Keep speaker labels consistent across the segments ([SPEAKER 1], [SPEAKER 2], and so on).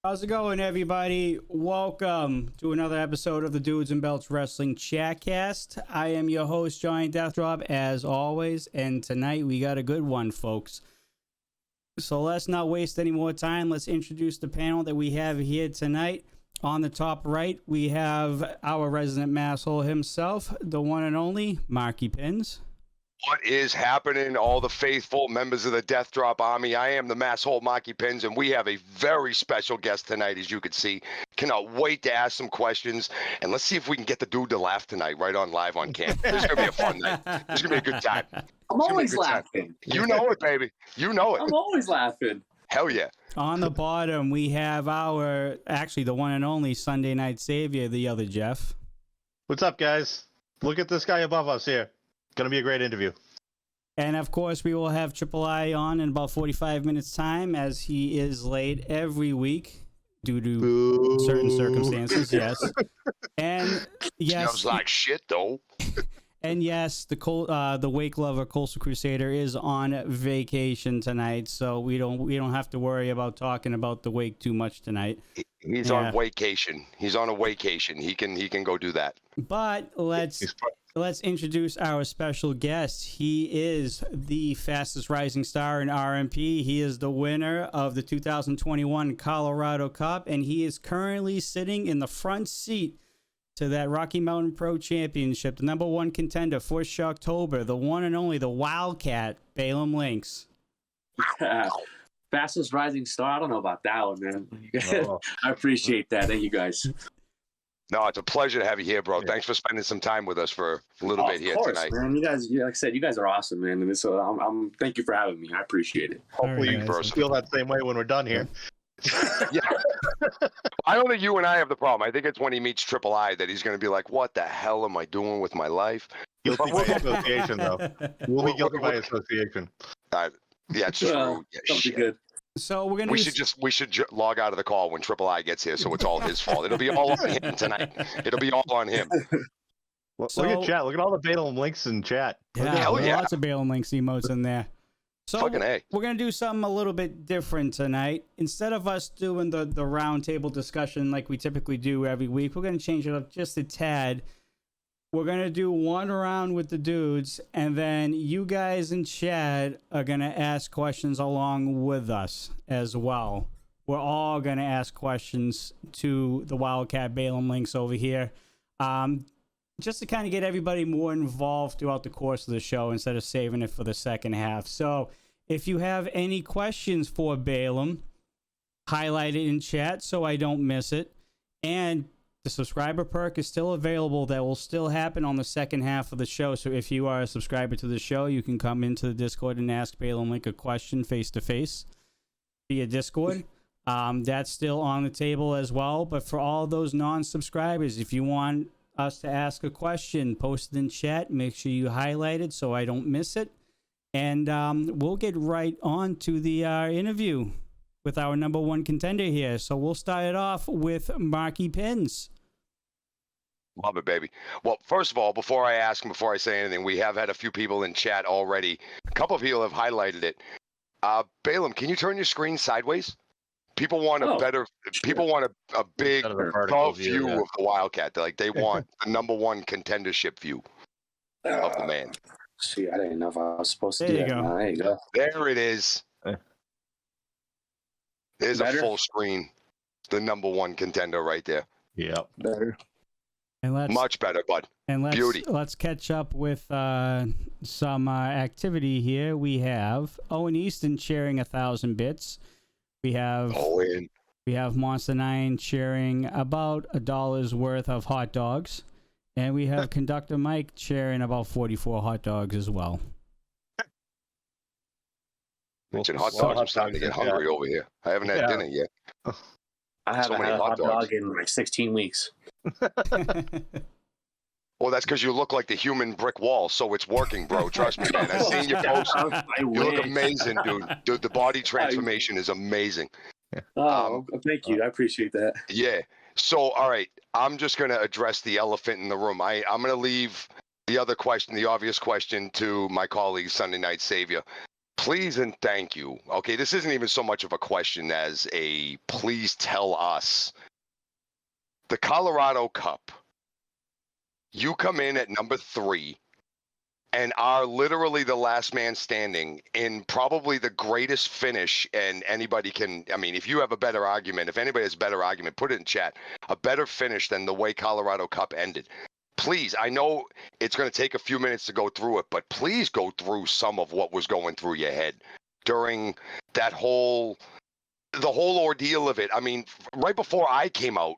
[SPEAKER 1] How's it going, everybody? Welcome to another episode of the Dudes and Belts Wrestling Chatcast. I am your host, Johnny Deathdrop, as always, and tonight we got a good one, folks. So let's not waste any more time. Let's introduce the panel that we have here tonight. On the top right, we have our resident masshole himself, the one and only Marky Pins.
[SPEAKER 2] What is happening, all the faithful members of the Death Drop Army? I am the masshole Marky Pins, and we have a very special guest tonight, as you can see. Cannot wait to ask some questions, and let's see if we can get the dude to laugh tonight, right on live on cam. This is going to be a fun night. This is going to be a good time.
[SPEAKER 3] I'm always laughing.
[SPEAKER 2] You know it, baby. You know it.
[SPEAKER 3] I'm always laughing.
[SPEAKER 2] Hell yeah.
[SPEAKER 1] On the bottom, we have the one and only Sunday Night Savior, the other Jeff.
[SPEAKER 4] What's up, guys? Look at this guy above us here. Going to be a great interview.
[SPEAKER 1] And of course, we will have Triple I on in about 45 minutes time, as he is late every week due to certain circumstances. Yes. And yes.
[SPEAKER 2] Smells like shit, though.
[SPEAKER 1] And yes, the Wake Lover Coastal Crusader is on vacation tonight, so we don't have to worry about talking about the Wake too much tonight.
[SPEAKER 2] He's on vacation. He's on a vacation. He can go do that.
[SPEAKER 1] But let's introduce our special guest. He is the fastest rising star in RMP. He is the winner of the 2021 Colorado Cup, and he is currently sitting in the front seat to that Rocky Mountain Pro Championship, the number one contender for Shocktober, the one and only, the Wildcat, Baylum Lynx.
[SPEAKER 3] Fastest rising star? I don't know about that one, man. I appreciate that. Thank you, guys.
[SPEAKER 2] No, it's a pleasure to have you here, bro. Thanks for spending some time with us for a little bit here tonight.
[SPEAKER 3] Man. You guys, like I said, you guys are awesome, man. And so thank you for having me. I appreciate it.
[SPEAKER 4] Hopefully you feel that same way when we're done here.
[SPEAKER 2] Yeah. I don't think you and I have the problem. I think it's when he meets Triple I that he's going to be like, what the hell am I doing with my life?
[SPEAKER 4] Guilty by association, though. We'll be guilty by association.
[SPEAKER 2] Yeah, it's true.
[SPEAKER 3] Something good.
[SPEAKER 1] So we're gonna.
[SPEAKER 2] We should log out of the call when Triple I gets here, so it's all his fault. It'll be all on him tonight. It'll be all on him.
[SPEAKER 4] Look at chat. Look at all the Baylum links in chat.
[SPEAKER 1] Yeah, lots of Baylum Lynx emotes in there. So
[SPEAKER 2] Fucking A.
[SPEAKER 1] We're going to do something a little bit different tonight. Instead of us doing the round table discussion like we typically do every week, we're going to change it up just a tad. We're going to do one round with the dudes, and then you guys in chat are going to ask questions along with us as well. We're all going to ask questions to the Wildcat Baylum Lynx over here. Just to kind of get everybody more involved throughout the course of the show instead of saving it for the second half. So if you have any questions for Baylum, highlight it in chat so I don't miss it. And the subscriber perk is still available. That will still happen on the second half of the show. So if you are a subscriber to the show, you can come into the Discord and ask Baylum Link a question face-to-face via Discord. That's still on the table as well. But for all those non-subscribers, if you want us to ask a question, post it in chat, make sure you highlight it so I don't miss it, and we'll get right on to the interview with our number one contender here. So we'll start it off with Marky Pins.
[SPEAKER 2] Love it, baby. Well, first of all, before I say anything, we have had a few people in chat already. A couple of people have highlighted it. Baylum, can you turn your screen sideways? People want People want a big view of the Wildcat. They want the number one contendership view of the man.
[SPEAKER 3] See, I didn't know if I was supposed to
[SPEAKER 1] do
[SPEAKER 3] that.
[SPEAKER 1] Go.
[SPEAKER 3] There you go.
[SPEAKER 2] There it is. There's a full screen. The number one contender right there.
[SPEAKER 4] Yep.
[SPEAKER 3] Better.
[SPEAKER 1] And
[SPEAKER 2] much better, bud.
[SPEAKER 1] And
[SPEAKER 2] Beauty.
[SPEAKER 1] Let's catch up with some activity here. We have Owen Easton sharing 1,000 bits. We have Monster 9 sharing about $1 worth of hot dogs. And we have Conductor Mike sharing about 44 hot dogs as well.
[SPEAKER 2] Mention hot dogs. I'm starting to get hungry over here. I haven't had dinner yet.
[SPEAKER 3] I haven't had a hot dog in like 16 weeks.
[SPEAKER 2] Well, that's because you look like the human brick wall, so it's working, bro. Trust me, man. I've seen your post. You look amazing, dude. The body transformation is amazing.
[SPEAKER 3] Thank you. I appreciate that.
[SPEAKER 2] Yeah. So, all right. I'm just going to address the elephant in the room. I'm going to leave the other question, the obvious question, to my colleague, Sunday Night Savior. Please and thank you. Okay, this isn't even so much of a question as a please tell us. The Colorado Cup, you come in at number 3 and are literally the last man standing in probably the greatest finish. And anybody can, I mean, if you have a better argument, if anybody has a better argument, put it in chat. A better finish than the way Colorado Cup ended. Please, I know it's going to take a few minutes to go through it, but please go through some of what was going through your head during that the whole ordeal of it. I mean, right before I came out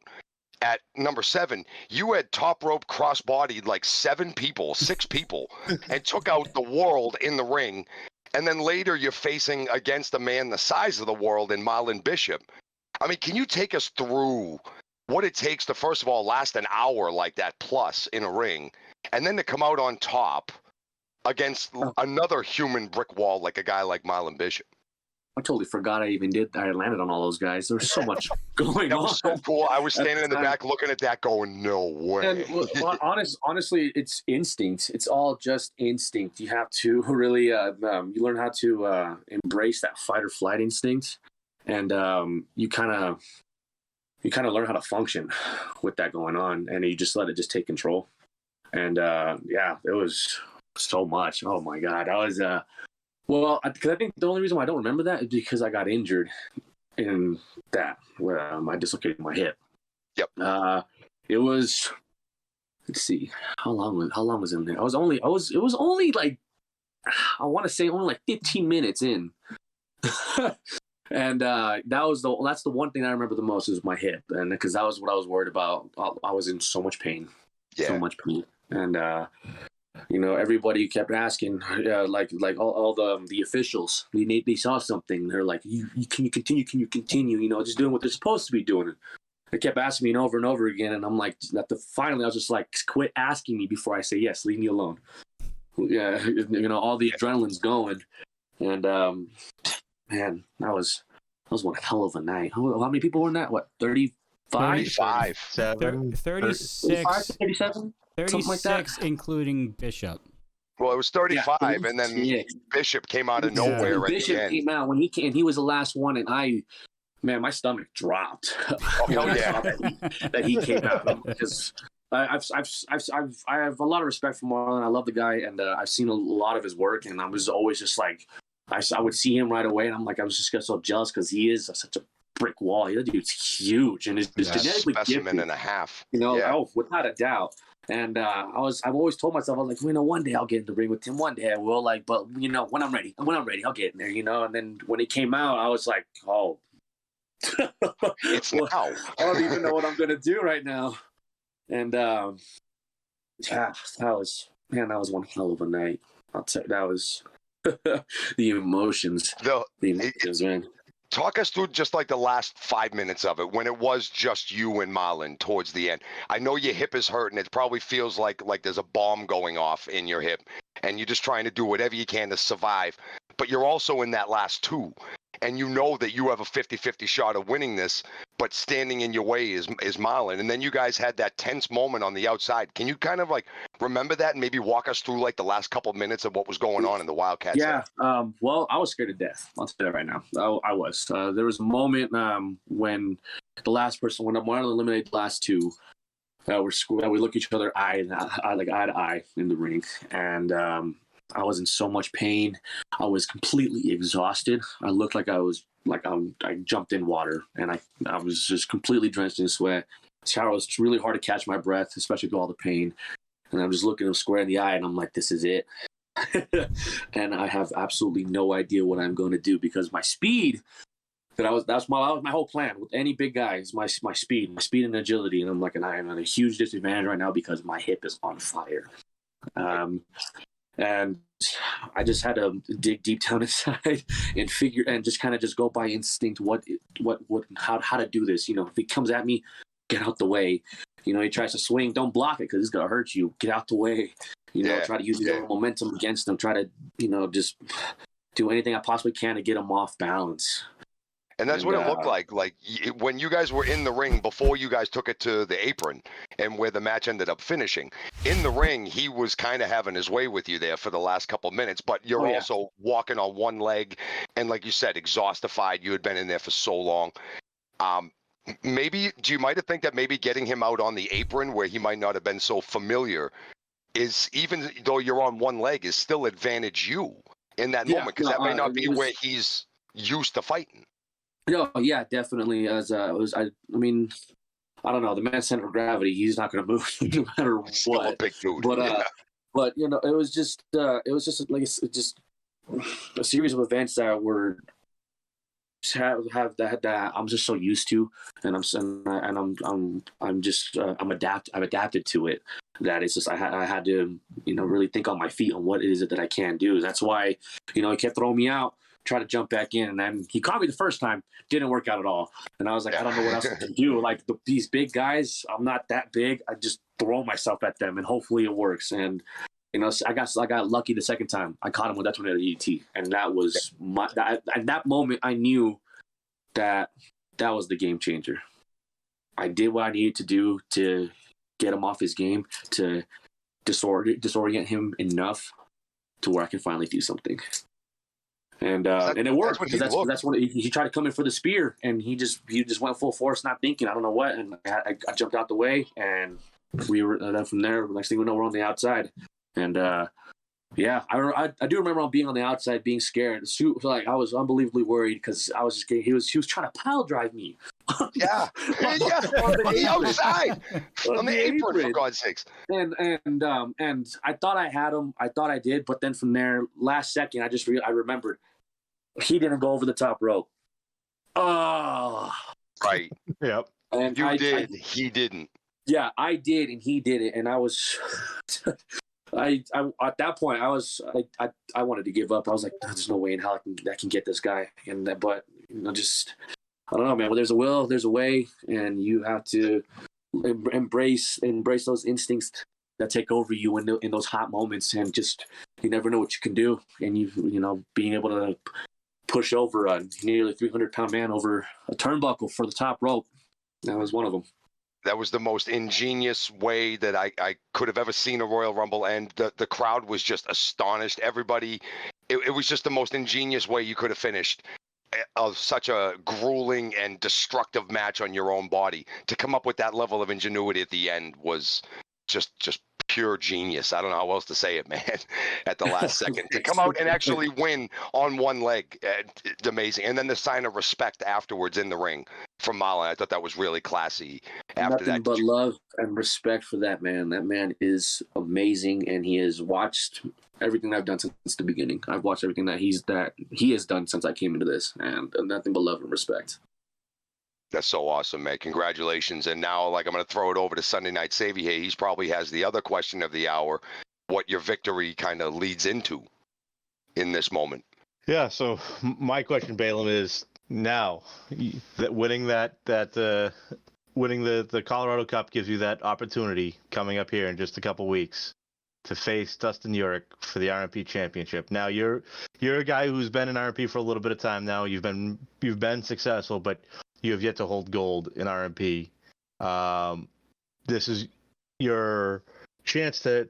[SPEAKER 2] at number 7, you had top rope cross-bodied like 6 people, and took out the world in the ring. And then later you're facing against a man the size of the world in Marlon Bishop. I mean, can you take us through what it takes to, first of all, last an hour like that plus in a ring, and then to come out on top against another human brick wall like a guy like Marlon Bishop?
[SPEAKER 3] I totally forgot I landed on all those guys. There was so much going
[SPEAKER 2] That
[SPEAKER 3] on.
[SPEAKER 2] was so cool. I was standing in the back looking at that going, no way.
[SPEAKER 3] And honestly, it's instinct. It's all just instinct. You have to really, you learn how to embrace that fight or flight instinct. And you kind of learn how to function with that going on. And you just let it just take control. And yeah, it was so much. Oh my God. I was, well, because I think the only reason why I don't remember that is because I got injured in that where I dislocated my hip.
[SPEAKER 2] Yep.
[SPEAKER 3] It was. Let's see, how long was in there? It was only like, I want to say only like 15 minutes in, and that's the one thing I remember the most is my hip, and because that was what I was worried about. I was in so much pain, so much pain, and. You know, everybody kept asking, like all the officials. They saw something. They're like, can you continue? You know, just doing what they're supposed to be doing. They kept asking me over and over again, and I'm like, finally, I was just like, quit asking me before I say yes. Leave me alone. Yeah, you know, all the adrenaline's going, and man, that was one hell of a night. How many people were in that? What, 35?
[SPEAKER 4] 7,
[SPEAKER 1] 36.
[SPEAKER 3] 37?
[SPEAKER 1] 36,
[SPEAKER 3] like that.
[SPEAKER 1] including Bishop.
[SPEAKER 2] Well, it was 35, and then Bishop came out of nowhere at
[SPEAKER 3] Bishop
[SPEAKER 2] the end.
[SPEAKER 3] came out when he came. He was the last one, and my stomach dropped.
[SPEAKER 2] Oh hell yeah!
[SPEAKER 3] that he came out because I have a lot of respect for Marlon. I love the guy, and I've seen a lot of his work, and I was always just like, I would see him right away, and I'm like, I was just so jealous because he is such a brick wall. That dude's huge, and is genetically
[SPEAKER 2] specimen
[SPEAKER 3] gifted.
[SPEAKER 2] And a half.
[SPEAKER 3] You know, without a doubt. And I've always told myself, I was like, you know, one day I'll get in the ring with him. One day I will, like, but you know, when I'm ready, I'll get in there, you know. And then when he came out, I was like, oh,
[SPEAKER 2] it's now.
[SPEAKER 3] I don't even know what I'm gonna do right now. And yeah, that was one hell of a night. I'll tell you, that was the emotions. The emotions, man.
[SPEAKER 2] Talk us through just like the last 5 minutes of it when it was just you and Marlon towards the end. I know your hip is hurt and it probably feels like there's a bomb going off in your hip and you're just trying to do whatever you can to survive. But you're also in that last 2 and you know that you have a 50-50 shot of winning this, but standing in your way is Marlon. And then you guys had that tense moment on the outside. Can you kind of like remember that and maybe walk us through like the last couple of minutes of what was going on in the Wildcat?
[SPEAKER 3] Yeah. Well, I was scared to death. I'll tell you that right now. I was. There was a moment when the last person, when Marlon eliminated the last 2, we look each other eye to eye in the ring, and I was in so much pain. I was completely exhausted. I looked like I jumped in water, and I was just completely drenched in sweat. It was really hard to catch my breath, especially with all the pain. And I'm just looking him square in the eye, and I'm like, this is it. And I have absolutely no idea what I'm going to do because my speed. That was my whole plan with any big guy is my speed and agility, and I'm like, and I am at a huge disadvantage right now because my hip is on fire. And I just had to dig deep down inside and figure and just kind of just go by instinct how to do this. You know, if he comes at me, get out the way. You know, he tries to swing, don't block it because it's gonna hurt you. Get out the way. You know, try to use your momentum against him. Try to, you know, just do anything I possibly can to get him off balance.
[SPEAKER 2] And that's what it looked like. Like when you guys were in the ring before you guys took it to the apron and where the match ended up finishing. In the ring, he was kind of having his way with you there for the last couple minutes, but you're also walking on one leg. And like you said, exhaustified. You had been in there for so long. Maybe, do you might have think that maybe getting him out on the apron where he might not have been so familiar is, even though you're on one leg, is still advantage you in that moment? Because that may not be where he's used to fighting.
[SPEAKER 3] No, yeah, definitely. As I mean, I don't know, the man's center of gravity, he's not going to move no matter what.
[SPEAKER 2] Still a big dude.
[SPEAKER 3] But you know, it was just like just a series of events that were have that I'm just so used to, and I've adapted to it. That it's just I had to, you know, really think on my feet on what is it that I can do. That's why, you know, he kept throwing me out, try to jump back in, and then he caught me the first time, didn't work out at all, and I was like, I don't know what else to do. Like these big guys, I'm not that big. I just throw myself at them, and hopefully it works. And you know, I got lucky the second time. I caught him with that tornado DDT, and that was at that moment I knew that was the game changer. I did what I needed to do to get him off his game, to disorient him enough to where I can finally do something. And it worked, because that's what he tried to come in for the spear, and he just went full force, not thinking. I don't know what, and I jumped out the way, and we were then from there. Next thing we know, we're on the outside, and yeah, I do remember being on the outside, being scared. Like I was unbelievably worried because I was just getting, he was trying to pile drive me.
[SPEAKER 2] Yeah, on the outside, on the apron, for God's sakes.
[SPEAKER 3] And I thought I had him. I thought I did, but then from there, last second, I remembered he didn't go over the top rope. Oh,
[SPEAKER 2] right.
[SPEAKER 4] Yep.
[SPEAKER 3] And
[SPEAKER 2] he didn't.
[SPEAKER 3] Yeah, I did, and he did it, and I was. I at that point I wanted to give up. I was like, there's no way in hell I can get this guy. And but you know, just I don't know, man. Well, there's a will, there's a way, and you have to embrace those instincts that take over you in those hot moments. And just you never know what you can do. And you know, being able to push over a nearly 300-pound man over a turnbuckle for the top rope, that was one of them.
[SPEAKER 2] That was the most ingenious way that I could have ever seen a Royal Rumble end. The crowd was just astonished. Everybody, it was just the most ingenious way you could have finished of such a grueling and destructive match on your own body. To come up with that level of ingenuity at the end was just pure genius. I don't know how else to say it, man. At the last second, to come out and actually win on one leg, it's amazing. And then the sign of respect afterwards in the ring from Marlon, I thought that was really classy. After
[SPEAKER 3] Nothing
[SPEAKER 2] that,
[SPEAKER 3] but love and respect for that man. That man is amazing, and he has watched everything I've done since the beginning. I've watched everything that he has done since I came into this, and nothing but love and respect.
[SPEAKER 2] That's so awesome, man. Congratulations. And now, like, I'm going to throw it over to Sunday Night Savvy here. He's probably has the other question of the hour, what your victory kind of leads into in this moment.
[SPEAKER 4] Yeah, so my question, Baylum, is now that winning winning the Colorado Cup gives you that opportunity coming up here in just a couple weeks to face Dustin Urich for the RMP Championship. Now you're a guy who's been in RMP for a little bit of time now. You've been successful, but you have yet to hold gold in RMP. This is your chance to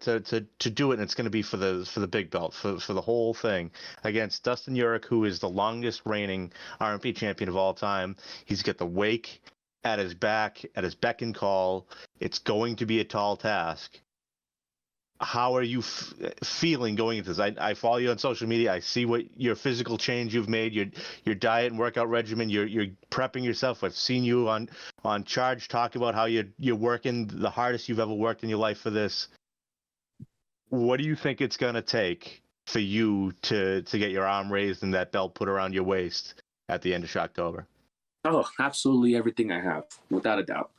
[SPEAKER 4] do it, and it's going to be for the big belt, for the whole thing, against Dustin Urich, who is the longest reigning RMP champion of all time. He's got the Wake at his back, at his beck and call. It's going to be a tall task. How are you feeling going into this? I follow you on social media. I see what your physical change you've made, your diet and workout regimen. You're prepping yourself. I've seen you on Charge talk about how you're working the hardest you've ever worked in your life for this. What do you think it's going to take for you to get your arm raised and that belt put around your waist at the end of Shocktober?
[SPEAKER 3] Oh, absolutely everything I have, without a doubt.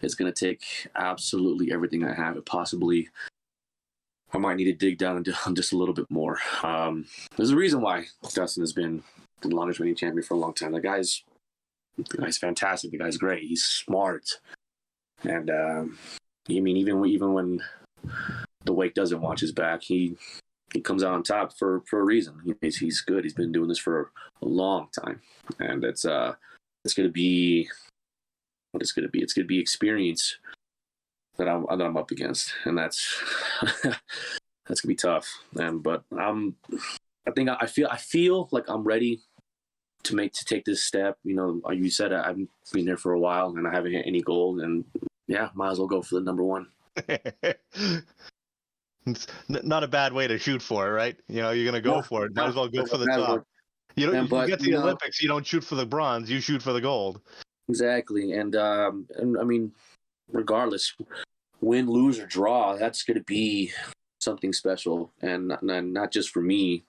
[SPEAKER 3] It's going to take absolutely everything I have. I might need to dig down just a little bit more. There's a reason why Dustin has been the longest reigning champion for a long time. The guy's fantastic. The guy's great. He's smart. And I mean, even when the Wake doesn't watch his back, he comes out on top for a reason. He's good. He's been doing this for a long time. And it's it's going to be what it's going to be. It's going to be experience that I'm up against, and that's that's gonna be tough. But I feel like I'm ready to take this step. You know, like you said, I've been there for a while and I haven't hit any gold, and yeah, might as well go for the number one.
[SPEAKER 4] It's not a bad way to shoot for it, right? You know, you're gonna go for it. Might as well go for the top. You get to the Olympics, you don't shoot for the bronze, you shoot for the gold.
[SPEAKER 3] Exactly, and I mean, regardless, win, lose, or draw, that's going to be something special, and not just for me,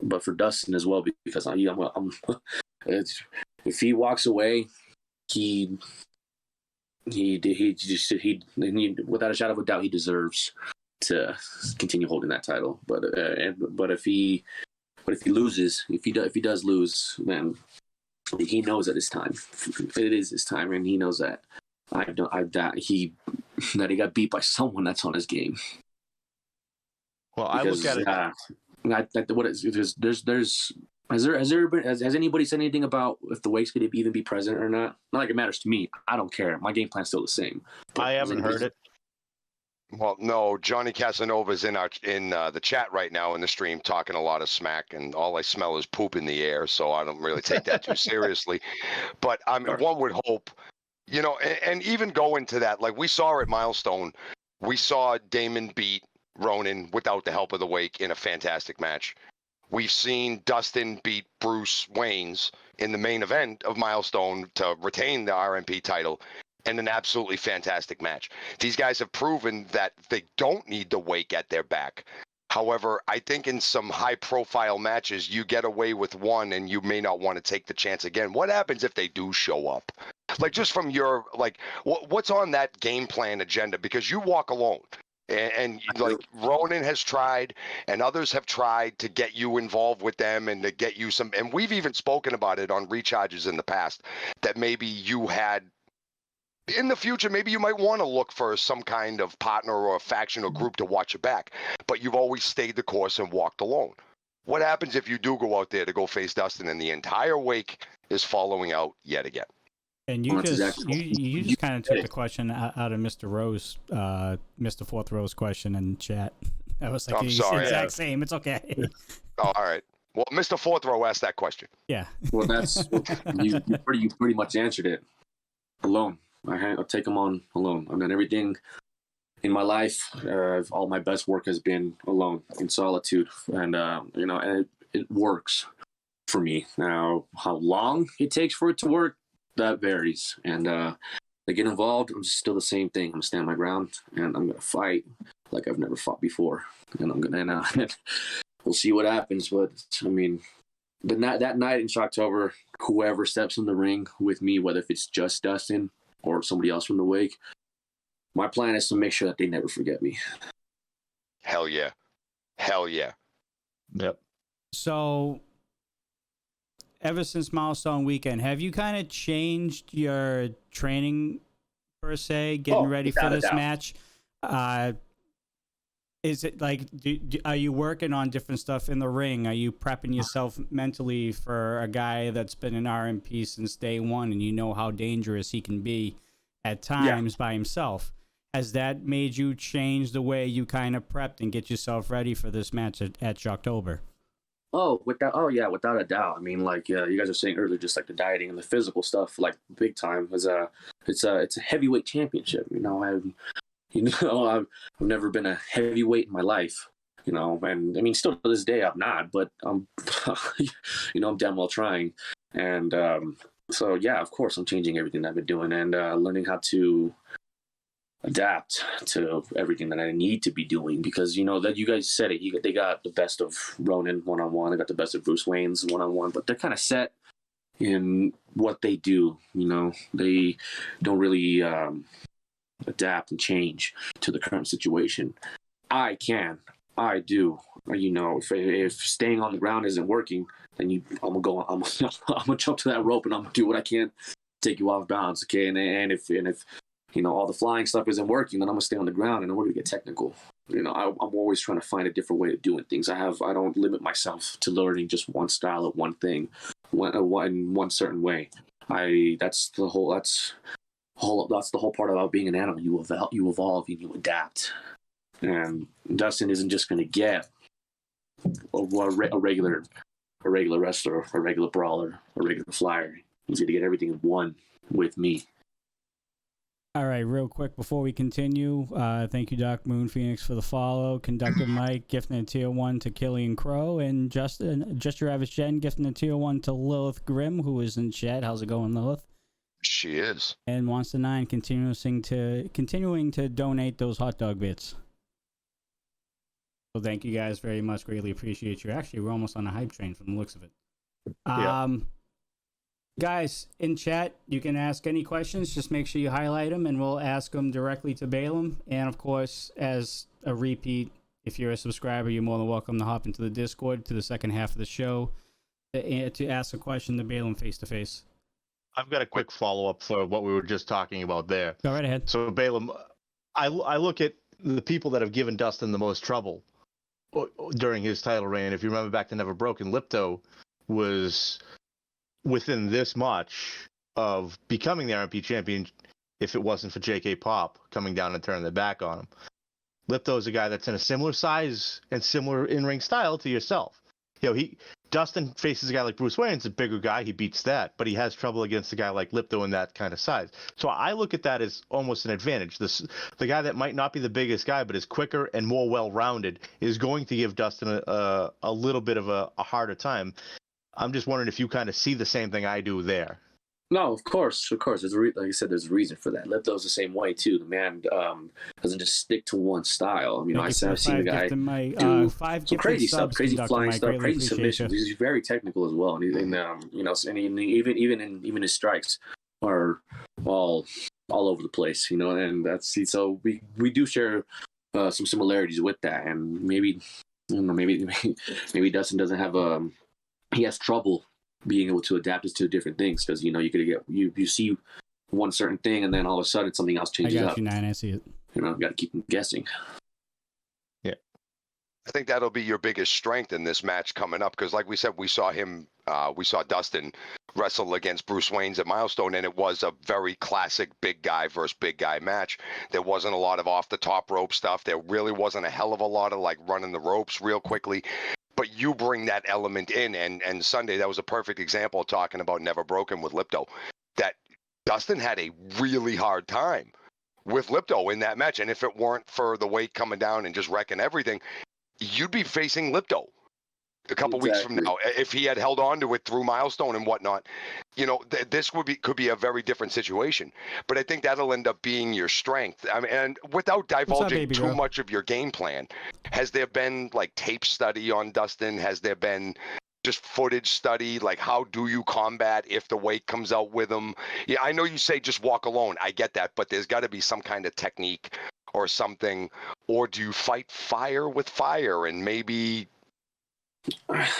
[SPEAKER 3] but for Dustin as well, because if he walks away, he without a shadow of a doubt, he deserves to continue holding that title. But if he loses, if he does lose, then he knows that it's time. It is his time, and he knows that that he got beat by someone that's on his game.
[SPEAKER 4] Well, I look at
[SPEAKER 3] it. Has anybody said anything about if the Wake's going to even be present or not? Not like it matters to me. I don't care. My game plan's still the same.
[SPEAKER 4] I haven't heard it.
[SPEAKER 2] Well, no, Johnny Casanova's in the chat right now in the stream talking a lot of smack, and all I smell is poop in the air, so I don't really take that too seriously. But one would hope, you know, and even go into that, like we saw at Milestone, we saw Damon beat Ronan without the help of the Wake in a fantastic match. We've seen Dustin beat Bruce Waynes in the main event of Milestone to retain the RMP title in an absolutely fantastic match. These guys have proven that they don't need the Wake at their back. However, I think in some high-profile matches, you get away with one and you may not want to take the chance again. What happens if they do show up? Like, just from your, like, what's on that game plan agenda? Because you walk alone. And like Ronan has tried and others have tried to get you involved with them and to get you some, and we've even spoken about it on recharges in the past, that maybe you had in the future, maybe you might want to look for some kind of partner or a faction or group to watch your back, but you've always stayed the course and walked alone. What happens if you do go out there to go face Dustin and the entire Wake is following out yet again?
[SPEAKER 1] And you just kind of took the question out of Mr. Rose, Mr. Fourth Rose question in chat. I was like, exact same. It's okay.
[SPEAKER 2] Oh, all right. Well, Mr. Fourth Row asked that question.
[SPEAKER 1] Yeah.
[SPEAKER 3] Well, that's you pretty much answered it alone. I'll take them on alone. I've done everything in my life. All my best work has been alone in solitude, and and it works for me. Now, how long it takes for it to work, that varies. And to get involved, I'm just still the same thing. I'm gonna stand my ground, and I'm gonna fight like I've never fought before. And I'm gonna we'll see what happens. But I mean, that night in Shocktober, whoever steps in the ring with me, whether if it's just Dustin or somebody else from the Wake, my plan is to make sure that they never forget me.
[SPEAKER 2] Hell yeah. Hell yeah.
[SPEAKER 4] Yep.
[SPEAKER 1] So, ever since Milestone Weekend, have you kind of changed your training, per se, getting ready for this match? Is it like, are you working on different stuff in the ring? Are you prepping yourself mentally for a guy that's been an RMP since day one and you know how dangerous he can be at times by himself? Has that made you change the way you kind of prepped and get yourself ready for this match at Shocktober?
[SPEAKER 3] Without a doubt. I mean, like you guys were saying earlier, just like the dieting and the physical stuff, like big time. It's a heavyweight championship. I've never been a heavyweight in my life, and I mean, still to this day, I'm not, but I'm, I'm damn well trying. And so, yeah, of course, I'm changing everything I've been doing and learning how to adapt to everything that I need to be doing, because, that you guys said it, they got the best of Ronan one-on-one, they got the best of Bruce Wayne's one-on-one, but they're kind of set in what they do. They don't really adapt and change to the current situation. I do. If staying on the ground isn't working, then I'm gonna jump to that rope and I'm gonna do what I can to take you off bounds. Okay, and if all the flying stuff isn't working, then I'm gonna stay on the ground and then we're gonna get technical. I'm always trying to find a different way of doing things. I don't limit myself to learning just one style of one thing, one certain way. That's the whole part about being an animal. You evolve, and you adapt. And Dustin isn't just going to get a regular wrestler, a regular brawler, a regular flyer. He's going to get everything in one with me.
[SPEAKER 1] All right, real quick before we continue, thank you, Doc Moon Phoenix, for the follow. Conductor Mike gifting a tier 1 to Killian Crow, and Justin, Just Your Average Jen gifting a tier 1 to Lilith Grimm, who is in chat. How's it going, Lilith?
[SPEAKER 2] She is.
[SPEAKER 1] And Monster 9 continuing to donate those hot dog bits. So thank you guys very much. Greatly appreciate you. Actually, we're almost on a hype train from the looks of it. Guys, in chat, you can ask any questions. Just make sure you highlight them, and we'll ask them directly to Baylum. And, of course, as a repeat, if you're a subscriber, you're more than welcome to hop into the Discord to the second half of the show to ask a question to Baylum face-to-face.
[SPEAKER 4] I've got a quick follow-up for what we were just talking about there.
[SPEAKER 1] Go right ahead.
[SPEAKER 4] So, Baylum, I look at the people that have given Dustin the most trouble during his title reign. If you remember back to Never Broken, Lipto was within this much of becoming the RMP champion if it wasn't for JK Pop coming down and turning their back on him. Lipto is a guy that's in a similar size and similar in-ring style to yourself. Dustin faces a guy like Bruce Wayne. It's a bigger guy. He beats that, but he has trouble against a guy like Lipto in that kind of size. So I look at that as almost an advantage. The guy that might not be the biggest guy, but is quicker and more well-rounded, is going to give Dustin a little bit of a harder time. I'm just wondering if you kind of see the same thing I do there.
[SPEAKER 3] No, of course. There's like I said, there's a reason for that. Lipto's the same way too. The man doesn't just stick to one style. I've seen the guy do some crazy stuff, crazy flying stuff, crazy submissions. He's very technical as well, and even his strikes are all over the place. And so we do share some similarities with that, and maybe Dustin doesn't have he has trouble being able to adapt it to different things because you see one certain thing and then all of a sudden something else changes up.
[SPEAKER 1] I got you, Nine. I see it.
[SPEAKER 3] You got to keep them guessing.
[SPEAKER 4] Yeah,
[SPEAKER 2] I think that'll be your biggest strength in this match coming up because, like we said, we saw Dustin wrestle against Bruce Wayne's at Milestone, and it was a very classic big guy versus big guy match. There wasn't a lot of off the top rope stuff. There really wasn't a hell of a lot of like running the ropes real quickly. But you bring that element in, and Sunday, that was a perfect example of talking about Never Broken with Lipto, that Dustin had a really hard time with Lipto in that match. And if it weren't for the weight coming down and just wrecking everything, you'd be facing Lipto a couple weeks from now. If he had held on to it through Milestone and whatnot, this could be a very different situation. But I think that'll end up being your strength. I mean, and without divulging too much of your game plan, has there been like tape study on Dustin? Has there been just footage study? Like, how do you combat if the weight comes out with him? Yeah, I know you say just walk alone. I get that, but there's got to be some kind of technique or something. Or do you fight fire with fire and maybe?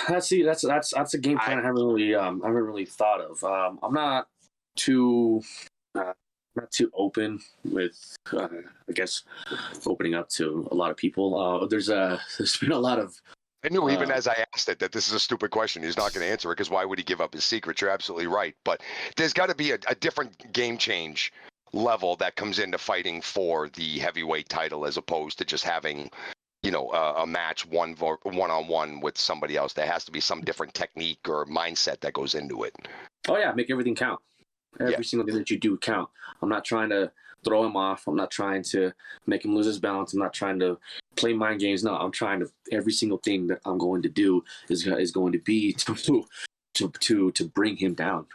[SPEAKER 3] That's a game plan I haven't really thought of. I'm not too open with I guess opening up to a lot of people. There's been a lot of.
[SPEAKER 2] I knew even as I asked it that this is a stupid question. He's not going to answer it because why would he give up his secret? You're absolutely right, but there's got to be a different game change level that comes into fighting for the heavyweight title as opposed to just having a match one-on-one with somebody else. There has to be some different technique or mindset that goes into it.
[SPEAKER 3] Oh yeah, make everything count. Every single thing that you do count. I'm not trying to throw him off. I'm not trying to make him lose his balance. I'm not trying to play mind games. No, I'm trying to. Every single thing that I'm going to do is going to be to bring him down.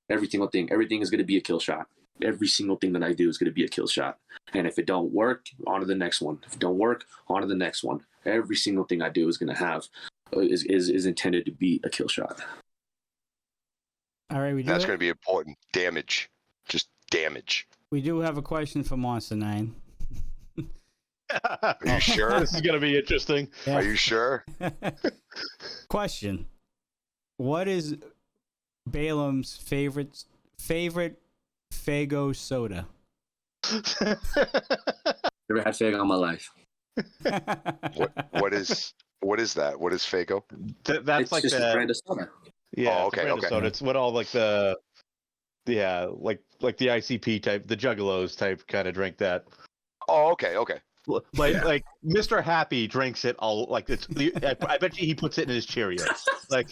[SPEAKER 3] Every single thing. Everything is going to be a kill shot. Every single thing that I do is going to be a kill shot. And if it don't work, on to the next one. If it don't work, on to the next one. Every single thing I do is going to have is intended to be a kill shot.
[SPEAKER 1] All right,
[SPEAKER 2] that's going to be important. Damage, just damage.
[SPEAKER 1] We do have a question for Monster 9.
[SPEAKER 2] Are you sure?
[SPEAKER 4] This is going to be interesting.
[SPEAKER 1] Yeah.
[SPEAKER 2] Are you sure?
[SPEAKER 1] Question: what is Baylum's favorite Faygo soda?
[SPEAKER 3] Never had Faygo in my life.
[SPEAKER 2] What is that? What is Faygo?
[SPEAKER 4] That's
[SPEAKER 3] it's
[SPEAKER 4] like
[SPEAKER 3] just
[SPEAKER 4] the
[SPEAKER 3] brand of soda.
[SPEAKER 4] Yeah.
[SPEAKER 2] Oh, okay.
[SPEAKER 4] Soda. It's what all like the Yeah, like the ICP type, the Juggalos type kind of drink that.
[SPEAKER 2] Oh, okay.
[SPEAKER 4] Like Mr. Happy drinks it all like it's. I bet you he puts it in his Cheerios. Like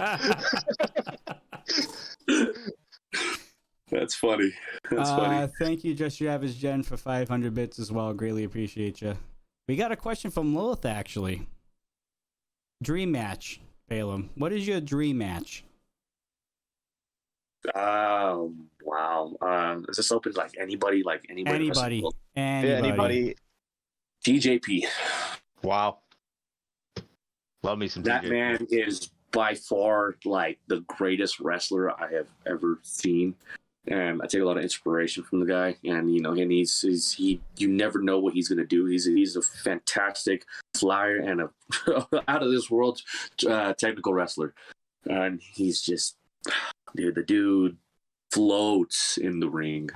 [SPEAKER 3] That's funny. That's funny.
[SPEAKER 1] Thank you, Just Your Average Jen, for 500 bits as well. Greatly appreciate you. We got a question from Lilith, actually. Dream match, Baylum. What is your dream match?
[SPEAKER 3] Wow. Is this open to like anybody? Like anybody?
[SPEAKER 1] Anybody.
[SPEAKER 3] TJP.
[SPEAKER 4] wow. Love me some
[SPEAKER 3] That
[SPEAKER 4] TJP.
[SPEAKER 3] man is by far like the greatest wrestler I have ever seen. And I take a lot of inspiration from the guy, and you you never know what he's gonna do. He's a fantastic flyer and a out of this world technical wrestler, and he's just the dude floats in the ring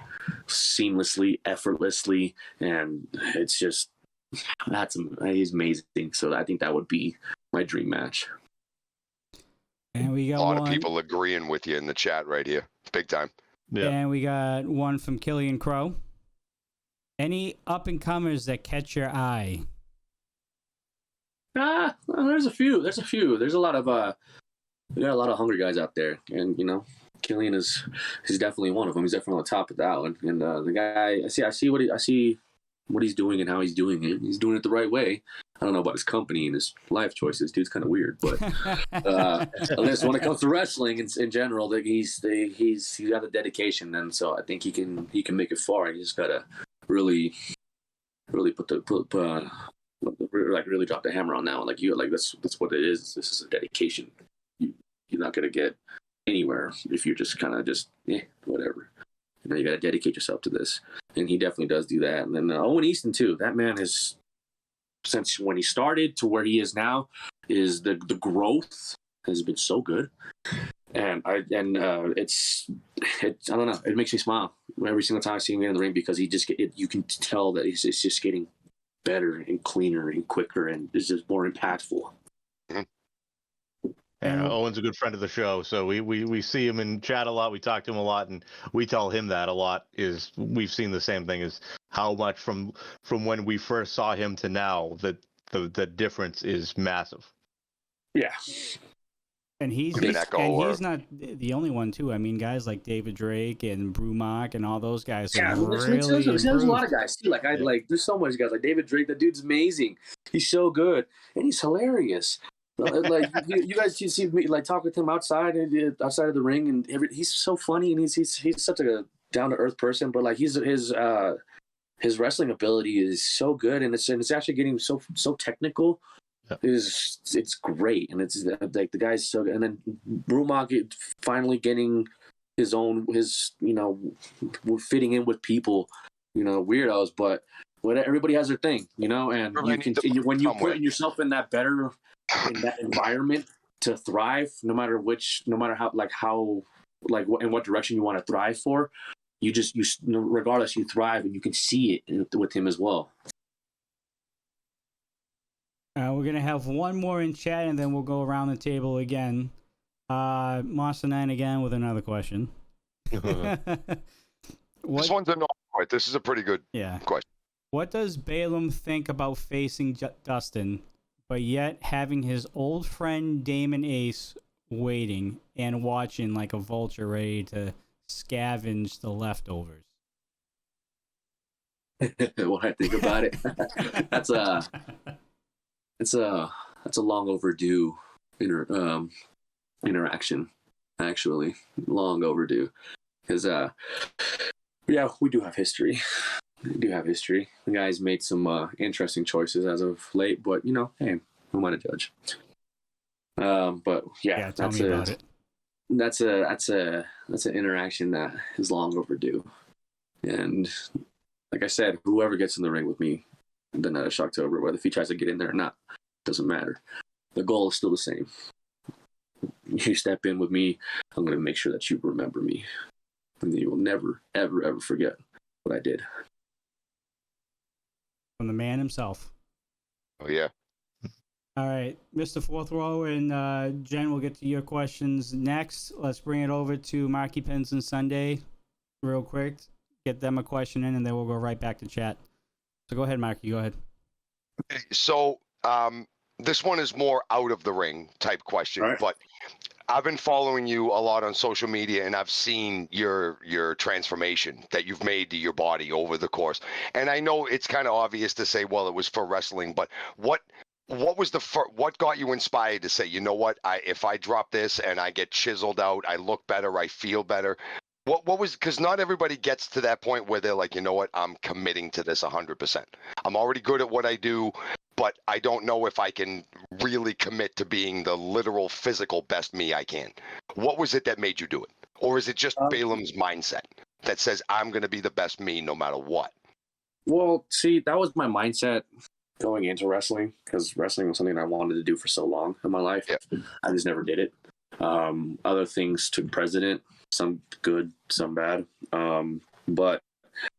[SPEAKER 3] seamlessly, effortlessly, and it's just he's amazing. So I think that would be my dream match.
[SPEAKER 1] And we got
[SPEAKER 2] A lot
[SPEAKER 1] one,
[SPEAKER 2] of people agreeing with you in the chat right here, big time.
[SPEAKER 4] Yeah.
[SPEAKER 1] And we got one from Killian Crow. Any up and comers that catch your eye?
[SPEAKER 3] Well, there's a few. There's a lot of we got a lot of hungry guys out there, and Killian he's definitely one of them. He's definitely on the top of that one. And the guy, I see what he's doing and how he's doing it. He's doing it the right way. I don't know about his company and his life choices. Dude's kind of weird, but at least when it comes to wrestling in general, that he's got the dedication, and so I think he can make it far. He just gotta really really really drop the hammer on that one. That's what it is. This is a dedication. You're not gonna get anywhere if you're just kind of whatever. You got to dedicate yourself to this, and he definitely does do that. And then Owen Easton too. That man is, since when he started to where he is now, is the growth has been so good, and it's I don't know, it makes me smile every single time I see him in the ring, because you can tell that it's just getting better and cleaner and quicker, and is just more impactful.
[SPEAKER 4] Yeah, Owen's a good friend of the show, so we see him in chat a lot. We talk to him a lot, and we tell him that a lot. Is we've seen the same thing, is how much from when we first saw him to now, that the difference is massive.
[SPEAKER 3] Yeah,
[SPEAKER 1] and he's not the only one too. I mean, guys like David Drake and Brumach and all those guys.
[SPEAKER 3] There's a lot of guys too. There's so much guys like David Drake. That dude's amazing. He's so good, and he's hilarious. Like you guys, you see me talk with him outside of the ring, and he's so funny, and he's such a down to earth person. But his wrestling ability is so good, and it's actually getting so technical. Yeah. It's great, and it's like the guy's so good. And then Brumach finally getting his fitting in with people, weirdos, but everybody has their thing, and when you put yourself in that environment to thrive, no matter how in what direction you want to thrive for, regardless, you thrive, and you can see it with him as well.
[SPEAKER 1] We're gonna have one more in chat, and then we'll go around the table again. Monster 9 again with another question.
[SPEAKER 2] This one's a no. This is a pretty good question.
[SPEAKER 1] What does Baylum think about facing Dustin, but yet having his old friend Damon Ace waiting and watching like a vulture ready to scavenge the leftovers?
[SPEAKER 3] What I think about it, that's a long overdue interaction. Actually, long overdue, because we do have history. The guy's made some interesting choices as of late, but hey, who am I to judge? But
[SPEAKER 1] tell me about it.
[SPEAKER 3] That's an interaction that is long overdue, and like I said, whoever gets in the ring with me the night of Shocktober, whether if he tries to get in there or not, doesn't matter. The goal is still the same. You step in with me, I'm going to make sure that you remember me, and you will never, ever, ever forget what I did.
[SPEAKER 1] From the man himself.
[SPEAKER 2] Oh, yeah.
[SPEAKER 1] All right, Mr. Fourth Row and Jen, we'll get to your questions next. Let's bring it over to Marky Pins and Sunday. real quick, get them a question in, and then we'll go right back to chat. So go ahead, Marky. Go ahead.
[SPEAKER 2] So this one is more out of the ring type question,
[SPEAKER 3] All right.
[SPEAKER 2] but I've been following you a lot on social media, and I've seen your transformation that you've made to your body over the course. And I know it's kind of obvious to say, well, it was for wrestling, but what was what got you inspired to say, you know what, if I drop this and I get chiseled out, I look better, I feel better. What was, because not everybody gets to that point where they're like, you know what, I'm committing to this 100%. I'm already good at what I do, but I don't know if I can really commit to being the literal physical best me I can. What was it that made you do it? Or is it just Baylum's mindset that says, I'm going to be the best me no matter what?
[SPEAKER 3] Well, see, that was my mindset going into wrestling, because wrestling was something I wanted to do for so long in my life.
[SPEAKER 2] Yeah.
[SPEAKER 3] I just never did it. Other things took precedent, some good, some bad. But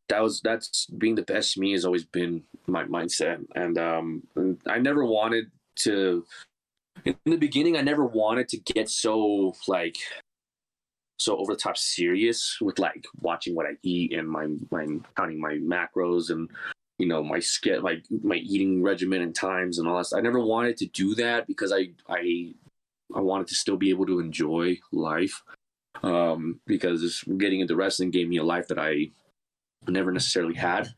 [SPEAKER 3] that's being the best me has always been my mindset. And I never wanted to, in the beginning, I never wanted to get so over the top serious with like watching what I eat and my counting my macros and, you know, my eating regimen and times and all that stuff. I never wanted to do that because I wanted to still be able to enjoy life. Because getting into wrestling gave me a life that I never necessarily had.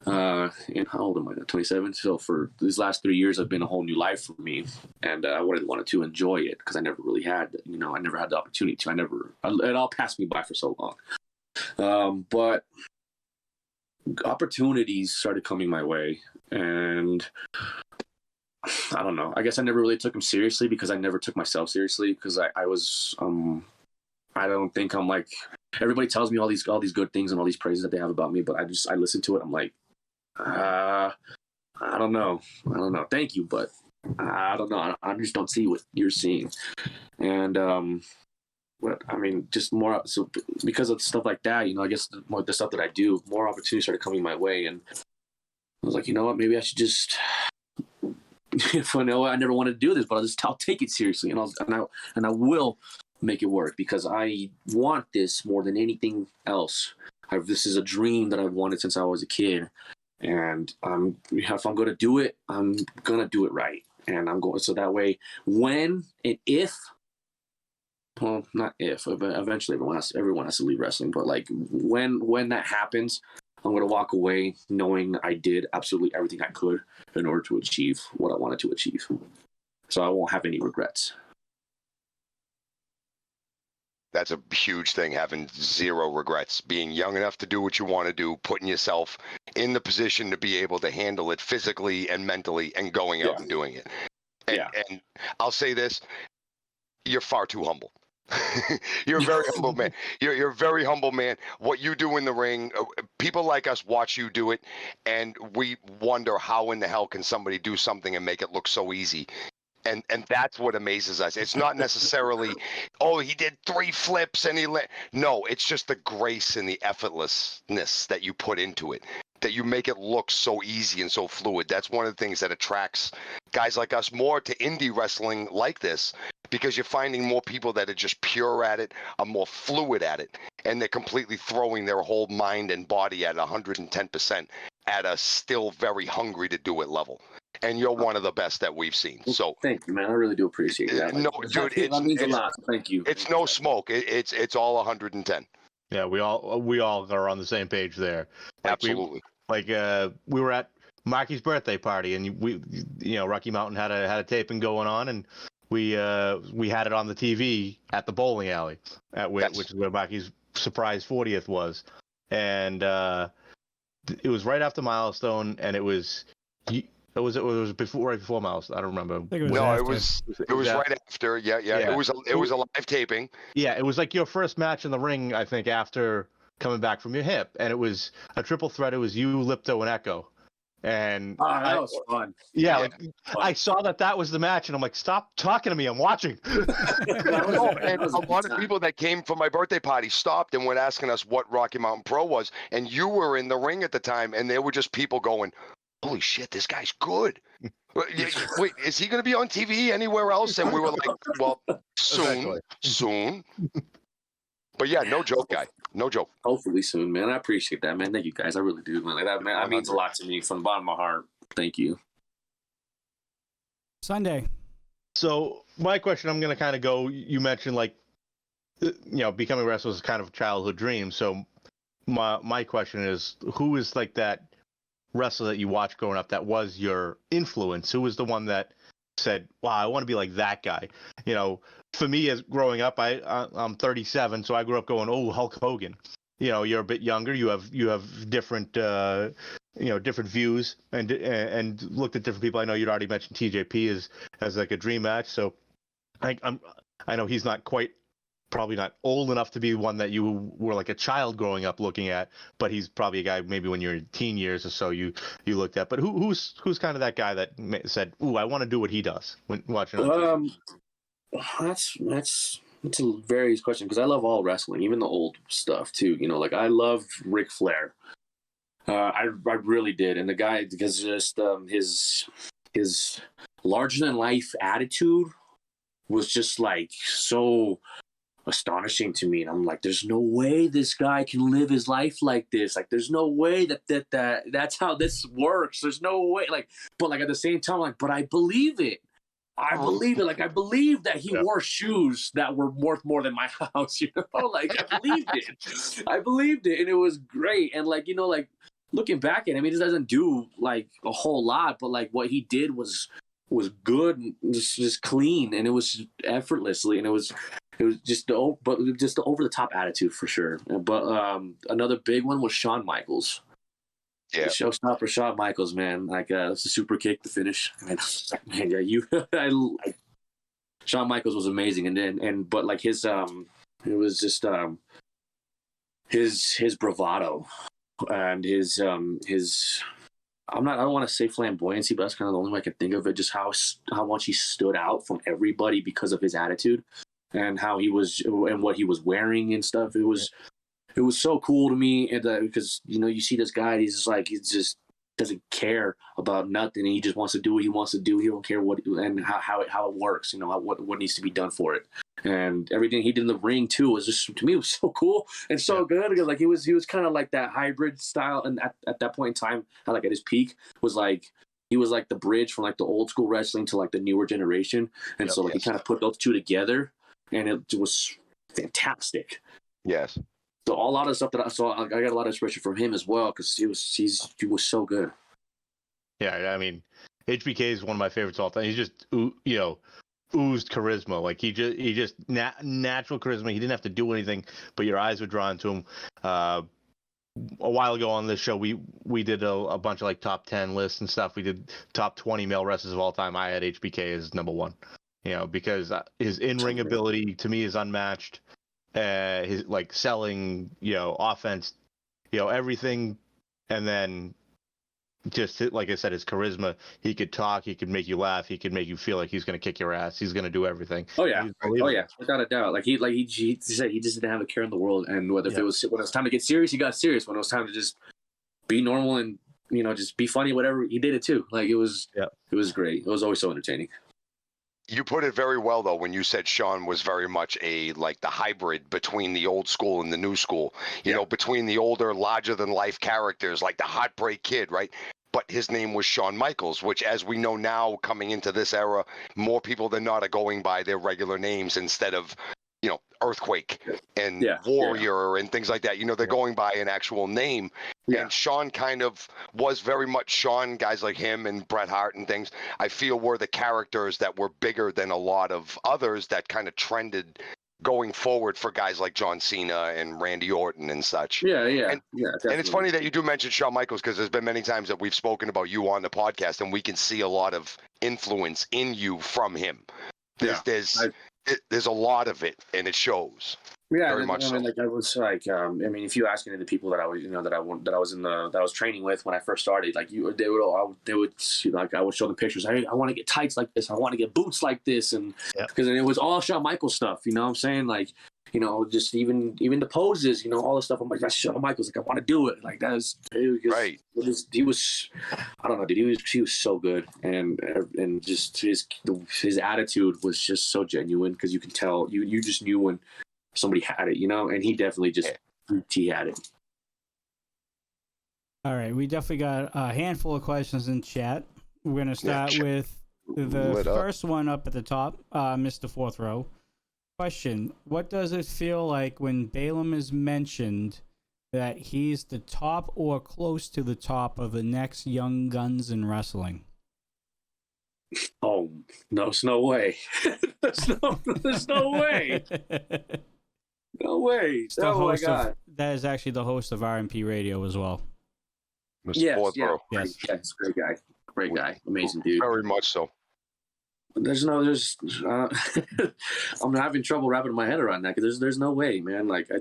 [SPEAKER 3] And how old am I now? 27. So for these last 3 years, have been a whole new life for me, and I wanted to enjoy it because I never really had, I never had the opportunity to. It all passed me by for so long. But opportunities started coming my way, and I don't know. I guess I never really took them seriously because I never took myself seriously because I was. I don't think I'm like, everybody tells me all these good things and all these praises that they have about me, but I listen to it. I'm like, I don't know. Thank you, but I don't know. I just don't see what you're seeing. And but I mean, just more so because of stuff like that, I guess the stuff that I do, more opportunities started coming my way, and I was like, you know what, maybe I should just. I know I never wanted to do this, but I'll take it seriously, and I will make it work because I want this more than anything else. This is a dream that I've wanted since I was a kid, and if I'm going to do it, I'm going to do it right, and I'm going so that way when and if, well, not if, but eventually everyone has to leave wrestling, but like when that happens, I'm going to walk away knowing I did absolutely everything I could in order to achieve what I wanted to achieve. So I won't have any regrets.
[SPEAKER 2] That's a huge thing, having zero regrets, being young enough to do what you want to do, putting yourself in the position to be able to handle it physically and mentally and going out and doing it. And I'll say this, you're far too humble. You're a very humble man. You're a very humble man. What you do in the ring, people like us watch you do it, and we wonder how in the hell can somebody do something and make it look so easy. And that's what amazes us. It's not necessarily, oh, he did 3 flips and no, it's just the grace and the effortlessness that you put into it, that you make it look so easy and so fluid. That's one of the things that attracts guys like us more to indie wrestling like this, because you're finding more people that are just pure at it, are more fluid at it, and they're completely throwing their whole mind and body at 110% at a still very hungry to do it level. And you're one of the best that we've seen. So
[SPEAKER 3] thank you, man. I really do appreciate that.
[SPEAKER 2] No, dude,
[SPEAKER 3] that means a lot. Thank you.
[SPEAKER 2] It's no smoke. It's all 110.
[SPEAKER 4] Yeah, we all are on the same page there.
[SPEAKER 2] Absolutely.
[SPEAKER 4] We were at Marky's birthday party, and Rocky Mountain had a taping going on, and we had it on the TV at the bowling alley, which is where Marky's surprise 40th was, and it was right after Milestone, and it was right before Milestone. I don't remember.
[SPEAKER 2] It was right after. Yeah. It was a live taping.
[SPEAKER 4] Yeah, it was like your first match in the ring, I think, after coming back from your hip, and it was a triple threat. It was you, Lipto, and Echo. And
[SPEAKER 3] that was fun.
[SPEAKER 4] Yeah, I saw that was the match, and I'm like, stop talking to me, I'm watching.
[SPEAKER 2] And a lot of people that came for my birthday party stopped and went asking us what Rocky Mountain Pro was, and you were in the ring at the time, and there were just people going, holy shit, this guy's good. Wait, is he going to be on TV anywhere else? And we were like, well, soon. But yeah, no joke, guy. No joke.
[SPEAKER 3] Hopefully soon, man. I appreciate that, man. Thank you, guys. I really do, man. Like that, man, that means a lot to me from the bottom of my heart. Thank you.
[SPEAKER 1] Sunday.
[SPEAKER 4] So my question, I'm going to kind of go, you mentioned like, becoming a wrestler is kind of a childhood dream. So my question is, who is like that wrestler that you watched growing up that was your influence? Who was the one that said, wow, I want to be like that guy? For me, as growing up, I'm 37, so I grew up going, oh, Hulk Hogan. You're a bit younger, you have different different views and looked at different people. I know you'd already mentioned TJP as like a dream match, so I know he's not probably not old enough to be one that you were like a child growing up looking at, but he's probably a guy maybe when you're in teen years or so you looked at. But who's kind of that guy that said, ooh, I want to do what he does when watching on TV?
[SPEAKER 3] That's a various question, because I love all wrestling, even the old stuff too. Like I love Ric Flair. I really did, and the guy, because just his larger than life attitude was just like so astonishing to me, and I'm like, there's no way this guy can live his life like this. Like, there's no way that's how this works. There's no way. Like, but like at the same time, like, but I believe it. I believe it. Like, I believe that he wore shoes that were worth more than my house. Like I believed it. I believed it, and it was great. And like like looking back at it, I mean, it doesn't do like a whole lot, but like what he did was good, and just clean, and it was effortlessly, and it was just the over the top attitude for sure. But another big one was Shawn Michaels. Yeah, the showstopper Shawn Michaels, man. Like it's a super kick to finish. Man, yeah, Shawn Michaels was amazing, but like his it was just his bravado and his I don't want to say flamboyancy, but that's kind of the only way I can think of it. Just how much he stood out from everybody because of his attitude and how he was and what he was wearing and stuff. It was so cool to me, and because you see this guy, he just doesn't care about nothing, and he just wants to do what he wants to do. He don't care what and how it works. What needs to be done for it, and everything he did in the ring too was just, to me, it was so cool and so good, because like he was kind of like that hybrid style, and at that point in time, like at his peak, was like he was like the bridge from like the old school wrestling to like the newer generation, and so like he kind of put those two together, and it was fantastic.
[SPEAKER 2] Yes.
[SPEAKER 3] So a lot of stuff that I saw, I got a lot of inspiration from him as well, because he was so good.
[SPEAKER 4] Yeah, I mean, HBK is one of my favorites all time. He's just oozed charisma. Like he just natural charisma. He didn't have to do anything, but your eyes were drawn to him. A while ago on this show, we did a bunch of like top 10 lists and stuff. We did top 20 male wrestlers of all time. I had HBK as number one. Because his in-ring ability to me is unmatched. His like selling, offense, everything, and then just like I said, his charisma. He could talk, he could make you laugh, he could make you feel like he's gonna kick your ass. He's gonna do everything.
[SPEAKER 3] Oh yeah, without a doubt. Like he said, he just didn't have a care in the world, and when it was time to get serious, he got serious. When it was time to just be normal and just be funny, whatever, he did it too. Like it was great. It was always so entertaining.
[SPEAKER 2] You put it very well, though, when you said Shawn was very much the hybrid between the old school and the new school, between the older, larger-than-life characters, like the Heartbreak Kid, right? But his name was Shawn Michaels, which, as we know now, coming into this era, more people than not are going by their regular names instead of, Earthquake and Warrior and things like that. They're going by an actual name. Yeah. And Shawn kind of was very much Shawn. Guys like him and Bret Hart and things, I feel, were the characters that were bigger than a lot of others that kind of trended going forward for guys like John Cena and Randy Orton and such.
[SPEAKER 3] Yeah.
[SPEAKER 2] And it's funny that you do mention Shawn Michaels, because there's been many times that we've spoken about you on the podcast, and we can see a lot of influence in you from him. There's a lot of it, and it shows.
[SPEAKER 3] Yeah,
[SPEAKER 2] very much so.
[SPEAKER 3] Like I was like, if you ask any of the people that I was, that I was training with when I first started, like they would like I would show them pictures. Hey, I want to get tights like this. I want to get boots like this, and because it was all Shawn Michaels stuff. You know what I'm saying? Like, just even the poses. All the stuff. I'm like, that's Shawn Michaels. Like, I want to do it. Like right. He was, I don't know, dude. He was so good, and just his attitude was just so genuine, because you can tell you just knew when somebody had it, and he definitely he had it.
[SPEAKER 1] All right, we definitely got a handful of questions in chat. We're going to start with the first one up at the top, Mr. Fourth Row. Question: what does it feel like when Baylum is mentioned that he's the top or close to the top of the next young guns in wrestling?
[SPEAKER 3] Oh, no, there's no way. there's no way. No way. Oh, my God.
[SPEAKER 1] That is actually the host of RMP Radio as well.
[SPEAKER 3] Yes,
[SPEAKER 1] Yes.
[SPEAKER 3] Great guy. Amazing dude.
[SPEAKER 2] Very much so.
[SPEAKER 3] I'm having trouble wrapping my head around that because there's no way, man. Like I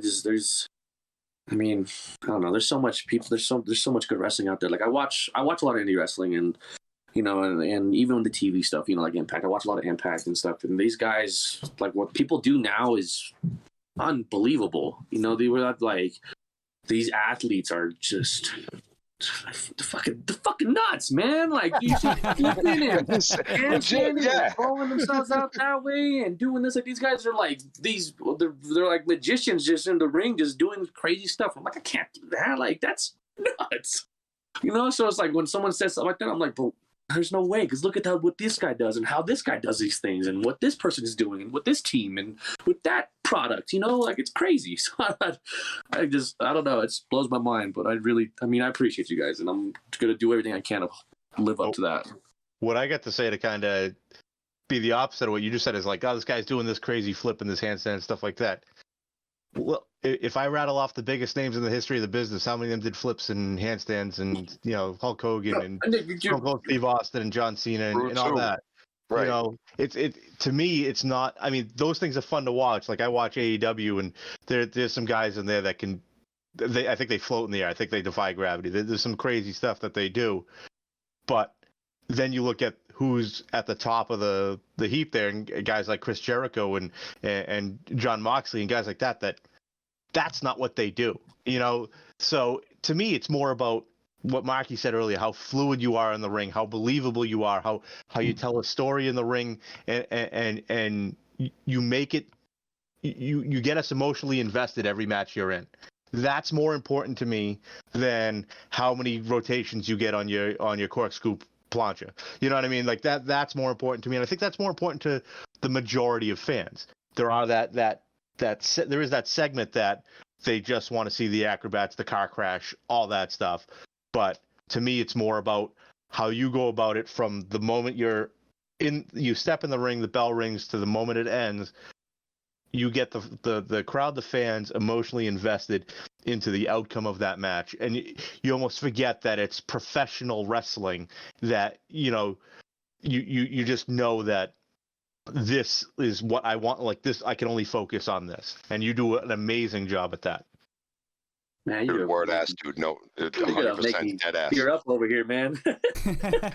[SPEAKER 3] don't know. There's so much people. There's so much good wrestling out there. Like I watch a lot of indie wrestling and and even the TV stuff. Like Impact. I watch a lot of Impact and stuff. And these guys, like what people do now is unbelievable. They were like these athletes are just. The fucking nuts, man! Like you should flipping and throwing themselves out that way and doing this. Like these guys are like they're like magicians just in the ring, just doing crazy stuff. I'm like, I can't do that. Like that's nuts, So it's like when someone says something like that, I'm like, but there's no way because look at what this guy does and how this guy does these things and what this person is doing and with this team and with that product, like it's crazy. So I don't know, it blows my mind, but I appreciate you guys and I'm going to do everything I can to live up to that.
[SPEAKER 4] What I got to say to kind of be the opposite of what you just said is like, oh, this guy's doing this crazy flip and this handstand and stuff like that. Well, if I rattle off the biggest names in the history of the business, how many of them did flips and handstands and, Hulk Hogan and Steve Austin and John Cena and all that?
[SPEAKER 2] Right.
[SPEAKER 4] It to me, it's not, those things are fun to watch. Like I watch AEW and there's some guys in there that I think they float in the air. I think they defy gravity. There's some crazy stuff that they do. But then you look at who's at the top of the heap there, and guys like Chris Jericho and John Moxley and guys like that's not what they do, So to me, it's more about what Marky said earlier, how fluid you are in the ring, how believable you are, how you tell a story in the ring, and you make it, you get us emotionally invested every match you're in. That's more important to me than how many rotations you get on your corkscrew plancha. You know what I mean? Like that's more important to me, and I think that's more important to the majority of fans. There are there is that segment that they just want to see the acrobats, the car crash, all that stuff. But to me, it's more about how you go about it from the moment you step in the ring, the bell rings, to the moment it ends. You get the crowd, the fans emotionally invested into the outcome of that match. And you almost forget that it's professional wrestling, that, you just know that this is what I want. Like this, I can only focus on this. And you do an amazing job at that.
[SPEAKER 3] Man,
[SPEAKER 2] you're word ass, dude. No, 100% dead ass.
[SPEAKER 3] You're up over here, man.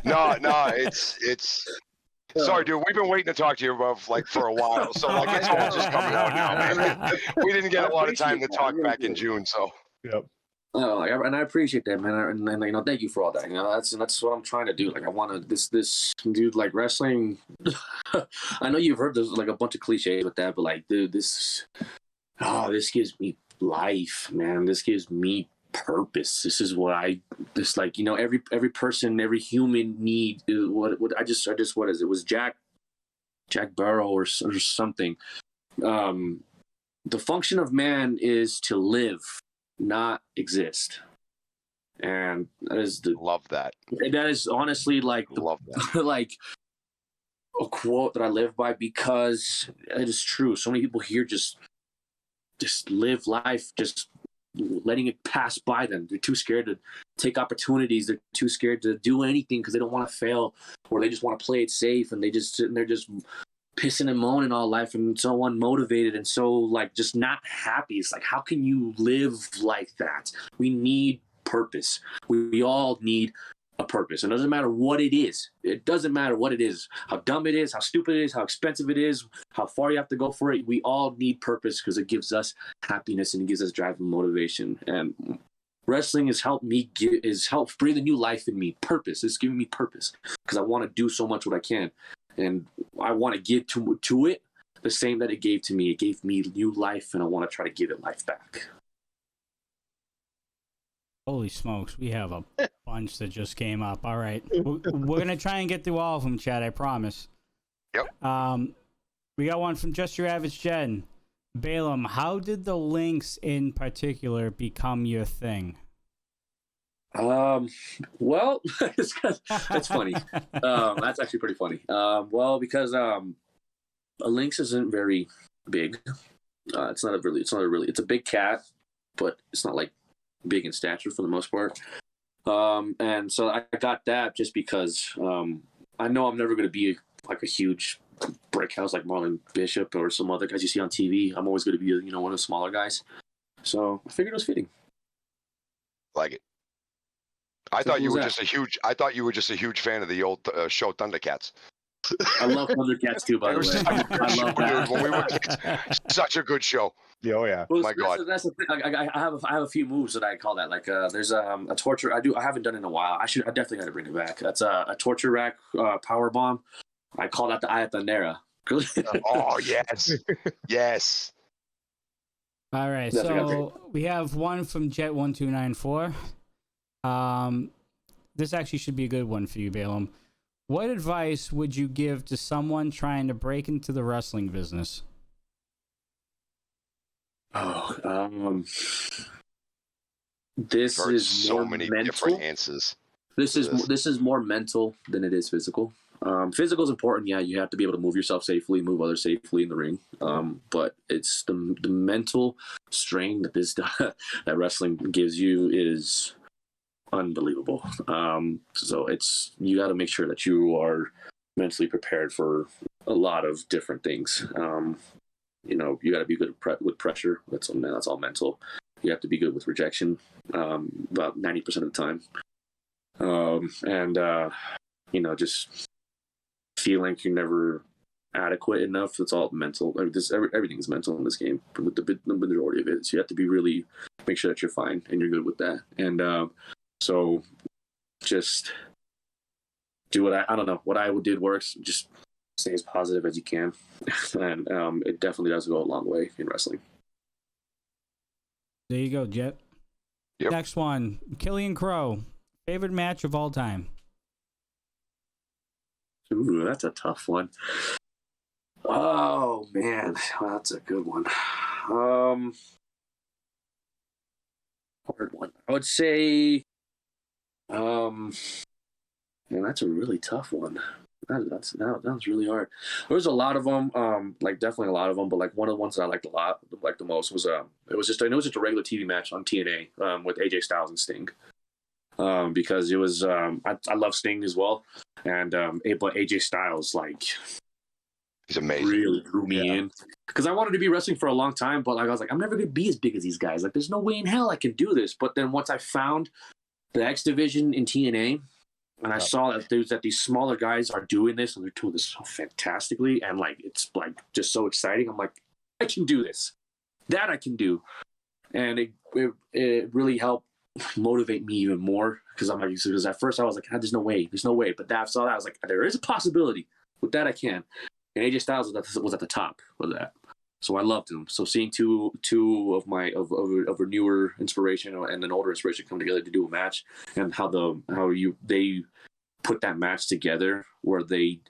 [SPEAKER 2] No, it's. Sorry, dude. We've been waiting to talk to you about for a while, so it's all just coming out now, man. We didn't get a lot of time to talk back in June, so.
[SPEAKER 4] Yep.
[SPEAKER 3] Oh, and I appreciate that, man. And thank you for all that. That's what I'm trying to do. Like, I want to this dude, like wrestling. I know you've heard there's like a bunch of cliches with that, but like, dude, this gives me life, man. This gives me purpose. This is what every person, every human need. What is it? Was Jack Burrow or something? The function of man is to live, not exist. And that is
[SPEAKER 2] love that.
[SPEAKER 3] That is honestly
[SPEAKER 2] love that.
[SPEAKER 3] like a quote that I live by, because it is true. So many people here just live life, just letting it pass by them. They're too scared to take opportunities. They're too scared to do anything because they don't want to fail, or they just want to play it safe, and they just sitting there just pissing and moaning all life and so unmotivated and so just not happy. It's like, how can you live like that? We need purpose. We all need a purpose. It doesn't matter what it is. It doesn't matter what it is, how dumb it is, how stupid it is, how expensive it is, how far you have to go for it. We all need purpose because it gives us happiness and it gives us drive and motivation. And wrestling has helped breathe a new life in me. Purpose. It's giving me purpose because I want to do so much what I can. And I want to get to it the same that it gave to me. It gave me new life, and I want to try to give it life back.
[SPEAKER 1] Holy smokes, we have a bunch that just came up. All right. We're going to try and get through all of them, Chad, I promise.
[SPEAKER 2] Yep.
[SPEAKER 1] We got one from Just Your Average Jen. Baylum, how did the Lynx in particular become your thing?
[SPEAKER 3] Well, it's funny. That's actually pretty funny. Well, because a lynx isn't very big. It's a big cat, but it's not like big in stature for the most part. And so I got that just because I know I'm never going to be like a huge brick house like Marlon Bishop or some other guys you see on TV. I'm always going to be, one of the smaller guys. So I figured it was fitting.
[SPEAKER 2] Like it. I thought you were just a huge fan of the old show Thundercats.
[SPEAKER 3] I love Wildcat too, by the way. I love that.
[SPEAKER 2] When we were kids, such a good show.
[SPEAKER 4] Oh yeah.
[SPEAKER 3] Well,
[SPEAKER 2] my God.
[SPEAKER 3] That's the thing. I have a few moves that I call that. Like there's a torture. I haven't done it in a while. I definitely got to bring it back. That's a torture rack power bomb. I call that the Eye of Thundera.
[SPEAKER 2] Oh yes, yes.
[SPEAKER 1] All right, so we have one from Jet1294. This actually should be a good one for you, Baylum. What advice would you give to someone trying to break into the wrestling business?
[SPEAKER 3] This is
[SPEAKER 2] so many
[SPEAKER 3] mental.
[SPEAKER 2] different answers.
[SPEAKER 3] This is more mental than it is physical. Physical is important. Yeah, you have to be able to move yourself safely, move others safely in the ring. But it's the mental strain that that wrestling gives you is unbelievable. So you got to make sure that you are mentally prepared for a lot of different things. You got to be good with pressure. That's all mental. You have to be good with rejection, about 90% of the time. Just feeling like you're never adequate enough. That's all mental. I mean, everything is mental in this game, with the majority of it. So you have to be really make sure that you're fine and you're good with that. And so just do what I don't know. What I did works. Just stay as positive as you can, and it definitely does go a long way in wrestling.
[SPEAKER 1] There you go, Jet.
[SPEAKER 2] Yep.
[SPEAKER 1] Next one, Killian Crow. Favorite match of all time?
[SPEAKER 3] Ooh, that's a tough one. Oh man, that's a good one. Hard one. I would say, man, that's a really tough one. That was really hard. There was a lot of them, definitely a lot of them, but like one of the ones that I liked the most was it was just a regular TV match on TNA with AJ Styles and Sting. Because it was I love Sting as well, and but AJ Styles
[SPEAKER 2] he's amazing.
[SPEAKER 3] Really drew me in because I wanted to be wrestling for a long time, but I was like, I'm never gonna be as big as these guys. Like, there's no way in hell I can do this. But then once I found the X Division in TNA, and I saw that these smaller guys are doing this, and they're doing this so fantastically, and it's just so exciting. I'm like, I can do this. That I can do, and it really helped motivate me even more because because at first I was like, there's no way, but then I saw that I was like, there is a possibility. With that I can. And AJ Styles was at the top of that, so I loved him. So seeing two of a newer inspiration and an older inspiration come together to do a match, and how they put that match together where AJ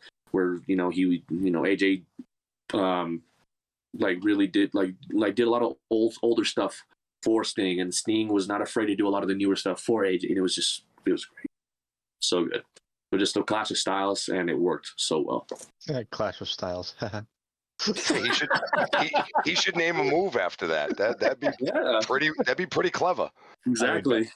[SPEAKER 3] really did did a lot of older stuff for Sting, and Sting was not afraid to do a lot of the newer stuff for AJ, and it was great, so good. But just a clash of styles, and it worked so well.
[SPEAKER 4] Yeah, clash of styles.
[SPEAKER 2] he should name a move after that. That'd be pretty clever.
[SPEAKER 3] Exactly.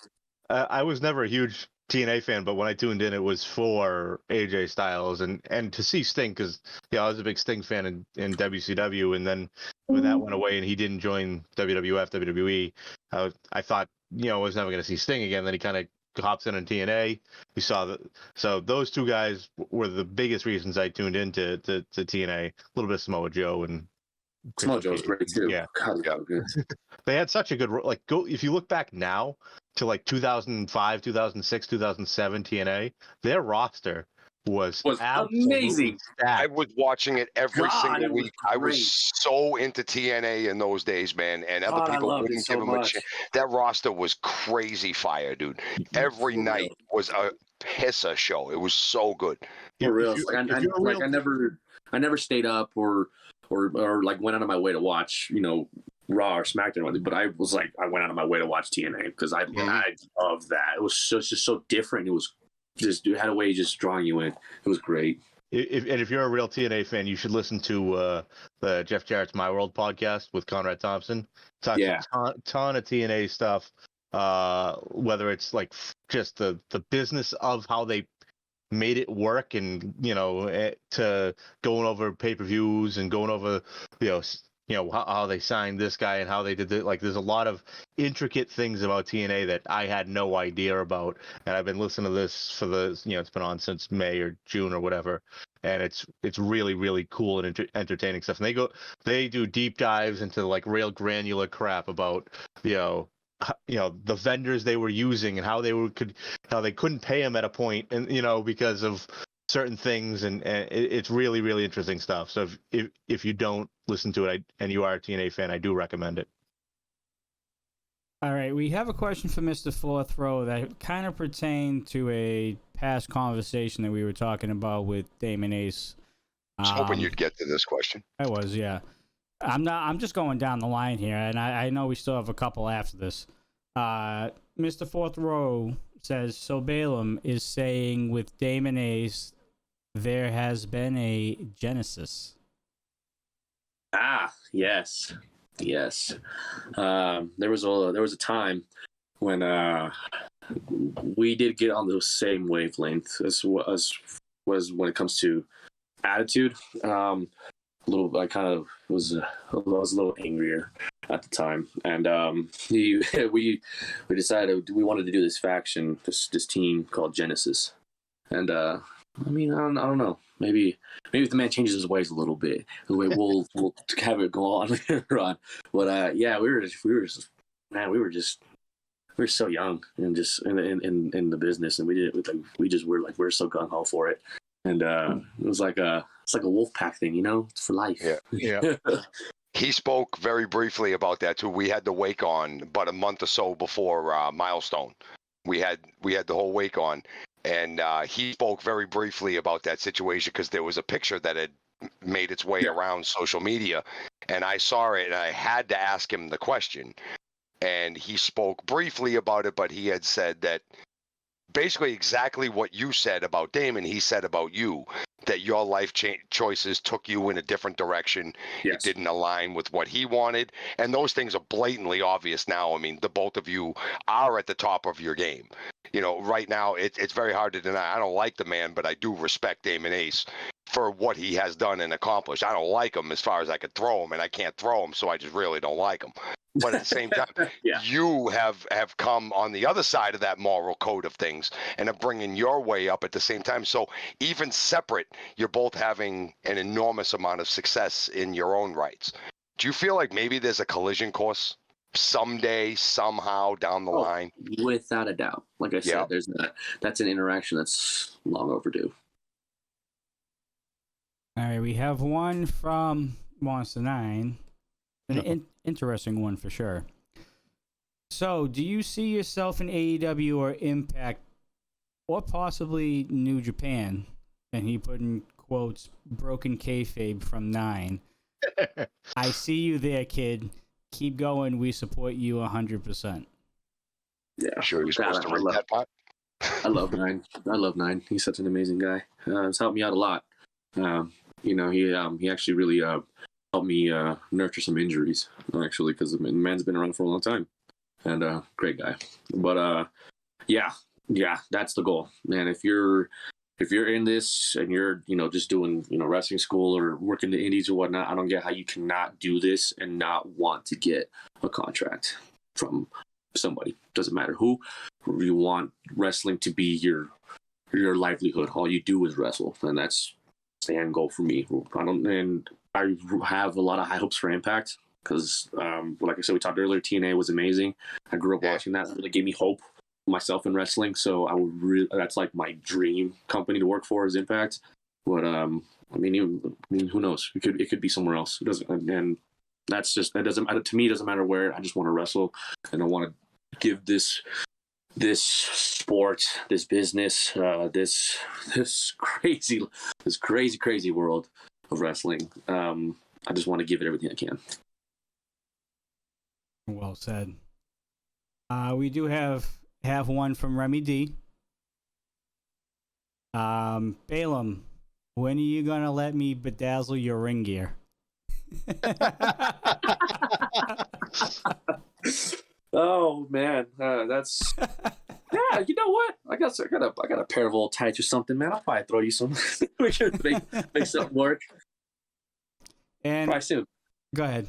[SPEAKER 4] I was never a huge TNA fan, but when I tuned in, it was for AJ Styles and to see Sting, because I was a big Sting fan in WCW, and then when that went away and he didn't join WWE, I thought I was never going to see Sting again. Then he kind of hops in TNA. We saw that. So those two guys were the biggest reasons I tuned into to TNA. A little bit of Samoa Joe and
[SPEAKER 3] Samoa Joe's great too.
[SPEAKER 4] Yeah,
[SPEAKER 3] God, good.
[SPEAKER 4] They had such a good go. If you look back now to 2005, 2006, 2007 TNA, their roster was
[SPEAKER 3] amazing.
[SPEAKER 4] absolutely
[SPEAKER 2] I
[SPEAKER 4] stacked.
[SPEAKER 2] was watching it every
[SPEAKER 3] God,
[SPEAKER 2] single
[SPEAKER 3] it was
[SPEAKER 2] week. I was
[SPEAKER 3] great.
[SPEAKER 2] so into TNA in those days, man, and other
[SPEAKER 3] God, I
[SPEAKER 2] people
[SPEAKER 3] loved it
[SPEAKER 2] wouldn't
[SPEAKER 3] so
[SPEAKER 2] give him a
[SPEAKER 3] much.
[SPEAKER 2] chance. That roster was crazy fire, dude. Every
[SPEAKER 3] For
[SPEAKER 2] night
[SPEAKER 3] real.
[SPEAKER 2] was a pisser show. It was so good.
[SPEAKER 3] For real.
[SPEAKER 4] If
[SPEAKER 3] Like,
[SPEAKER 4] you're a real,
[SPEAKER 3] I never stayed up or like went out of my way to watch, Raw or SmackDown, but I was like, I went out of my way to watch TNA because I love that. It was just so different. It was just, it had a way of just drawing you in. It was great.
[SPEAKER 4] if you're a real TNA fan, you should listen to the Jeff Jarrett's My World podcast with Conrad Thompson. Talks
[SPEAKER 3] Yeah.
[SPEAKER 4] a ton of TNA stuff. Whether it's like just the business of how they made it work, and to going over pay-per-views and going over how they signed this guy and how they did it. Like, there's a lot of intricate things about TNA that I had no idea about, and I've been listening to this for it's been on since May or June or whatever, and it's really, really cool and entertaining stuff. And they do deep dives into like real granular crap about the vendors they were using and how they couldn't pay them at a point, and because of certain things, and it's really, really interesting stuff. So if you don't listen to it and you are a TNA fan, I do recommend it.
[SPEAKER 1] All right, we have a question for Mr. Fourth Row that kind of pertained to a past conversation that we were talking about with Damon Ace.
[SPEAKER 2] I was hoping you'd get to this question.
[SPEAKER 1] I was, yeah. I'm just going down the line here, and I know we still have a couple after this. Mr. Fourth Row says, so Baylum is saying with Damon Ace, there has been a genesis.
[SPEAKER 3] Yes. There was a time when we did get on the same wavelength as was when it comes to attitude. I was a little angrier at the time, and we decided we wanted to do this faction, this team called Genesis, and I don't know. Maybe if the man changes his ways a little bit, the way we'll have it go on later on. But we were so young and just in the business, and we're so gung ho for it, and it was like it's like a wolf pack thing, it's for life.
[SPEAKER 4] Yeah.
[SPEAKER 2] He spoke very briefly about that too. We had the wake on about a month or so before Milestone. We had the whole wake on. And he spoke very briefly about that situation because there was a picture that had made its way around social media, and I saw it, and I had to ask him the question. And he spoke briefly about it, but he had said that basically exactly what you said about Damon, he said about you, that your life choices took you in a different direction.
[SPEAKER 3] Yes.
[SPEAKER 2] It didn't align with what he wanted. And those things are blatantly obvious now. I mean, the both of you are at the top of your game. Right now, it's very hard to deny. I don't like the man, but I do respect Damon Ace for what he has done and accomplished. I don't like him as far as I could throw him, and I can't throw him, so I just really don't like him. But at the same time, you have come on the other side of that moral code of things and are bringing your way up at the same time. So even separate, you're both having an enormous amount of success in your own rights. Do you feel like maybe there's a collision course someday, somehow down the line?
[SPEAKER 3] Without a doubt. Like I said, that's an interaction that's long overdue.
[SPEAKER 1] All right, we have one from Monster 9. An interesting one for sure. So, do you see yourself in AEW or Impact or possibly New Japan? And he put in quotes, broken kayfabe from 9. I see you there, kid. Keep going. We support you 100%.
[SPEAKER 3] Yeah.
[SPEAKER 2] Sure you're supposed to read that part?
[SPEAKER 3] I love 9. I love 9. He's such an amazing guy. It's helped me out a lot. He actually really helped me nurture some injuries, actually, because the man's been around for a long time. And great guy. But yeah, that's the goal, man. If you're in this and you're just doing wrestling school or working the indies or whatnot, I don't get how you cannot do this and not want to get a contract from somebody. Doesn't matter who. You want wrestling to be your livelihood. All you do is wrestle, and that's the end goal for me. I have a lot of high hopes for Impact because, like I said, we talked earlier, TNA was amazing. I grew up watching that. It really gave me hope myself in wrestling, so I would really, that's like my dream company to work for is Impact. But I mean, who knows? It could be somewhere else. It doesn't, and that's just, that doesn't matter to me. It doesn't matter where. I just want to wrestle, and I want to give this sport, this business, this crazy world of wrestling. I just want to give it everything I can.
[SPEAKER 1] Well said. We do have one from Remy D. Baylum, when are you gonna let me bedazzle your ring gear?
[SPEAKER 3] Oh man, that's yeah. You know what? I got a pair of old tights or something, man. I'll probably throw you some. We should make something work.
[SPEAKER 1] And
[SPEAKER 3] probably soon.
[SPEAKER 1] Go ahead.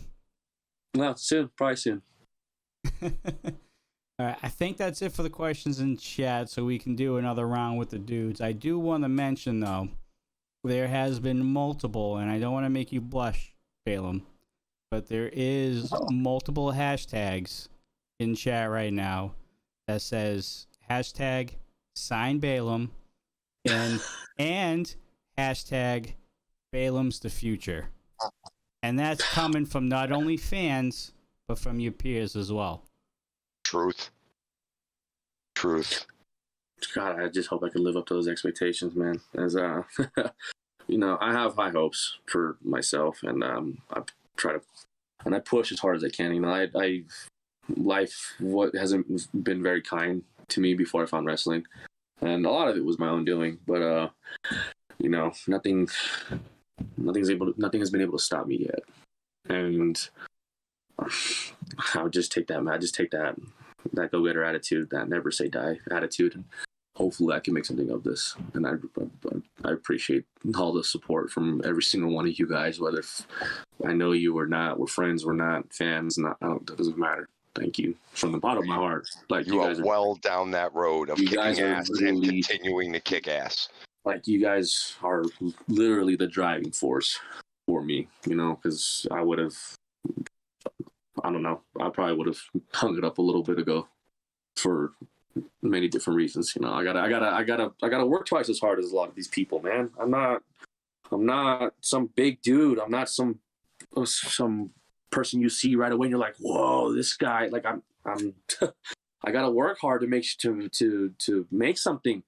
[SPEAKER 3] No, soon. Probably soon.
[SPEAKER 1] All right, I think that's it for the questions in chat, so we can do another round with the dudes. I do want to mention, though, there has been multiple, and I don't want to make you blush, Baylum, but there is multiple hashtags in chat right now that says hashtag sign Baylum and hashtag Baylum's the future. And that's coming from not only fans, but from your peers as well.
[SPEAKER 2] Truth.
[SPEAKER 3] God, I just hope I can live up to those expectations, man. As you know, I have high hopes for myself, and I try to, and I push as hard as I can. You know, life hasn't been very kind to me before I found wrestling, and a lot of it was my own doing. But you know, nothing has been able to stop me yet, and I'll just take that, man. I just take that go-getter attitude, that never say die attitude, and hopefully I can make something of this. And I appreciate all the support from every single one of you guys, whether I know you or not, we're friends, we're not fans, that doesn't matter. Thank you from the bottom of my heart. Like
[SPEAKER 2] you guys are well down that road of kicking ass and continuing to kick ass.
[SPEAKER 3] Like, you guys are literally the driving force for me, you know, because I probably would have hung it up a little bit ago for many different reasons. You know, I gotta work twice as hard as a lot of these people, man. I'm not some big dude. I'm not some person you see right away and you're like, whoa, this guy. Like, I'm I gotta work hard to make something,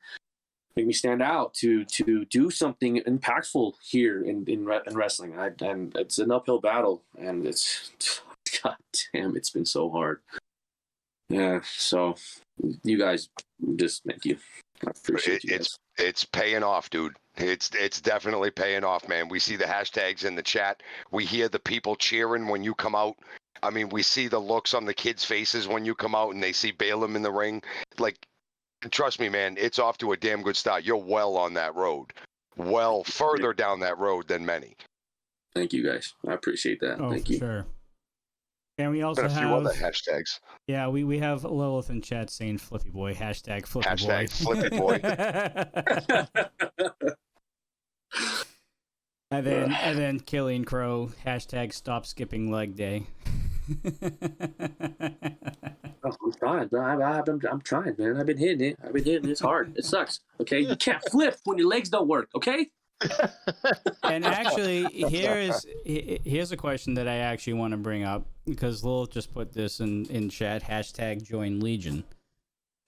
[SPEAKER 3] make me stand out, to do something impactful here in wrestling. And it's an uphill battle, and it's, God damn, it's been so hard. Yeah, so you guys, just thank you. I appreciate you guys.
[SPEAKER 2] It's paying off, dude. It's definitely paying off, man. We see the hashtags in the chat. We hear the people cheering when you come out. I mean, we see the looks on the kids' faces when you come out and they see Baylum in the ring. Like, trust me, man, it's off to a damn good start. You're well on that road. Well further down that road than many.
[SPEAKER 3] Thank you, guys. I appreciate that. Thank you.
[SPEAKER 1] Sure. And we also have
[SPEAKER 2] a few other hashtags.
[SPEAKER 1] Yeah, we have Lilith in chat saying Flippy Boy, hashtag Flippy
[SPEAKER 2] Flippy Boy.
[SPEAKER 1] and then Killing Crow, hashtag stop skipping leg day.
[SPEAKER 3] I'm trying, bro. I'm trying, man. I've been hitting it. It's hard. It sucks. Okay, you can't flip when your legs don't work. Okay.
[SPEAKER 1] And actually, here's a question that I actually want to bring up, because Lil just put this in chat, hashtag join Legion.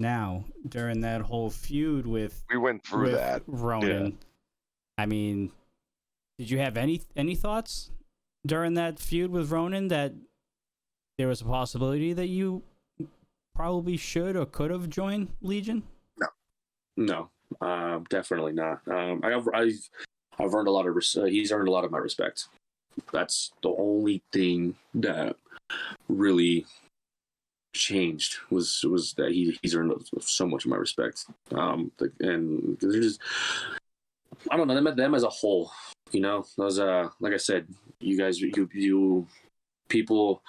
[SPEAKER 1] Now, during that whole feud we went through that Ronan, yeah. I mean, did you have any thoughts during that feud with Ronan that there was a possibility that you probably should or could have joined Legion?
[SPEAKER 3] No. Definitely not. I've earned a lot of he's earned a lot of my respect. That's the only thing that really changed was that he's earned so much of my respect. And they're just, I don't know, them as a whole, you know, those like I said, you guys, you people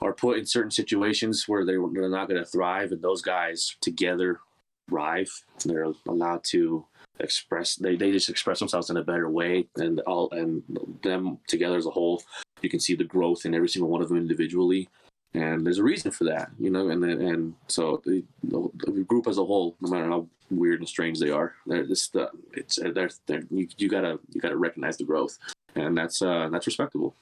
[SPEAKER 3] are put in certain situations where they're not going to thrive, and those guys together thrive. They're allowed to express, they just express themselves in a better way, and them together as a whole, you can see the growth in every single one of them individually. And there's a reason for that, and so the group as a whole, no matter how weird and strange they are, you gotta recognize the growth, and that's respectable.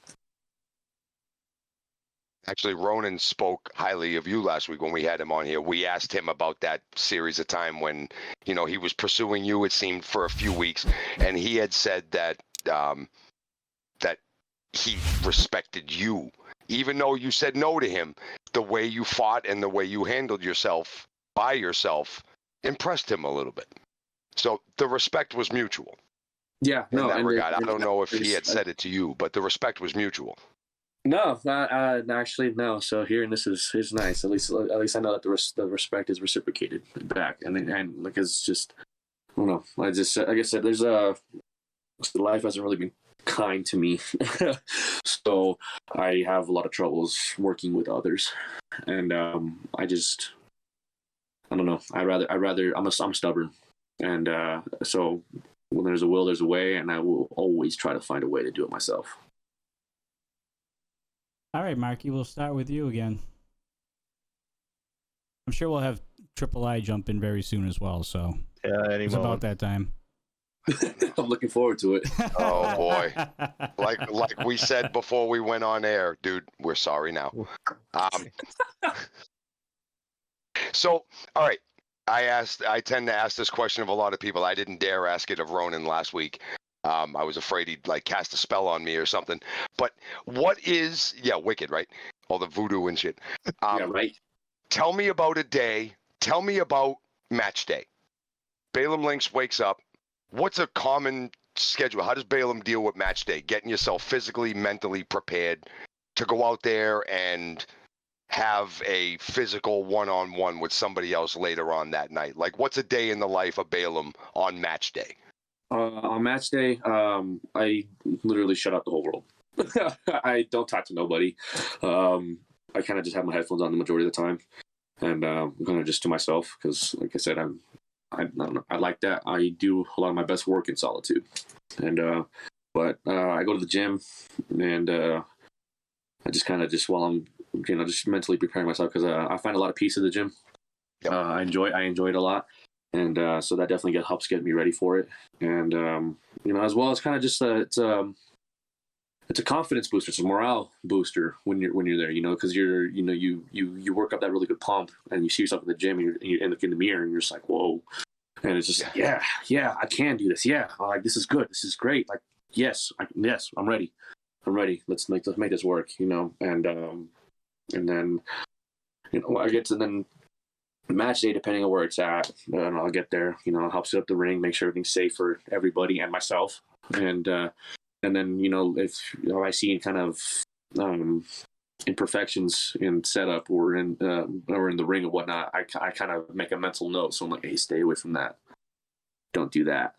[SPEAKER 2] Actually, Ronan spoke highly of you last week when we had him on here. We asked him about that series of time when, he was pursuing you, it seemed, for a few weeks, and he had said that that he respected you, even though you said no to him. The way you fought and the way you handled yourself by yourself impressed him a little bit. So the respect was mutual.
[SPEAKER 3] Yeah,
[SPEAKER 2] in that regard. I don't know if he had said it to you, but the respect was mutual.
[SPEAKER 3] No, actually, no. So hearing this is nice. At least I know that the respect is reciprocated back, and like it's just, I don't know. Like I said, there's life hasn't really been kind to me, so I have a lot of troubles working with others, and I don't know. I'm stubborn, and so when there's a will, there's a way, and I will always try to find a way to do it myself.
[SPEAKER 1] All right, Marky, we'll start with you again. I'm sure we'll have Triple I jump in very soon as well, so it's about that time.
[SPEAKER 3] I'm looking forward to it.
[SPEAKER 2] Oh boy. Like we said before we went on air, dude, we're sorry now. So, all right. I tend to ask this question of a lot of people. I didn't dare ask it of Ronan last week. I was afraid he'd cast a spell on me or something. But what is Wicked, right? All the voodoo and shit.
[SPEAKER 3] Yeah, right.
[SPEAKER 2] Tell me about a day. Tell me about match day. Baylum Lynx wakes up. What's a common schedule? How does Baylum deal with match day? Getting yourself physically, mentally prepared to go out there and have a physical one-on-one with somebody else later on that night. What's a day in the life of Baylum on match day?
[SPEAKER 3] On match day, I literally shut out the whole world. I don't talk to nobody. I kind of just have my headphones on the majority of the time, and I'm kind of just to myself because, like I said, I don't know. I like that. I do a lot of my best work in solitude, and but I go to the gym, and I just kind of while I'm just mentally preparing myself because I find a lot of peace at the gym. Yep. I enjoy it a lot. And so that definitely helps get me ready for it, and as well as kind of just it's a confidence booster, it's a morale booster when you're there, because you work up that really good pump, and you see yourself in the gym, and you look in the mirror, and you're just like, whoa, and it's just yeah, I can do this, this is good, this is great, yes, I'm ready, let's make this work, and then I get to then. Match day, depending on where it's at, and I'll get there. I'll help set up the ring, make sure everything's safe for everybody and myself. And then if I see kind of imperfections in setup or in the ring and whatnot, I kind of make a mental note. So I'm like, hey, stay away from that. Don't do that.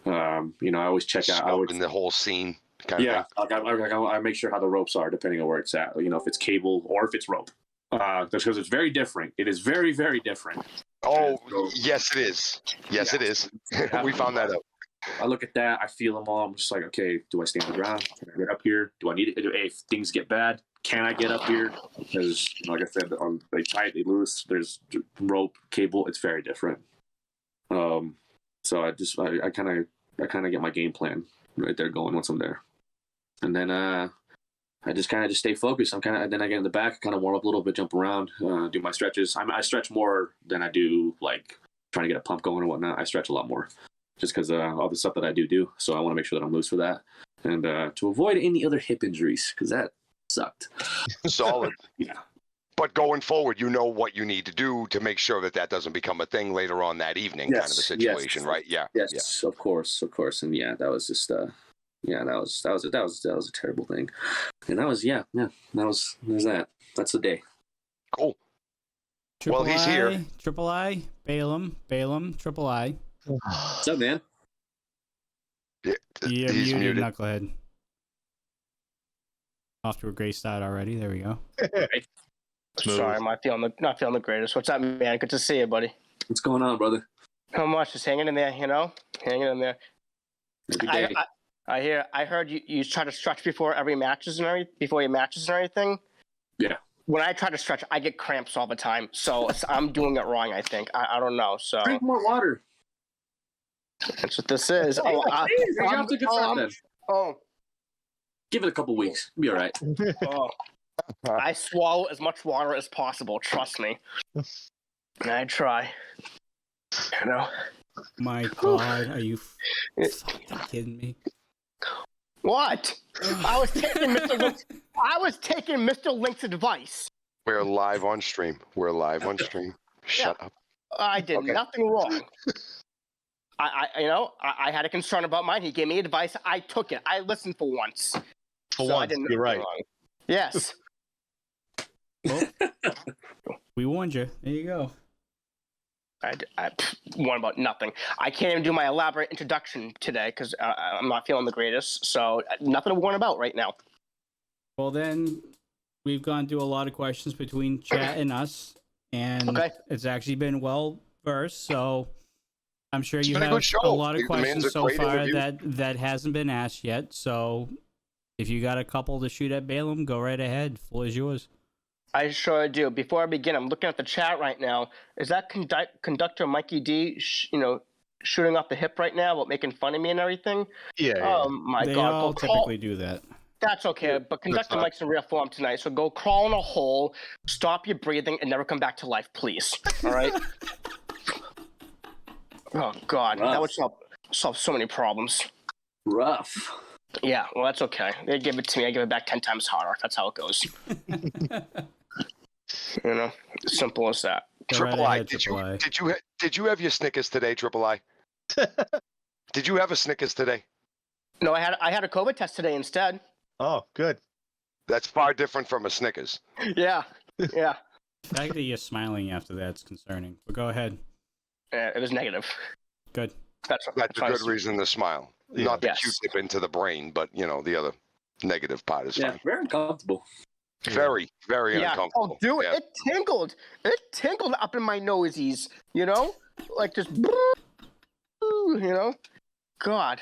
[SPEAKER 3] I always check out.
[SPEAKER 2] In the whole scene.
[SPEAKER 3] I make sure how the ropes are depending on where it's at. If it's cable or if it's rope. Because it's very different. It is very, very different.
[SPEAKER 2] Oh, yes, it is. Yes, it is. We found that out.
[SPEAKER 3] I look at that. I feel them all. I'm just like, okay, do I stay on the ground? Can I get up here? Do I need it? If things get bad, can I get up here? Because, like I said, they tight, they loose. There's rope, cable. It's very different. So I kind of get my game plan right there going once I'm there, and then I just stay focused. Then I get in the back, kind of warm up a little bit, jump around, do my stretches. I stretch more than I do trying to get a pump going and whatnot. I stretch a lot more just because all the stuff that I do. So I want to make sure that I'm loose for that, and to avoid any other hip injuries because that sucked.
[SPEAKER 2] Solid.
[SPEAKER 3] Yeah.
[SPEAKER 2] But going forward, you know what you need to do to make sure that doesn't become a thing later on that evening, kind of a situation, right? Yeah.
[SPEAKER 3] Yes, of course, and that was just. That was a terrible thing, and that was there's that. That's the day.
[SPEAKER 2] Cool. He's here.
[SPEAKER 1] Triple I, Baylum, Triple I.
[SPEAKER 3] What's up, man?
[SPEAKER 2] Yeah,
[SPEAKER 1] he's muted. Knucklehead. Off to a great start already. There we go.
[SPEAKER 5] Sorry, I'm not feeling the greatest. What's up, man? Good to see you, buddy.
[SPEAKER 3] What's going on, brother?
[SPEAKER 5] Not much. Just hanging in there, hanging in there.
[SPEAKER 3] Every day.
[SPEAKER 5] I heard you try to stretch before your matches and everything.
[SPEAKER 3] Yeah.
[SPEAKER 5] when I try to stretch, I get cramps all the time. So I'm doing it wrong, I think. I don't know. So
[SPEAKER 3] Drink more water.
[SPEAKER 5] that's what this is.
[SPEAKER 3] You're off to a good start then.
[SPEAKER 5] Oh,
[SPEAKER 3] Give it a couple weeks. Be all right.
[SPEAKER 5] oh. I swallow as much water as possible. Trust me. I try. You know.
[SPEAKER 1] My God, are you fucking kidding me?
[SPEAKER 5] What? I was taking Mr. Link's advice.
[SPEAKER 2] We're live on stream. Shut up.
[SPEAKER 5] I did nothing wrong. I had a concern about mine. He gave me advice. I took it. I listened for once.
[SPEAKER 4] You're right.
[SPEAKER 5] Wrong. Yes.
[SPEAKER 1] Well, we warned you. There you go.
[SPEAKER 5] I warned about nothing. I can't even do my elaborate introduction today because I'm not feeling the greatest. So nothing to warn about right now.
[SPEAKER 1] Well, then we've gone through a lot of questions between chat and us, and it's actually been well versed. So I'm sure you have a lot of questions so far that hasn't been asked yet. So if you got a couple to shoot at Baylum, go right ahead. Floor is yours.
[SPEAKER 5] I sure do. Before I begin, I'm looking at the chat right now. Is that conductor Mikey D, shooting off the hip right now about making fun of me and everything?
[SPEAKER 4] Yeah.
[SPEAKER 5] Oh my
[SPEAKER 1] they
[SPEAKER 5] God!
[SPEAKER 1] all typically do that.
[SPEAKER 5] That's okay, but conductor Mike's in real form tonight, so go crawl in a hole, stop your breathing, and never come back to life, please. All right. Oh God, that would solve so many problems.
[SPEAKER 3] Rough.
[SPEAKER 5] Yeah, well, that's okay. They give it to me. I give it back 10 times harder. That's how it goes. You know, simple as that.
[SPEAKER 2] Triple I, did you have your Snickers today, Triple I? Did you have a Snickers today?
[SPEAKER 5] No, I had a COVID test today instead.
[SPEAKER 4] Oh, good.
[SPEAKER 2] That's far different from a Snickers.
[SPEAKER 5] Yeah.
[SPEAKER 1] The fact that you're smiling after that's concerning. But go ahead.
[SPEAKER 5] It was negative.
[SPEAKER 1] Good.
[SPEAKER 2] That's a good reason to smile.
[SPEAKER 4] Yeah.
[SPEAKER 2] Not the Q-tip into the brain, but the other negative part is fine.
[SPEAKER 3] Very uncomfortable.
[SPEAKER 2] Very, very uncomfortable.
[SPEAKER 5] Oh, dude, it tingled. It tingled up in my nosies. Like just. God.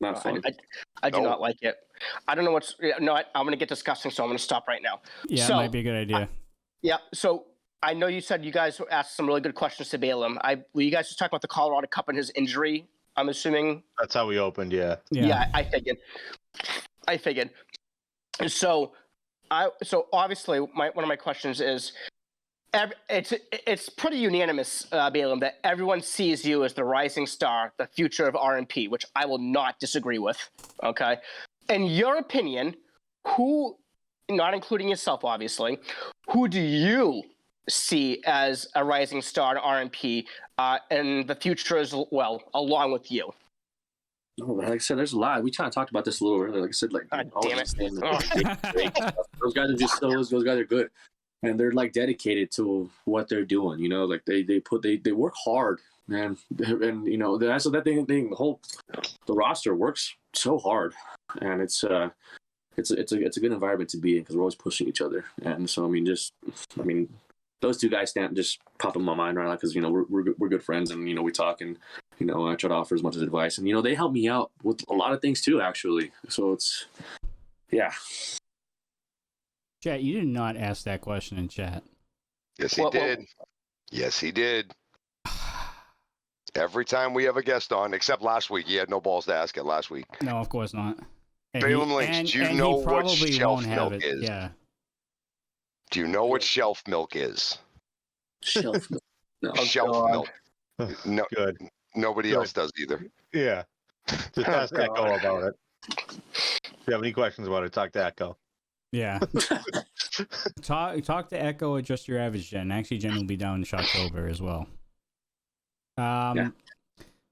[SPEAKER 3] Not fun.
[SPEAKER 5] I do not like it. I don't know what's. No, I'm going to get disgusting, so I'm going to stop right now.
[SPEAKER 1] Yeah, it might be a good idea.
[SPEAKER 5] So I know you said you guys asked some really good questions to Baylum. Were you guys just talking about the Colorado Cup and his injury? I'm assuming.
[SPEAKER 4] That's how we opened. Yeah.
[SPEAKER 5] Yeah, I figured. So obviously one of my questions is, it's pretty unanimous, Baylum, that everyone sees you as the rising star, the future of RMP, which I will not disagree with. Okay, in your opinion, who, not including yourself, obviously, who do you see as a rising star in RMP and the future as well, along with you?
[SPEAKER 3] Oh, like I said, there's a lot. We kind of talked about this a little earlier. Like I said,
[SPEAKER 5] damn
[SPEAKER 3] it. Those guys are just those guys are good, and they're like dedicated to what they're doing. Like they work hard, man, and that's that thing. The roster works so hard, and it's a good environment to be in because we're always pushing each other. And so those two guys just pop in my mind right now because we're good friends, and we talk, and I try to offer as much as advice, and they help me out with a lot of things too, actually. So it's
[SPEAKER 1] Chat, you did not ask that question in chat.
[SPEAKER 2] Yes, he did. Yes, he did. Every time we have a guest on, except last week, he had no balls to ask it last week.
[SPEAKER 1] No, of course not.
[SPEAKER 2] Baylum Lynx, do you know what shelf milk is?
[SPEAKER 1] Yeah.
[SPEAKER 2] Do you know what shelf milk is?
[SPEAKER 3] Shelf milk. No.
[SPEAKER 2] Shelf milk. No,
[SPEAKER 4] Good.
[SPEAKER 2] Nobody else does either.
[SPEAKER 4] Yeah. Just ask Echo about it. If you have any questions about it, talk to Echo.
[SPEAKER 1] Yeah. Talk to Echo or just your average Jen. Actually, Jen will be down in October as well.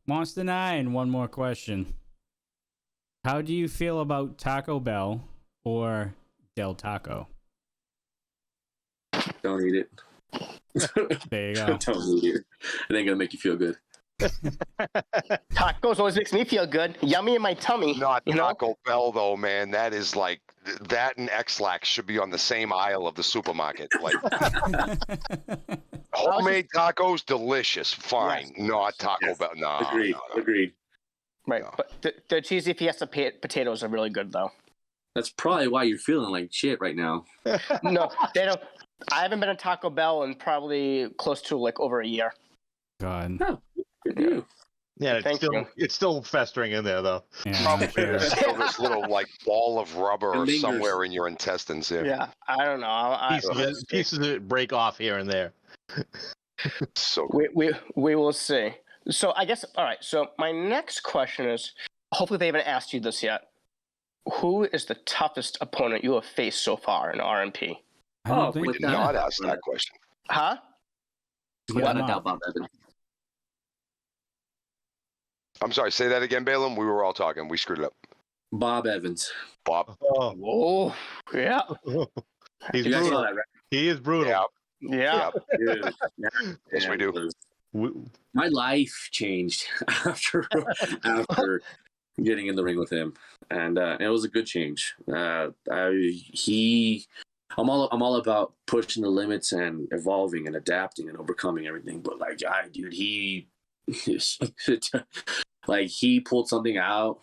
[SPEAKER 1] Monster 9, one more question. How do you feel about Taco Bell or Del Taco?
[SPEAKER 3] Don't eat it.
[SPEAKER 1] There you go.
[SPEAKER 3] Don't eat it. It ain't gonna make you feel good.
[SPEAKER 5] Tacos always makes me feel good. Yummy in my tummy.
[SPEAKER 2] Not Taco Bell though, man. That is like that and X-Lax should be on the same aisle of the supermarket. Like homemade tacos, delicious, fine. Yes. Not Taco Bell. No.
[SPEAKER 3] Agreed.
[SPEAKER 5] Right, no. But the cheesy Fiesta potatoes are really good though.
[SPEAKER 3] That's probably why you're feeling like shit right now.
[SPEAKER 5] No, they don't. I haven't been to Taco Bell in probably close to like over a year.
[SPEAKER 1] God.
[SPEAKER 3] Oh, good for you.
[SPEAKER 4] Yeah,
[SPEAKER 5] Thank you.
[SPEAKER 4] it's still festering in there though.
[SPEAKER 1] Yeah,
[SPEAKER 2] Probably
[SPEAKER 1] I'm sure.
[SPEAKER 2] there's still this little like ball of rubber
[SPEAKER 3] It lingers.
[SPEAKER 2] somewhere in your intestines. Yeah.
[SPEAKER 5] Yeah, I don't know.
[SPEAKER 4] Pieces of it break off here and there.
[SPEAKER 2] So cool.
[SPEAKER 5] We will see. So I guess all right. So my next question is, hopefully they haven't asked you this yet. Who is the toughest opponent you have faced so far in RMP?
[SPEAKER 1] I don't
[SPEAKER 3] Oh,
[SPEAKER 1] think
[SPEAKER 2] We
[SPEAKER 3] with
[SPEAKER 2] did
[SPEAKER 3] that-
[SPEAKER 2] not ask that question.
[SPEAKER 5] Huh?
[SPEAKER 3] Without a
[SPEAKER 1] Yeah.
[SPEAKER 3] doubt, Bob Evans.
[SPEAKER 2] I'm sorry, say that again, Balaam. We were all talking. We screwed it up.
[SPEAKER 3] Bob Evans.
[SPEAKER 2] Bob.
[SPEAKER 4] Oh,
[SPEAKER 5] Oh, yeah,
[SPEAKER 4] he's
[SPEAKER 3] You guys saw
[SPEAKER 4] brutal.
[SPEAKER 3] that, right?
[SPEAKER 4] He is brutal.
[SPEAKER 5] yeah.
[SPEAKER 3] Dude,
[SPEAKER 2] Yes, we do.
[SPEAKER 4] We-
[SPEAKER 3] My life changed after getting in the ring with him, and it was a good change. I'm all about pushing the limits and evolving and adapting and overcoming everything. But like, he like he pulled something out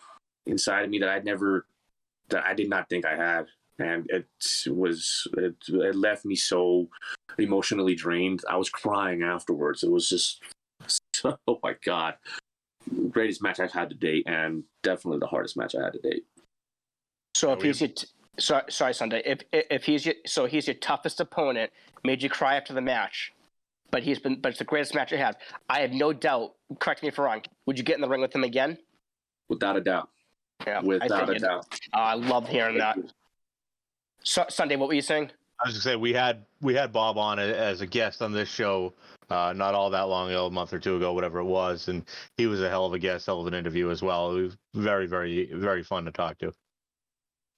[SPEAKER 3] inside of me that I did not think I had, and it left me so emotionally drained. I was crying afterwards. It was just, oh my God, greatest match I've had to date, and definitely the hardest match I had to date.
[SPEAKER 5] So if he's your sorry, Sunday. If he's your toughest opponent, made you cry after the match, but it's the greatest match you have. I have no doubt. Correct me if I'm wrong. Would you get in the ring with him again?
[SPEAKER 3] Without a doubt.
[SPEAKER 5] Yeah,
[SPEAKER 3] Without a
[SPEAKER 5] figured.
[SPEAKER 3] doubt.
[SPEAKER 5] I love hearing that. So, Sunday, what were you saying?
[SPEAKER 4] I was gonna say we had Bob on as a guest on this show not all that long ago, a month or two ago, whatever it was, and he was a hell of a guest, hell of an interview as well. It was very, very, very fun to talk to.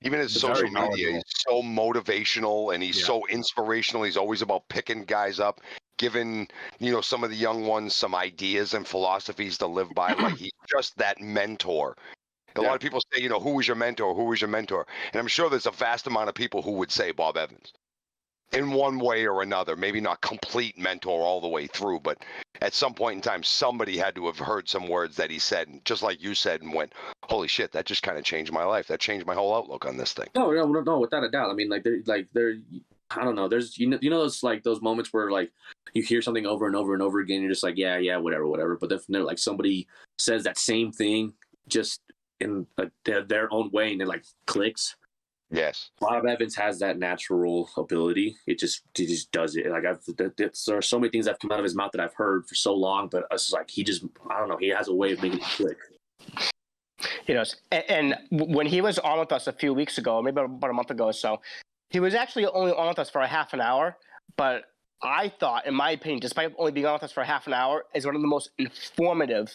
[SPEAKER 2] Even his
[SPEAKER 4] Very
[SPEAKER 2] social media,
[SPEAKER 4] knowledgeable.
[SPEAKER 2] he's so motivational and he's
[SPEAKER 4] Yeah.
[SPEAKER 2] so inspirational. He's always about picking guys up, giving, some of the young ones some ideas and philosophies to live by. Like he's just that mentor. A lot of people say, who was your mentor? Who was your mentor? And I'm sure there's a vast amount of people who would say Bob Evans in one way or another. Maybe not complete mentor all the way through, but at some point in time, somebody had to have heard some words that he said, just like you said, and went, holy shit, that just kind of changed my life. That changed my whole outlook on this thing.
[SPEAKER 3] No, without a doubt. I mean, they're I don't know. There's those those moments where like you hear something over and over and over again. You're just like, yeah, whatever. But if like somebody says that same thing just in their own way and it like clicks.
[SPEAKER 2] Yes.
[SPEAKER 3] Bob Evans has that natural ability. He just does it. Like there are so many things that have come out of his mouth that I've heard for so long, but it's like I don't know. He has a way of making it click.
[SPEAKER 5] And when he was on with us a few weeks ago, maybe about a month ago or so, he was actually only on with us for a half an hour. But I thought, in my opinion, despite only being on with us for a half an hour, is one of the most informative,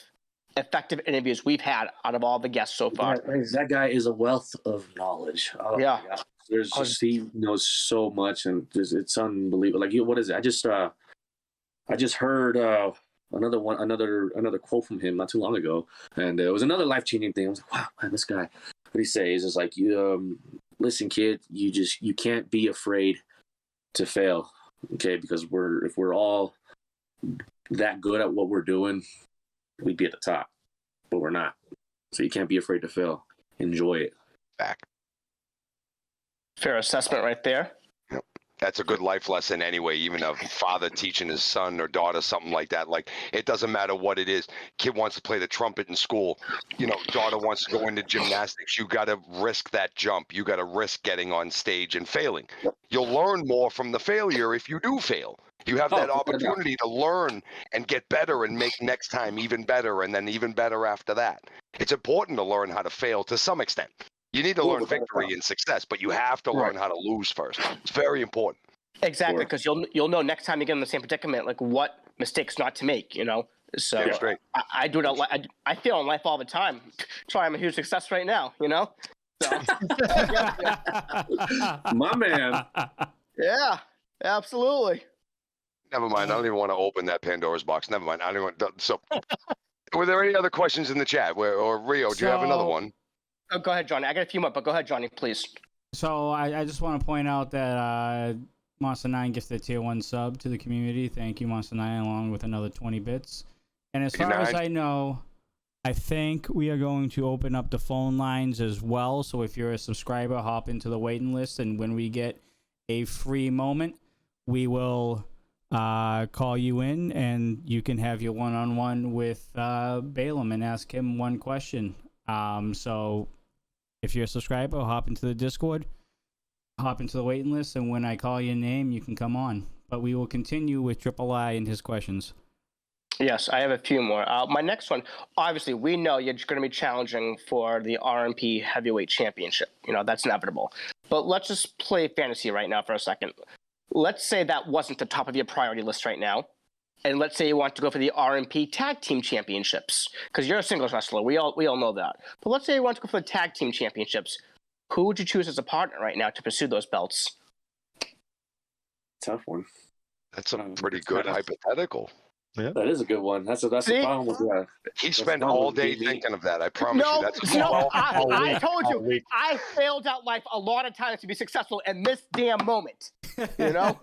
[SPEAKER 5] effective interviews we've had out of all the guests so far.
[SPEAKER 3] That guy is a wealth of knowledge. Oh,
[SPEAKER 5] Yeah.
[SPEAKER 3] my God. He knows so much, and it's unbelievable. Like, what is it? I just heard another quote from him not too long ago, and it was another life-changing thing. I was like, wow, man, this guy. What he says is like, listen, kid, you can't be afraid to fail, okay? Because if we're all that good at what we're doing, we'd be at the top, but we're not. So you can't be afraid to fail. Enjoy it.
[SPEAKER 2] Back.
[SPEAKER 5] Fair assessment right there.
[SPEAKER 2] That's a good life lesson anyway, even a father teaching his son or daughter something like that. Like, it doesn't matter what it is. Kid wants to play the trumpet in school. Daughter wants to go into gymnastics. You got to risk that jump. You got to risk getting on stage and failing. You'll learn more from the failure if you do fail. You have that opportunity to learn and get better and make next time even better and then even better after that. It's important to learn how to fail to some extent. You need to learn victory and success, but you have to learn how to lose first. It's very important.
[SPEAKER 5] Exactly, because you'll know next time you get in the same predicament, like what mistakes not to make. So
[SPEAKER 2] Damn straight.
[SPEAKER 5] I do it. I fail in life all the time. That's why I'm a huge success right now. So
[SPEAKER 3] My man.
[SPEAKER 5] yeah, absolutely.
[SPEAKER 2] Never mind. I don't even want to open that Pandora's box. Never mind. I don't want to. So, were there any other questions in the chat? Or Rio, do you have another one?
[SPEAKER 5] Oh, go ahead, Johnny. I got a few more, but go ahead, Johnny, please.
[SPEAKER 1] So I just want to point out that Monster 9 gifted a tier 1 sub to the community. Thank you, Monster 9, along with another 20 bits. And as far as I know, I think we are going to open up the phone lines as well. So if you're a subscriber, hop into the waiting list. And when we get a free moment, we will call you in, and you can have your one-on-one with Baylum and ask him one question. So if you're a subscriber, hop into the Discord, hop into the waiting list, and when I call your name, you can come on. But we will continue with Triple I and his questions.
[SPEAKER 5] Yes, I have a few more. My next one, obviously, we know you're going to be challenging for the RMP Heavyweight Championship. You know, that's inevitable. But let's just play fantasy right now for a second. Let's say that wasn't the top of your priority list right now. And let's say you want to go for the RMP Tag Team Championships, because you're a singles wrestler. We all know that. But let's say you want to go for the Tag Team Championships. Who would you choose as a partner right now to pursue those belts?
[SPEAKER 3] Tough one.
[SPEAKER 2] That's a pretty good hypothetical.
[SPEAKER 4] Yeah.
[SPEAKER 3] That is a good one. That's the problem with that.
[SPEAKER 2] He spent all day thinking of that. I promise you. That's
[SPEAKER 5] I told you, I failed at life a lot of times to be successful in this damn moment. You know?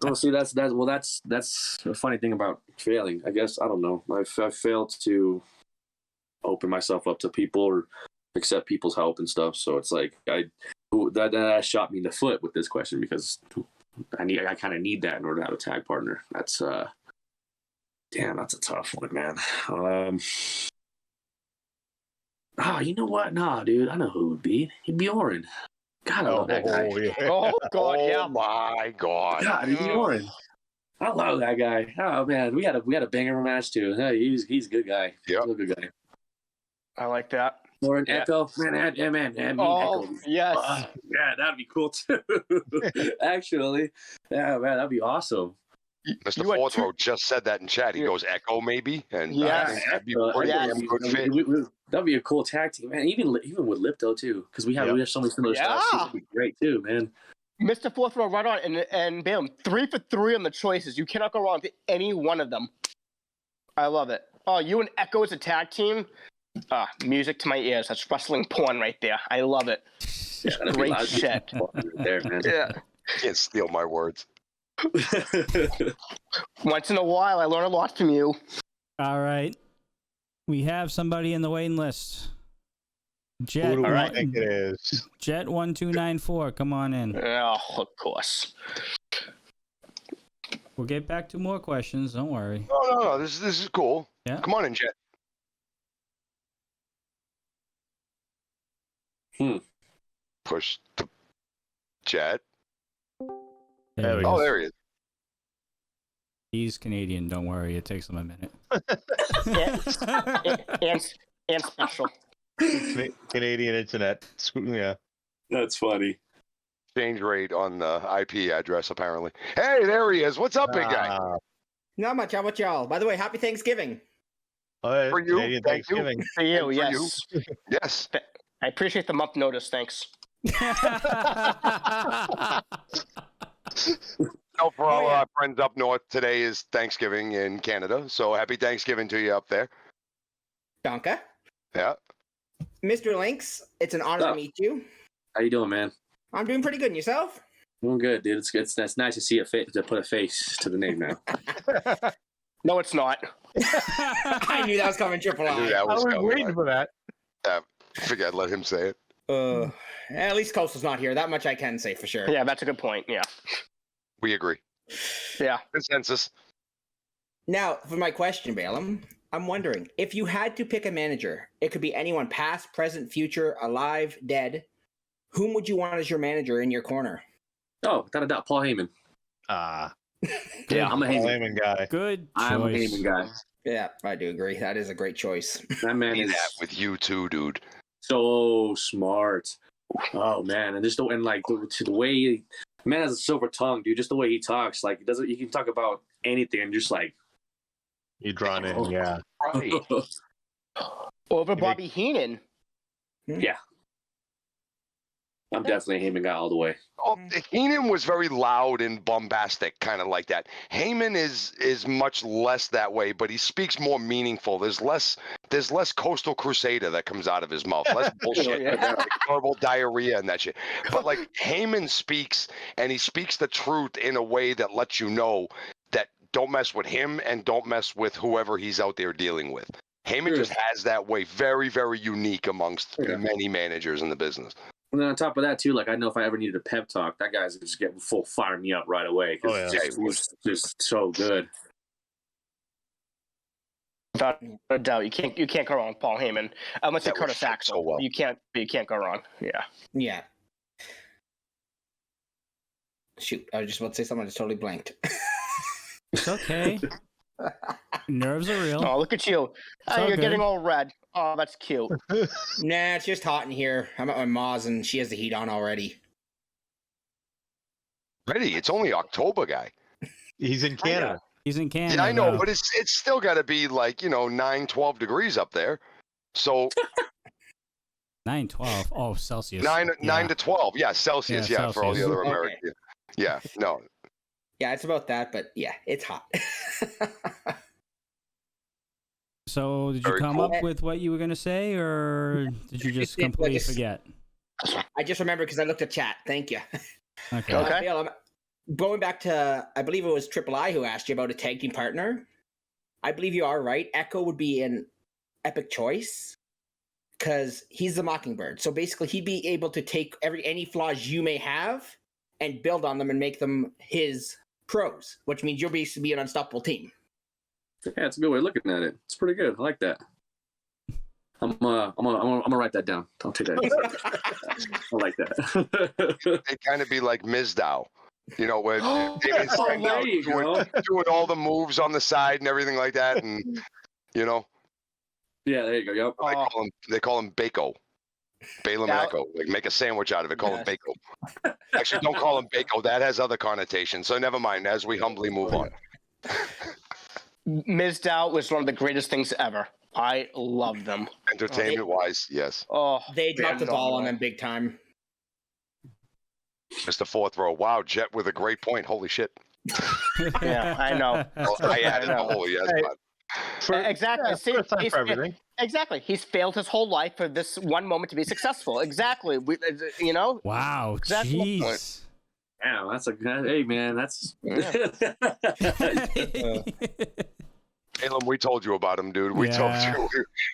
[SPEAKER 3] Oh, see, that's a funny thing about failing. I guess I don't know. I failed to open myself up to people or accept people's help and stuff. So it's like that shot me in the foot with this question, because I kind of need that in order to have a tag partner. That's damn, that's a tough one, man. You know what? Nah, dude, I know who it would be. He'd be Orin. God, I love that guy.
[SPEAKER 4] Yeah.
[SPEAKER 5] Oh, God, yeah.
[SPEAKER 2] Oh, my God.
[SPEAKER 3] God, he'd be Orin. I love that guy. Oh, man, we had a banger match, too. Yeah, he's a good guy.
[SPEAKER 2] Yep.
[SPEAKER 3] He's a good guy.
[SPEAKER 5] I like that.
[SPEAKER 3] Orin,
[SPEAKER 5] Yeah.
[SPEAKER 3] Echo. Man,
[SPEAKER 5] Oh,
[SPEAKER 3] Echo.
[SPEAKER 5] yes.
[SPEAKER 3] Yeah, that'd be cool, too. Actually. Yeah, man, that'd be awesome.
[SPEAKER 2] Mr. Fourth Row just said that in chat. He goes, Echo, maybe? And I think that'd be a pretty damn good fit.
[SPEAKER 3] That'd be a cool tag team, man. Even with Lipto, too, because we have so many similar styles. It'd be great, too, man.
[SPEAKER 5] Mr. Fourth Row, right on, and bam, 3 for 3 on the choices. You cannot go wrong with any one of them. I love it. Oh, you and Echo as a tag team? Music to my ears. That's wrestling porn right there. I love it.
[SPEAKER 3] Yeah,
[SPEAKER 5] Great shit.
[SPEAKER 3] There, man.
[SPEAKER 5] Yeah.
[SPEAKER 2] Can't steal my words.
[SPEAKER 5] Once in a while, I learn a lot from you.
[SPEAKER 1] All right. We have somebody in the waiting list. Jet,
[SPEAKER 4] Who do I think it is?
[SPEAKER 1] Jet 1294, come on in.
[SPEAKER 5] Oh, of course.
[SPEAKER 1] We'll get back to more questions. Don't worry.
[SPEAKER 2] No. This is cool.
[SPEAKER 1] Yeah.
[SPEAKER 2] Come on in, Jet. Push the Jet.
[SPEAKER 1] There we
[SPEAKER 2] Oh,
[SPEAKER 1] go.
[SPEAKER 2] there he is.
[SPEAKER 1] He's Canadian. Don't worry. It takes him a minute.
[SPEAKER 5] and special.
[SPEAKER 4] Canadian internet. Yeah.
[SPEAKER 3] That's funny.
[SPEAKER 2] Exchange rate on the IP address, apparently. Hey, there he is. What's up, big guy?
[SPEAKER 6] Not much. How about y'all? By the way, happy Thanksgiving.
[SPEAKER 2] For you,
[SPEAKER 4] Canadian
[SPEAKER 2] thank you.
[SPEAKER 4] Thanksgiving.
[SPEAKER 5] For you,
[SPEAKER 2] For
[SPEAKER 5] yes.
[SPEAKER 2] you. Yes.
[SPEAKER 5] I appreciate the month notice. Thanks.
[SPEAKER 2] No, for all our friends up north, today is Thanksgiving in Canada. So happy Thanksgiving to you up there.
[SPEAKER 6] Donka.
[SPEAKER 2] Yeah.
[SPEAKER 6] Mr. Lynx, it's an honor to meet you.
[SPEAKER 3] How you doing, man?
[SPEAKER 6] I'm doing pretty good. And yourself?
[SPEAKER 3] Doing good, dude. It's good. That's nice to see to put a face to the name now.
[SPEAKER 5] No, it's not.
[SPEAKER 6] I knew that was coming triple
[SPEAKER 2] I knew
[SPEAKER 6] I.
[SPEAKER 2] that was coming.
[SPEAKER 4] waiting for that.
[SPEAKER 2] Figured I'd let him say it.
[SPEAKER 6] At least Coastal's not here. That much I can say for sure.
[SPEAKER 5] Yeah, that's a good point. Yeah.
[SPEAKER 2] We agree.
[SPEAKER 5] Yeah.
[SPEAKER 2] Consensus.
[SPEAKER 6] Now, for my question, Baylum, I'm wondering, if you had to pick a manager, it could be anyone past, present, future, alive, dead, whom would you want as your manager in your corner?
[SPEAKER 3] Oh, without a doubt, Paul Heyman.
[SPEAKER 5] Yeah,
[SPEAKER 3] I'm a
[SPEAKER 4] Paul
[SPEAKER 3] Heyman.
[SPEAKER 4] Heyman guy.
[SPEAKER 1] Good choice.
[SPEAKER 3] I'm a Heyman guy.
[SPEAKER 6] Yeah, I do agree. That is a great choice.
[SPEAKER 3] That man
[SPEAKER 2] Be
[SPEAKER 3] is
[SPEAKER 2] that with you too, dude.
[SPEAKER 3] so smart. Oh man, and just the way man has a silver tongue, dude. Just the way he talks, like he can talk about anything and just like
[SPEAKER 4] You drawn in, yeah.
[SPEAKER 2] Right.
[SPEAKER 5] Over Bobby Heenan.
[SPEAKER 3] Yeah. I'm definitely a Heyman guy all the way.
[SPEAKER 2] Oh, Heenan was very loud and bombastic, kind of like that. Heyman is much less that way, but he speaks more meaningful. There's less Coastal Crusader that comes out of his mouth. Less bullshit, like verbal diarrhea and that shit. But like Heyman speaks, and he speaks the truth in a way that lets you know that don't mess with him and don't mess with whoever he's out there dealing with. Heyman just has that way, very, very unique amongst many managers in the business.
[SPEAKER 3] And then on top of that, too, like I know if I ever needed a pep talk, that guy's just get full fire me up right away. 'Cause
[SPEAKER 4] Oh, yeah.
[SPEAKER 3] it was just so good.
[SPEAKER 5] Without a doubt, you can't go wrong with Paul Heyman. Unless
[SPEAKER 2] That
[SPEAKER 5] you're Curtis
[SPEAKER 2] was so
[SPEAKER 5] Axel,
[SPEAKER 2] well.
[SPEAKER 5] you can't go wrong. Yeah.
[SPEAKER 6] Yeah. Shoot, I was just about to say something. I just totally blanked.
[SPEAKER 1] It's okay. Nerves are real.
[SPEAKER 5] Oh, look at you!
[SPEAKER 1] all
[SPEAKER 5] You're
[SPEAKER 1] good.
[SPEAKER 5] getting all red. Oh, that's cute.
[SPEAKER 6] Nah, it's just hot in here. I'm at my ma's and she has the heat on already.
[SPEAKER 2] Ready? It's only October, guy.
[SPEAKER 4] He's in Canada.
[SPEAKER 1] He's in Canada.
[SPEAKER 2] Yeah, I know,
[SPEAKER 1] though.
[SPEAKER 2] but it's still got to be like 9, 12 degrees up there. So
[SPEAKER 1] 9, 12. Oh, Celsius.
[SPEAKER 2] 9
[SPEAKER 1] Yeah.
[SPEAKER 2] to 12. Yeah, Celsius.
[SPEAKER 1] Yeah,
[SPEAKER 2] Yeah, for all the
[SPEAKER 1] Celsius.
[SPEAKER 2] other
[SPEAKER 6] Okay.
[SPEAKER 2] Americans. Yeah, no.
[SPEAKER 6] Yeah, it's about that, but yeah, it's hot.
[SPEAKER 1] So, did you
[SPEAKER 2] Very
[SPEAKER 1] come
[SPEAKER 2] cool.
[SPEAKER 1] up with what you were going to say, or did you just completely forget?
[SPEAKER 6] I just remember because I looked at chat. Thank you.
[SPEAKER 1] Okay.
[SPEAKER 5] Okay.
[SPEAKER 6] Bill, going back to, I believe it was Triple I who asked you about a tag team partner. I believe you are right. Echo would be an epic choice because he's the Mockingbird. So basically, he'd be able to take any flaws you may have and build on them and make them his pros, which means you'll basically be an unstoppable team.
[SPEAKER 3] Yeah, it's a good way of looking at it. It's pretty good. I like that. I'm gonna write that down. I'll take that. I like that.
[SPEAKER 2] They kind of be like Mizdow, where David
[SPEAKER 3] Oh,
[SPEAKER 2] Sandow
[SPEAKER 3] there you go.
[SPEAKER 2] doing all the moves on the side and everything like that, and
[SPEAKER 3] Yeah, there you go. Yep.
[SPEAKER 2] they call him Bako. Baylum
[SPEAKER 5] Now-
[SPEAKER 2] Echo. Like make a sandwich out of it. Call him
[SPEAKER 6] Yes.
[SPEAKER 2] Bako. Actually, don't call him Bako. That has other connotations. So never mind. As we humbly move on.
[SPEAKER 5] Mizdow was one of the greatest things ever. I love them.
[SPEAKER 2] Entertainment wise, yes.
[SPEAKER 5] Oh,
[SPEAKER 6] They dropped the ball on
[SPEAKER 5] phenomenal.
[SPEAKER 6] them big time.
[SPEAKER 2] Mr. Fourth Row. Wow, Jet with a great point. Holy shit.
[SPEAKER 5] Yeah, I know.
[SPEAKER 2] Well, I added the
[SPEAKER 5] know.
[SPEAKER 2] holy yes,
[SPEAKER 4] Hey.
[SPEAKER 2] but
[SPEAKER 5] Exactly.
[SPEAKER 4] Yeah,
[SPEAKER 5] See,
[SPEAKER 4] first time
[SPEAKER 5] he's-
[SPEAKER 4] for everything.
[SPEAKER 5] Exactly. He's failed his whole life for this one moment to be successful. Exactly.
[SPEAKER 1] Wow.
[SPEAKER 5] Exactly my point.
[SPEAKER 1] Jeez.
[SPEAKER 3] Yeah, that's a good. Hey, man, that's.
[SPEAKER 2] Balaam, we told you about him, dude. We told
[SPEAKER 1] Yeah.
[SPEAKER 2] you.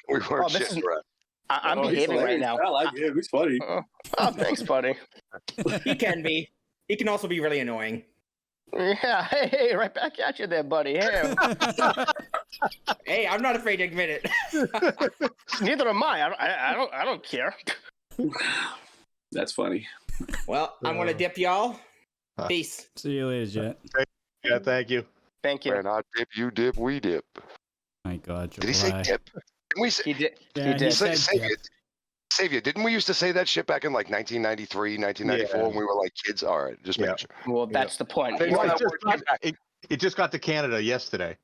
[SPEAKER 2] We weren't
[SPEAKER 5] Oh, this
[SPEAKER 2] shitting
[SPEAKER 5] is-
[SPEAKER 2] around.
[SPEAKER 5] I'm
[SPEAKER 3] Oh, he's
[SPEAKER 5] behaving right
[SPEAKER 3] hilarious.
[SPEAKER 5] now.
[SPEAKER 3] I like him. He's funny.
[SPEAKER 5] Oh, thanks, buddy.
[SPEAKER 6] He can be. He can also be really annoying.
[SPEAKER 5] Yeah. Hey, right back at you there, buddy. Hey,
[SPEAKER 6] Hey, I'm not afraid to admit it.
[SPEAKER 5] neither am I. I don't care.
[SPEAKER 3] That's funny.
[SPEAKER 6] Well, I'm gonna dip y'all. Peace.
[SPEAKER 1] See you later, Jet.
[SPEAKER 4] Yeah, thank you.
[SPEAKER 5] Thank you.
[SPEAKER 2] Man, I dip, you dip, we dip.
[SPEAKER 1] My God.
[SPEAKER 2] Did he say
[SPEAKER 1] Triple I.
[SPEAKER 2] dip? Didn't we say,
[SPEAKER 5] He did.
[SPEAKER 1] Yeah,
[SPEAKER 5] he
[SPEAKER 1] he
[SPEAKER 5] did.
[SPEAKER 1] said
[SPEAKER 2] Savior, didn't we used to say that shit back in like 1993, 1994
[SPEAKER 4] Yeah.
[SPEAKER 2] when we were like kids? All right, just making
[SPEAKER 4] Yeah.
[SPEAKER 2] sure.
[SPEAKER 5] Well, that's the point.
[SPEAKER 2] Hey,
[SPEAKER 5] He's
[SPEAKER 2] well,
[SPEAKER 5] like,
[SPEAKER 4] It just got to Canada yesterday.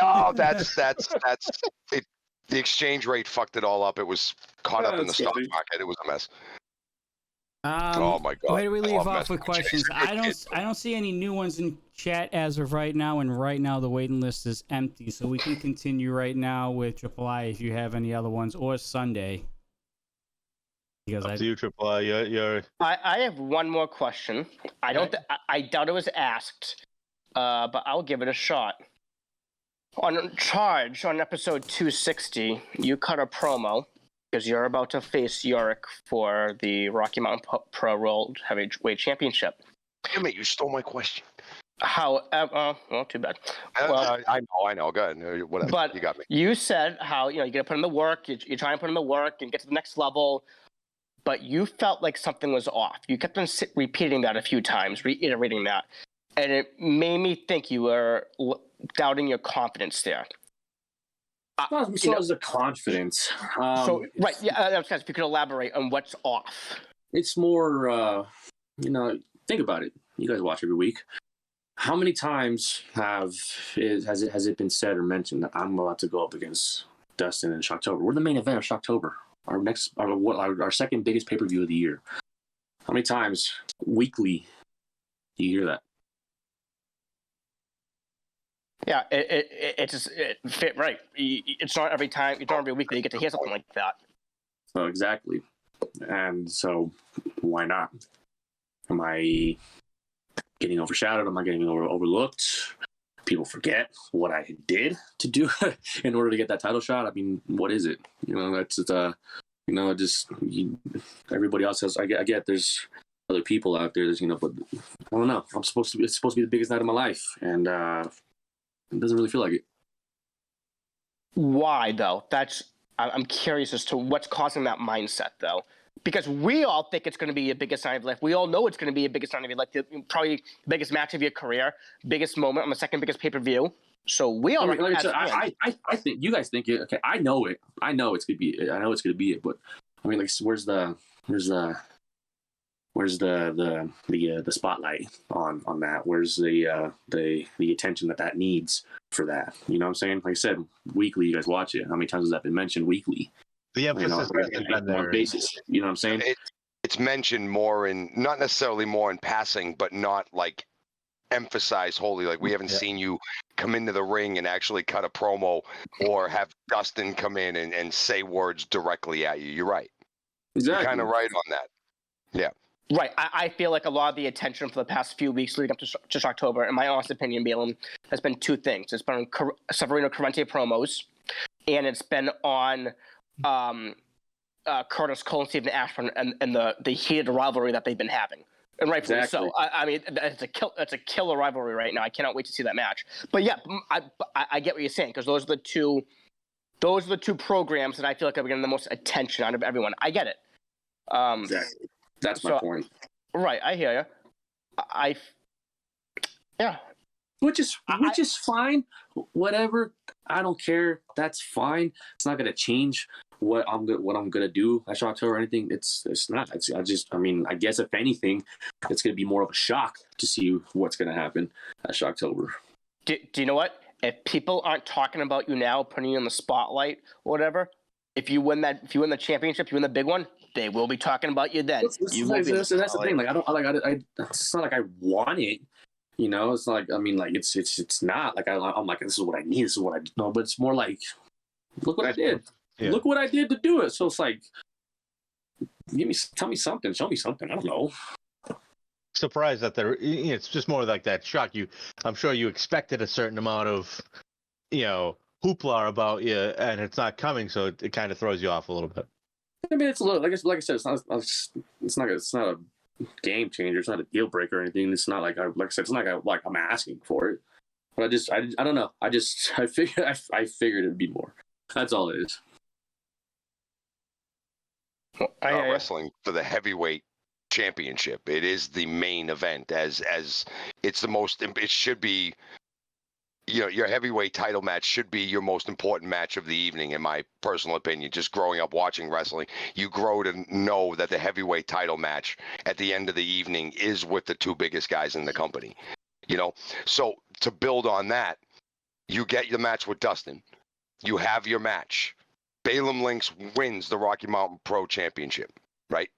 [SPEAKER 2] No, that's it. The exchange rate fucked it all up. It was caught up in the
[SPEAKER 3] That's
[SPEAKER 2] stock
[SPEAKER 3] funny.
[SPEAKER 2] market. It was a mess. Oh my God.
[SPEAKER 1] Where do we
[SPEAKER 2] I
[SPEAKER 1] leave
[SPEAKER 2] love
[SPEAKER 1] off
[SPEAKER 2] messing
[SPEAKER 1] with
[SPEAKER 2] with
[SPEAKER 1] questions?
[SPEAKER 2] Jason.
[SPEAKER 1] I don't see any new ones in chat as of right now, and right now the waiting list is empty. So we can continue right now with Triple I if you have any other ones, or Sunday. Because
[SPEAKER 4] Up to you, Triple I. You're
[SPEAKER 5] I have one more question. I don't. I doubt it was asked, but I'll give it a shot. On Charge on episode 260, you cut a promo because you're about to face Yorick for the Rocky Mountain Pro World Heavyweight Championship.
[SPEAKER 2] Damn it, you stole my question.
[SPEAKER 5] However, well, too bad. Well,
[SPEAKER 2] I know. Go ahead. Whatever.
[SPEAKER 5] But
[SPEAKER 2] You got me.
[SPEAKER 5] you said how you got to put in the work. You try and put in the work and get to the next level, but you felt like something was off. You kept on repeating that a few times, reiterating that, and it made me think you were doubting your confidence there.
[SPEAKER 3] Not as much as the confidence.
[SPEAKER 5] So right, yeah, if you could elaborate on what's off.
[SPEAKER 3] It's more, think about it. You guys watch every week. How many times has it been said or mentioned that I'm about to go up against Dustin in Shocktober? We're the main event of Shocktober. Our second biggest pay-per-view of the year. How many times weekly do you hear that?
[SPEAKER 5] Yeah, it just fit right. It's not every time. It's not every week that you get to hear something like that.
[SPEAKER 3] So exactly. And so why not? Am I getting overshadowed? Am I getting overlooked? People forget what I did to do in order to get that title shot. I mean, what is it? That's everybody else has. I get there's other people out there. But I don't know. It's supposed to be the biggest night of my life, and it doesn't really feel like it.
[SPEAKER 5] Why though? I'm curious as to what's causing that mindset though. Because we all think it's going to be your biggest night of life. We all know it's going to be your biggest night of your life. Probably the biggest match of your career, biggest moment on the second biggest pay-per-view. So we all.
[SPEAKER 3] I think you guys think it. Okay, I know it. I know it's gonna be it. I know it's gonna be it. But I mean, like, where's the spotlight on that? Where's the attention that needs for that? You know what I'm saying? Like I said, weekly. You guys watch it. How many times has that been mentioned? Weekly.
[SPEAKER 4] The emphasis
[SPEAKER 3] on there. Basis. You know what I'm saying?
[SPEAKER 2] It's mentioned more not necessarily more in passing, but not like emphasized wholly. Like we haven't seen you come into the ring and actually cut a promo or have Dustin come in and say words directly at you. You're right.
[SPEAKER 3] Exactly.
[SPEAKER 2] You're kind of right on that. Yeah.
[SPEAKER 5] Right. I feel like a lot of the attention for the past few weeks leading up to just October, in my honest opinion, Baylum, has been two things. It's been on Severino Corrente promos, and it's been on Curtis Cole and Stephen Ashburn and the heated rivalry that they've been having. And rightfully so. I mean, it's a killer rivalry right now. I cannot wait to see that match. But yeah, I get what you're saying, because those are the two programs that I feel like are getting the most attention out of everyone. I get it.
[SPEAKER 3] Exactly. That's my point.
[SPEAKER 5] Right, I hear you. Yeah.
[SPEAKER 3] Which is fine. Whatever. I don't care. That's fine. It's not gonna change what I'm gonna do at Shocktober or anything. It's not. I guess if anything, it's gonna be more of a shock to see what's gonna happen at Shocktober.
[SPEAKER 5] Do you know what? If people aren't talking about you now, putting you in the spotlight or whatever, if you win the championship, you win the big one, they will be talking about you then.
[SPEAKER 3] That's the thing. Like it's not like I want it. You know, it's like, I mean, like it's not like I'm like, this is what I need. This is what I know. But it's more like, look what I did. Yeah. Look what I did to do it. So it's like, tell me something. Show me something. I don't know.
[SPEAKER 4] Surprised that it's just more like that shock. I'm sure you expected a certain amount of, hoopla about you, and it's not coming, so it kind of throws you off a little bit.
[SPEAKER 3] I mean, it's a little, like I said, it's not a game changer. It's not a deal breaker or anything. It's not like it's not like I'm asking for it. But I don't know. I figured it'd be more. That's all it is.
[SPEAKER 2] Wrestling for the heavyweight championship. It is the main event, as it's the most. It should be. Your heavyweight title match should be your most important match of the evening, in my personal opinion. Just growing up watching wrestling, you grow to know that the heavyweight title match at the end of the evening is with the two biggest guys in the company. So to build on that, you get the match with Dustin. You have your match. Baylum Lynx wins the Rocky Mountain Pro Championship, right?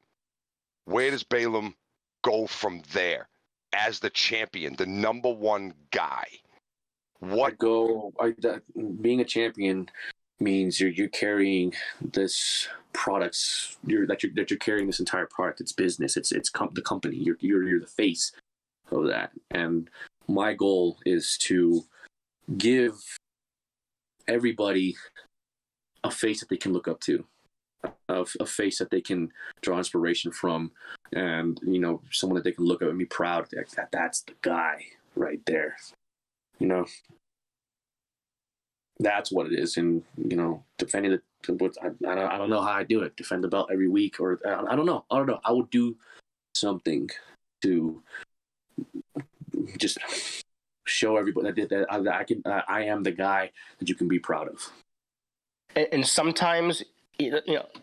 [SPEAKER 2] Where does Baylum go from there as the champion, the number one guy?
[SPEAKER 3] Being a champion means you're carrying this products. You're carrying this entire product. It's business. It's the company. You're the face of that. And my goal is to give everybody a face that they can look up to, a face that they can draw inspiration from, and someone that they can look at and be proud that that's the guy right there. That's what it is. And defending I don't know how I do it. Defend the belt every week, or I don't know. I would do something to just show everybody that I am the guy that you can be proud of.
[SPEAKER 5] And sometimes,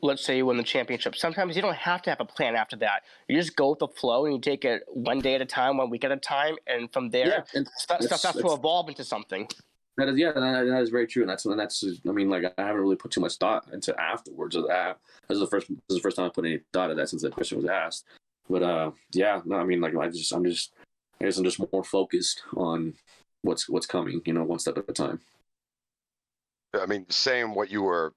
[SPEAKER 5] let's say you win the championship. Sometimes you don't have to have a plan after that. You just go with the flow, and you take it one day at a time, 1 week at a time, and from there, stuff starts to evolve into something.
[SPEAKER 3] That is very true, and that's. I mean, like, I haven't really put too much thought into afterwards of that. This is the first time I put any thought of that since that question was asked. But I mean, like, I guess I'm just more focused on what's coming. One step at a time.
[SPEAKER 2] I mean, saying what you were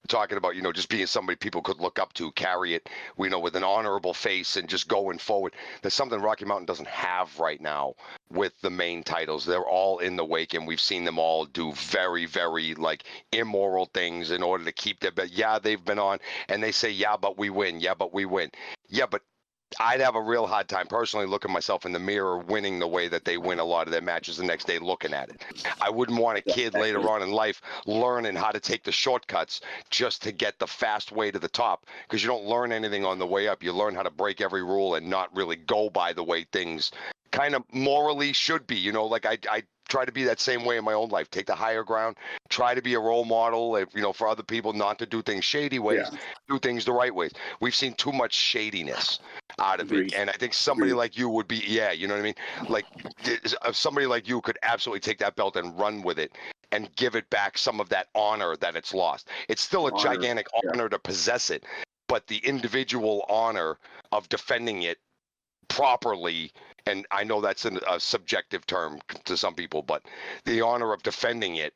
[SPEAKER 2] talking about, just being somebody people could look up to, carry it, with an honorable face and just going forward. There's something Rocky Mountain doesn't have right now with the main titles. They're all in the wake, and we've seen them all do very, very immoral things in order to keep their. But yeah, they've been on, and they say, yeah, but we win. Yeah, but we win. Yeah, but I'd have a real hard time personally looking myself in the mirror winning the way that they win a lot of their matches the next day looking at it. I wouldn't want a kid later on in life learning how to take the shortcuts just to get the fast way to the top, because you don't learn anything on the way up. You learn how to break every rule and not really go by the way things kind of morally should be. I try to be that same way in my own life. Take the higher ground. Try to be a role model, for other people, not to do things shady ways, do things the right ways. We've seen too much shadiness out of it, and I think somebody like you would be, you know what I mean? Somebody like you could absolutely take that belt and run with it and give it back some of that honor that it's lost. It's still a gigantic honor to possess it, but the individual honor of defending it properly, and I know that's a subjective term to some people, but the honor of defending it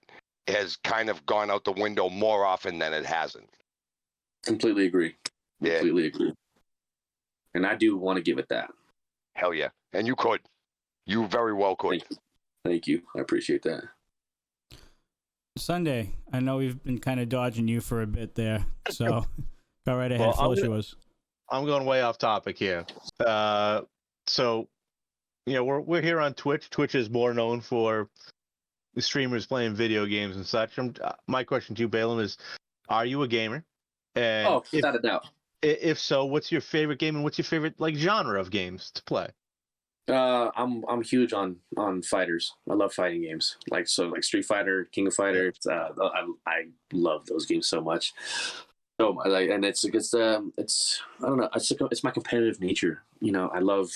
[SPEAKER 2] has kind of gone out the window more often than it hasn't.
[SPEAKER 3] Completely agree. Completely agree. And I do want to give it that.
[SPEAKER 2] Hell yeah. And you could. You very well could.
[SPEAKER 3] Thank you. I appreciate that.
[SPEAKER 1] Sunday, I know we've been kind of dodging you for a bit there, so go right ahead. Floor yours.
[SPEAKER 4] I'm going way off topic here. So, we're here on Twitch. Twitch is more known for the streamers playing video games and such. My question to you, Baylum, is: are you a gamer? And
[SPEAKER 3] without a doubt.
[SPEAKER 4] If so, what's your favorite game and what's your favorite genre of games to play?
[SPEAKER 3] I'm huge on fighters. I love fighting games. Like Street Fighter, King of Fighters. I love those games so much. So and it's I don't know. It's my competitive nature. I love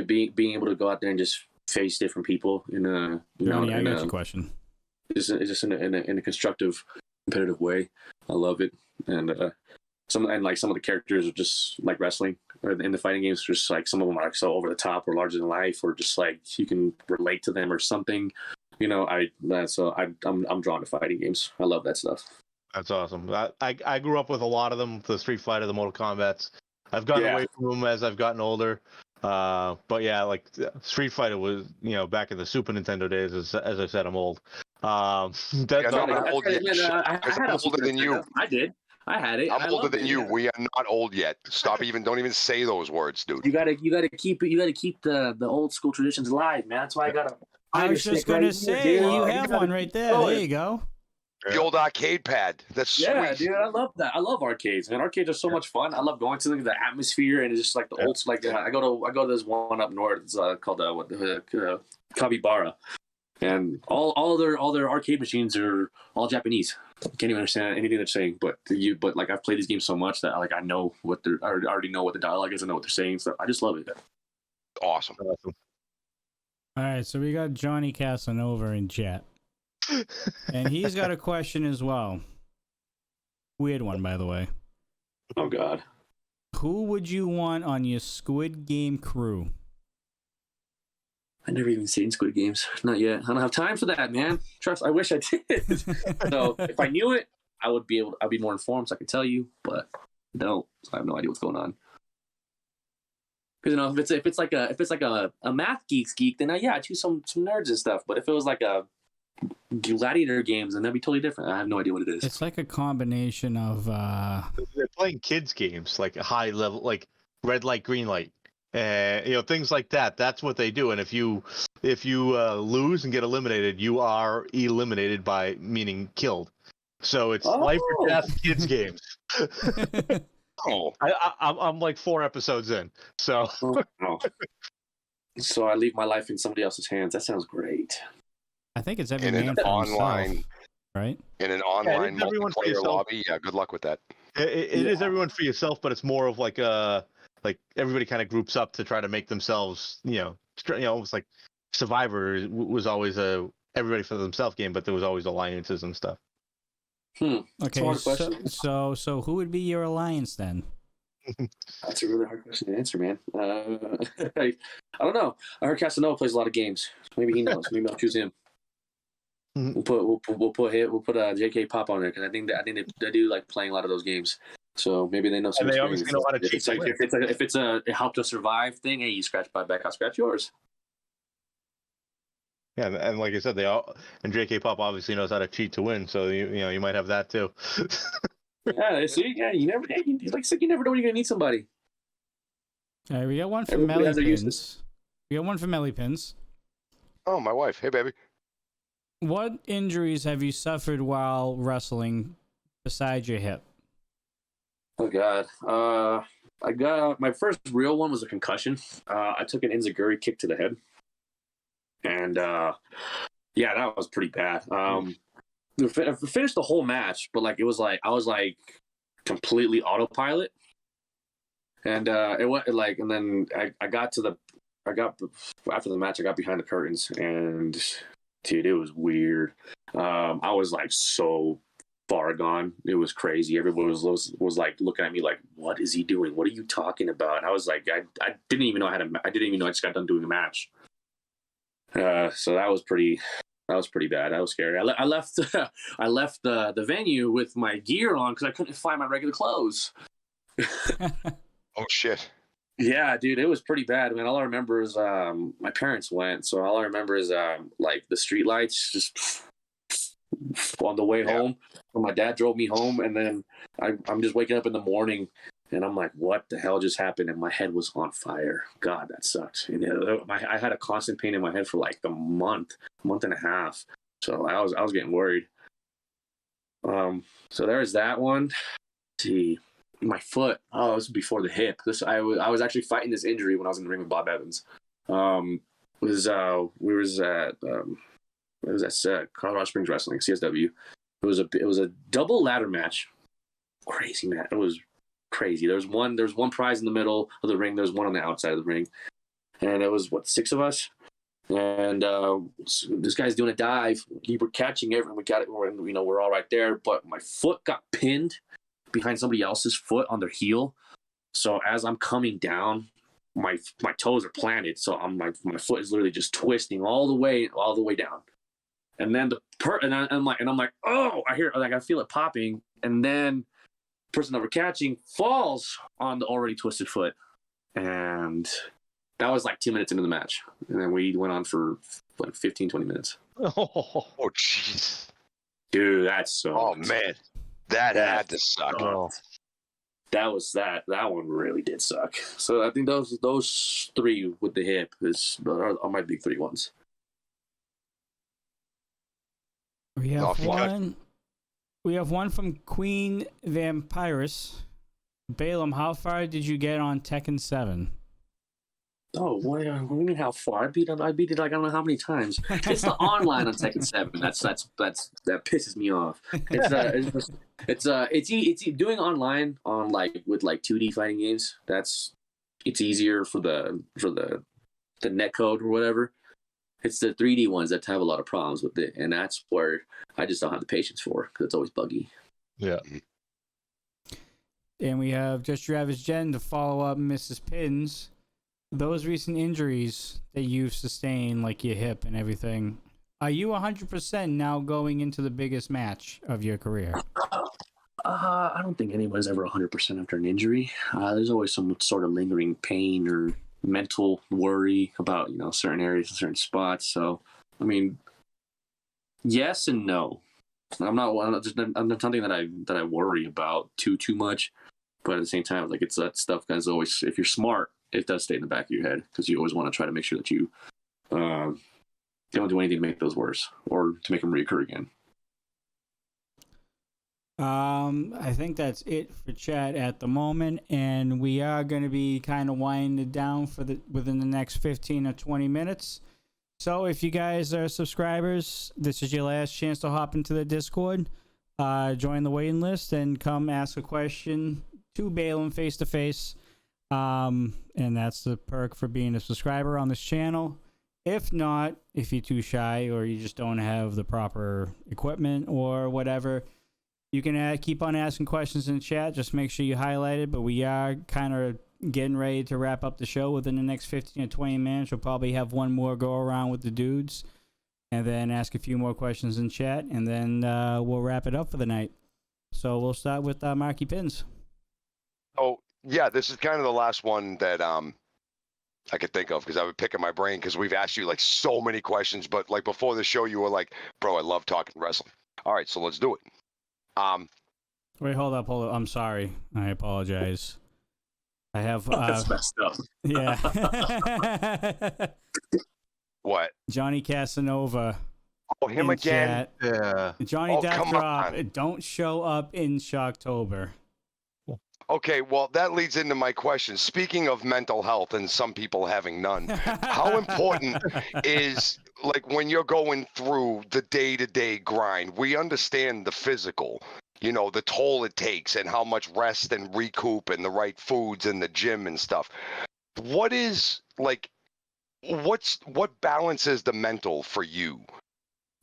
[SPEAKER 3] being able to go out there and just face different people in a
[SPEAKER 1] I got your question.
[SPEAKER 3] Just in a constructive, competitive way. I love it, and some of the characters are just like wrestling or in the fighting games. Just some of them are so over the top or larger than life, or just you can relate to them or something. I'm drawn to fighting games. I love that stuff.
[SPEAKER 4] That's awesome. I grew up with a lot of them, the Street Fighter, the Mortal Kombats. I've gotten away from them as I've gotten older. But yeah, Street Fighter was, back in the Super Nintendo days. As I said, I'm old.
[SPEAKER 2] I'm older than you.
[SPEAKER 3] I did. I had it.
[SPEAKER 2] I'm older than you. We are not old yet. Don't even say those words, dude.
[SPEAKER 3] You gotta keep the old school traditions alive, man. That's why
[SPEAKER 1] I was just gonna say, you have one right there. There you go.
[SPEAKER 2] The old arcade pad. That's sweet.
[SPEAKER 3] Yeah, dude, I love that. I love arcades, man. Arcades are so much fun. I love going to the atmosphere, and it's just the old. I go to this one up north. It's called Kabibara, and all their arcade machines are all Japanese. I can't even understand anything they're saying. But I've played these games so much that I know I already know what the dialogue is. I know what they're saying. So I just love it.
[SPEAKER 2] Awesome.
[SPEAKER 1] All right, so we got Johnny Casanova in chat. And he's got a question as well. Weird one, by the way.
[SPEAKER 3] Oh, God.
[SPEAKER 1] Who would you want on your Squid Game crew?
[SPEAKER 3] I never even seen Squid Games. Not yet. I don't have time for that, man. Trust. I wish I did. So if I knew it, I'd be more informed, so I could tell you. But I don't. So I have no idea what's going on. Because if it's like a math geek, then I choose some nerds and stuff. But if it was like a gladiator games, and that'd be totally different. I have no idea what it is.
[SPEAKER 1] It's like a combination of
[SPEAKER 4] they're playing kids games, like a high level, like red light, green light, things like that. That's what they do. And if you lose and get eliminated, you are eliminated by meaning killed. So it's life or death kids games. I'm like 4 episodes in. So
[SPEAKER 3] so I leave my life in somebody else's hands. That sounds great.
[SPEAKER 1] I think it's every man for
[SPEAKER 2] online,
[SPEAKER 1] himself, right?
[SPEAKER 2] In an online multiplayer lobby, good luck with that.
[SPEAKER 4] It is everyone for yourself, but it's more of like everybody kind of groups up to try to make themselves, almost like Survivor was always a everybody for themselves game, but there was always alliances and stuff.
[SPEAKER 1] Okay, so who would be your alliance then?
[SPEAKER 3] That's a really hard question to answer, man. I don't know. I heard Casanova plays a lot of games. Maybe he knows. Maybe I'll choose him. We'll put JK Pop on there because I think they do like playing a lot of those games. So maybe they know some.
[SPEAKER 4] And they
[SPEAKER 3] experience.
[SPEAKER 4] obviously know how to cheat.
[SPEAKER 3] If it's a help to survive thing, hey, you scratch my back, I'll scratch yours.
[SPEAKER 4] Yeah, and like I said, JK Pop obviously knows how to cheat to win, so you might have that too.
[SPEAKER 3] Yeah, see, you never know when you're gonna need somebody.
[SPEAKER 1] All right, we got one from Melly Pins. We got one from Melly Pins.
[SPEAKER 2] Oh, my wife. Hey, baby.
[SPEAKER 1] What injuries have you suffered while wrestling besides your hip?
[SPEAKER 3] Oh God, I got my first real one was a concussion. I took an enziguri kick to the head, and yeah, that was pretty bad. I finished the whole match, but like I was completely autopilot, and it went like, and then I got after the match, I got behind the curtains, and dude, it was weird. I was like so far gone. It was crazy. Everyone was like looking at me like, "What is he doing? What are you talking about?" And I was like, I didn't even know I just got done doing a match. So that was pretty bad. That was scary. I left the venue with my gear on because I couldn't find my regular clothes.
[SPEAKER 2] Oh shit.
[SPEAKER 3] Yeah, dude, it was pretty bad. I mean, all I remember is my parents went, so all I remember is like the street lights just on the way home. When my dad drove me home, and then I'm just waking up in the morning, and I'm like, "What the hell just happened?" And my head was on fire. God, that sucked. And I had a constant pain in my head for like a month and a half. So I was getting worried. So there's that one. Let's see. My foot. Oh, this was before the hip. I was actually fighting this injury when I was in the ring with Bob Evans. We was at Colorado Springs Wrestling, CSW. It was a double ladder match. Crazy match. It was crazy. There's one prize in the middle of the ring. There's one on the outside of the ring, and it was 6 of us. And this guy's doing a dive. We were catching everything. We got it. We're all right there. But my foot got pinned behind somebody else's foot on their heel. So as I'm coming down, my toes are planted. So my foot is literally just twisting all the way down. And then I'm like, oh, I feel it popping. And then the person that we're catching falls on the already twisted foot. And that was like 2 minutes into the match. And then we went on for like 15, 20 minutes.
[SPEAKER 2] Oh, jeez.
[SPEAKER 3] Dude, that's so.
[SPEAKER 2] Oh, man. That had to suck.
[SPEAKER 3] Oh. That one really did suck. So I think those 3 with the hip are my big 3 ones.
[SPEAKER 1] We have one from Queen Vampirus. Baylum, how far did you get on Tekken 7?
[SPEAKER 3] Oh, what do you mean how far? I beat it like I don't know how many times. It's the online on Tekken 7. That pisses me off. It's doing online on with 2D fighting games. It's easier for the net code or whatever. It's the 3D ones that have a lot of problems with it, and that's where I just don't have the patience for because it's always buggy.
[SPEAKER 4] Yeah.
[SPEAKER 1] And we have Just Your Average Jen to follow up Mrs. Pins. Those recent injuries that you've sustained, like your hip and everything, are you 100% now going into the biggest match of your career?
[SPEAKER 3] I don't think anyone's ever 100% after an injury. There's always some sort of lingering pain or mental worry about certain areas and certain spots. So, I mean, yes and no. I'm not something that I worry about too much, but at the same time, it's that stuff that's always, if you're smart, it does stay in the back of your head because you always want to try to make sure that you don't do anything to make those worse or to make them reoccur again.
[SPEAKER 1] I think that's it for chat at the moment, and we are going to be kind of winding it down within the next 15 or 20 minutes. So if you guys are subscribers, this is your last chance to hop into the Discord, join the waiting list, and come ask a question to Baylum face to face. And that's the perk for being a subscriber on this channel. If not, if you're too shy or you just don't have the proper equipment or whatever, you can keep on asking questions in the chat. Just make sure you highlight it. But we are kind of getting ready to wrap up the show within the next 15 or 20 minutes. We'll probably have one more go around with the dudes. and then ask a few more questions in chat, and then we'll wrap it up for the night. So we'll start with Marky Pins.
[SPEAKER 2] Oh, yeah, this is kind of the last one that I could think of because I would pick in my brain because we've asked you like so many questions, but like before the show, you were like, bro, I love talking wrestling. All right, so let's do it.
[SPEAKER 1] Wait, hold up. I'm sorry. I apologize. I have.
[SPEAKER 3] That's messed up.
[SPEAKER 1] Yeah.
[SPEAKER 2] What?
[SPEAKER 1] Johnny Casanova.
[SPEAKER 2] Oh, him
[SPEAKER 1] in
[SPEAKER 2] again?
[SPEAKER 1] Chat.
[SPEAKER 4] Yeah.
[SPEAKER 1] Johnny
[SPEAKER 2] Oh,
[SPEAKER 1] Death
[SPEAKER 2] come
[SPEAKER 1] Drop.
[SPEAKER 2] on.
[SPEAKER 1] Don't show up in Shocktober.
[SPEAKER 2] Okay, well, that leads into my question. Speaking of mental health and some people having none, how important is, like, when you're going through the day-to-day grind, we understand the physical, you know, the toll it takes and how much rest and recoup and the right foods in the gym and stuff. What is, like, what balances the mental for you?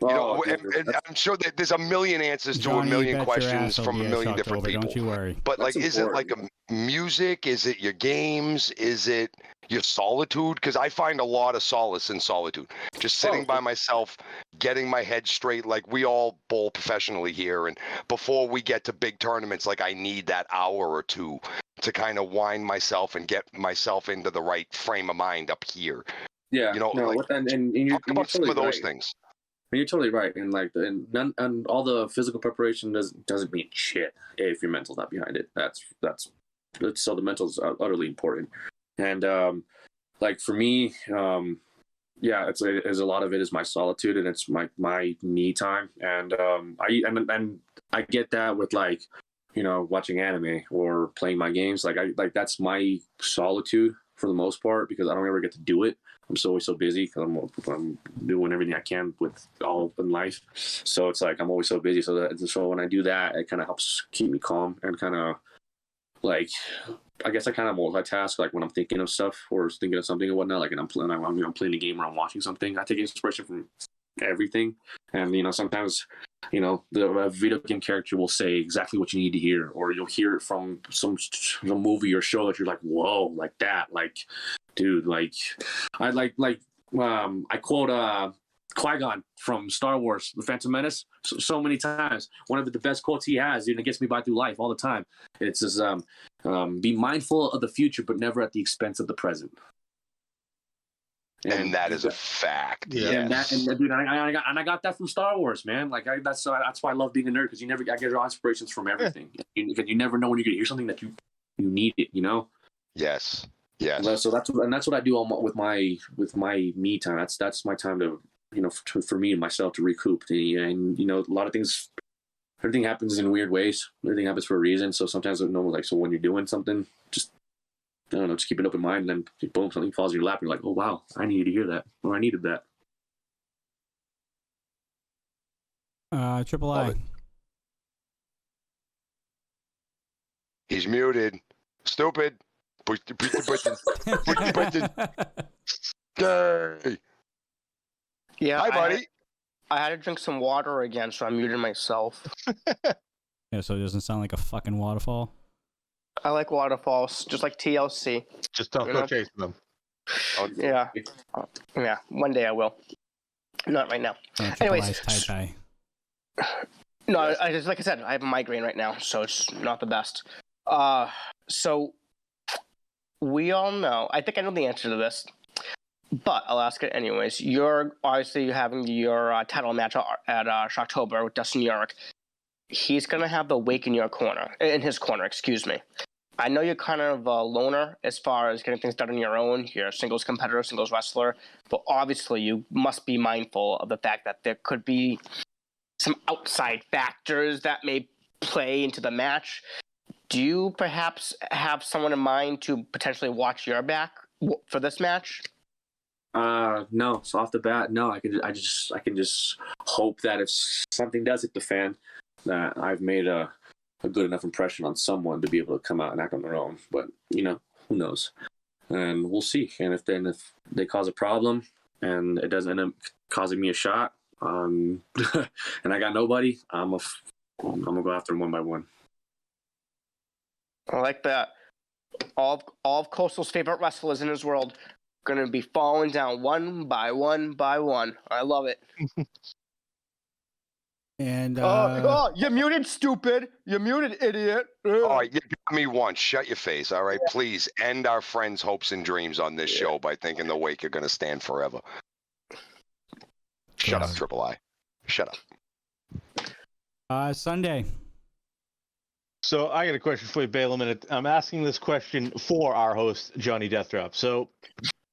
[SPEAKER 2] You know, and I'm sure that there's a million answers to
[SPEAKER 1] Johnny,
[SPEAKER 2] a million
[SPEAKER 1] bet your
[SPEAKER 2] questions
[SPEAKER 1] ass will
[SPEAKER 2] from
[SPEAKER 1] be
[SPEAKER 2] a
[SPEAKER 1] at
[SPEAKER 2] million different
[SPEAKER 1] Shocktober,
[SPEAKER 2] people.
[SPEAKER 1] Don't you worry.
[SPEAKER 2] But
[SPEAKER 3] That's
[SPEAKER 2] like, is it like
[SPEAKER 3] important.
[SPEAKER 2] a music? Is it your games? Is it your solitude? Because I find a lot of solace in solitude. Just sitting by myself, getting my head straight. Like we all bowl professionally here, and before we get to big tournaments, like I need that hour or two to kind of wind myself and get myself into the right frame of mind up here.
[SPEAKER 3] Yeah,
[SPEAKER 2] You know,
[SPEAKER 3] no,
[SPEAKER 2] like,
[SPEAKER 3] and you're
[SPEAKER 2] talk about some
[SPEAKER 3] totally
[SPEAKER 2] of those
[SPEAKER 3] right.
[SPEAKER 2] things.
[SPEAKER 3] And you're totally right, and like, and all the physical preparation doesn't mean shit if your mental's not behind it. That's so the mental's utterly important. And like for me, yeah, it's a lot of it is my solitude and it's my me time. And I get that with like, you know, watching anime or playing my games. Like that's my solitude for the most part because I don't ever get to do it. I'm always so busy because I'm doing everything I can with all in life. So it's like I'm always so busy. So when I do that, it kind of helps keep me calm and kind of like, I guess I kind of multitask. Like when I'm thinking of stuff or thinking of something or whatnot, like and I'm playing a game or I'm watching something, I take inspiration from everything. And you know, sometimes, you know, the video game character will say exactly what you need to hear, or you'll hear it from some movie or show that you're like, whoa, like that, like, dude, like, I I quote Qui-Gon from Star Wars: The Phantom Menace so many times. One of the best quotes he has, and it gets me by through life all the time. It says, "Be mindful of the future, but never at the expense of the present."
[SPEAKER 2] And that is a fact.
[SPEAKER 4] Yeah.
[SPEAKER 2] Yes.
[SPEAKER 3] And dude, I got that from Star Wars, man. Like that's why I love being a nerd because I get all inspirations from everything. You never know when you're gonna hear something that you need it. You know.
[SPEAKER 2] Yes. Yes.
[SPEAKER 3] So that's what I do with my me time. That's my time to, you know, for me and myself to recoup. And you know, a lot of things, everything happens in weird ways. Everything happens for a reason. So sometimes, you know, like, so when you're doing something, just, I don't know, just keep an open mind, and then boom, something falls in your lap, and you're like, oh wow, I needed to hear that, or I needed that.
[SPEAKER 1] Triple
[SPEAKER 2] Love
[SPEAKER 1] I.
[SPEAKER 2] it. He's muted. Stupid. Push the button. Push the button. Yay.
[SPEAKER 5] Yeah.
[SPEAKER 2] Hi, buddy.
[SPEAKER 5] I had to drink some water again, so I muted myself.
[SPEAKER 1] Yeah, so it doesn't sound like a fucking waterfall.
[SPEAKER 5] I like waterfalls, just like TLC.
[SPEAKER 4] Just don't
[SPEAKER 5] You
[SPEAKER 4] go
[SPEAKER 5] know?
[SPEAKER 4] chasing them.
[SPEAKER 5] Yeah. Yeah. One day I will. Not right now.
[SPEAKER 1] Triple
[SPEAKER 5] Anyways,
[SPEAKER 1] I's tie.
[SPEAKER 5] No, I just, like I said, I have a migraine right now, so it's not the best. So we all know. I think I know the answer to this, but I'll ask it anyways. You're obviously having your title match at Shocktober with Dustin York. He's gonna have the Wake in his corner. Excuse me. I know you're kind of a loner as far as getting things done on your own. You're a singles competitor, singles wrestler, but obviously you must be mindful of the fact that there could be some outside factors that may play into the match. Do you perhaps have someone in mind to potentially watch your back for this match?
[SPEAKER 3] No. So off the bat, no. I can just hope that if something does hit the fan, that I've made a good enough impression on someone to be able to come out and act on their own. But you know, who knows? And we'll see. And if they cause a problem and it doesn't end up causing me a shot, and I got nobody, I'm gonna go after them one by one.
[SPEAKER 5] I like that. All of Coastal's favorite wrestlers in his world Gonna be falling down one by one by one. I love it.
[SPEAKER 1] And
[SPEAKER 5] You're muted, stupid. You're muted, idiot.
[SPEAKER 2] All right, you got me once. Shut your face. All right, please end our friends' hopes and dreams on this show by thinking the Wake are going to stand forever. Shut up, Triple I. Shut
[SPEAKER 1] up. Sunday.
[SPEAKER 4] So I got a question for you, Baylum, and I'm asking this question for our host, Johnny Deathdrop. So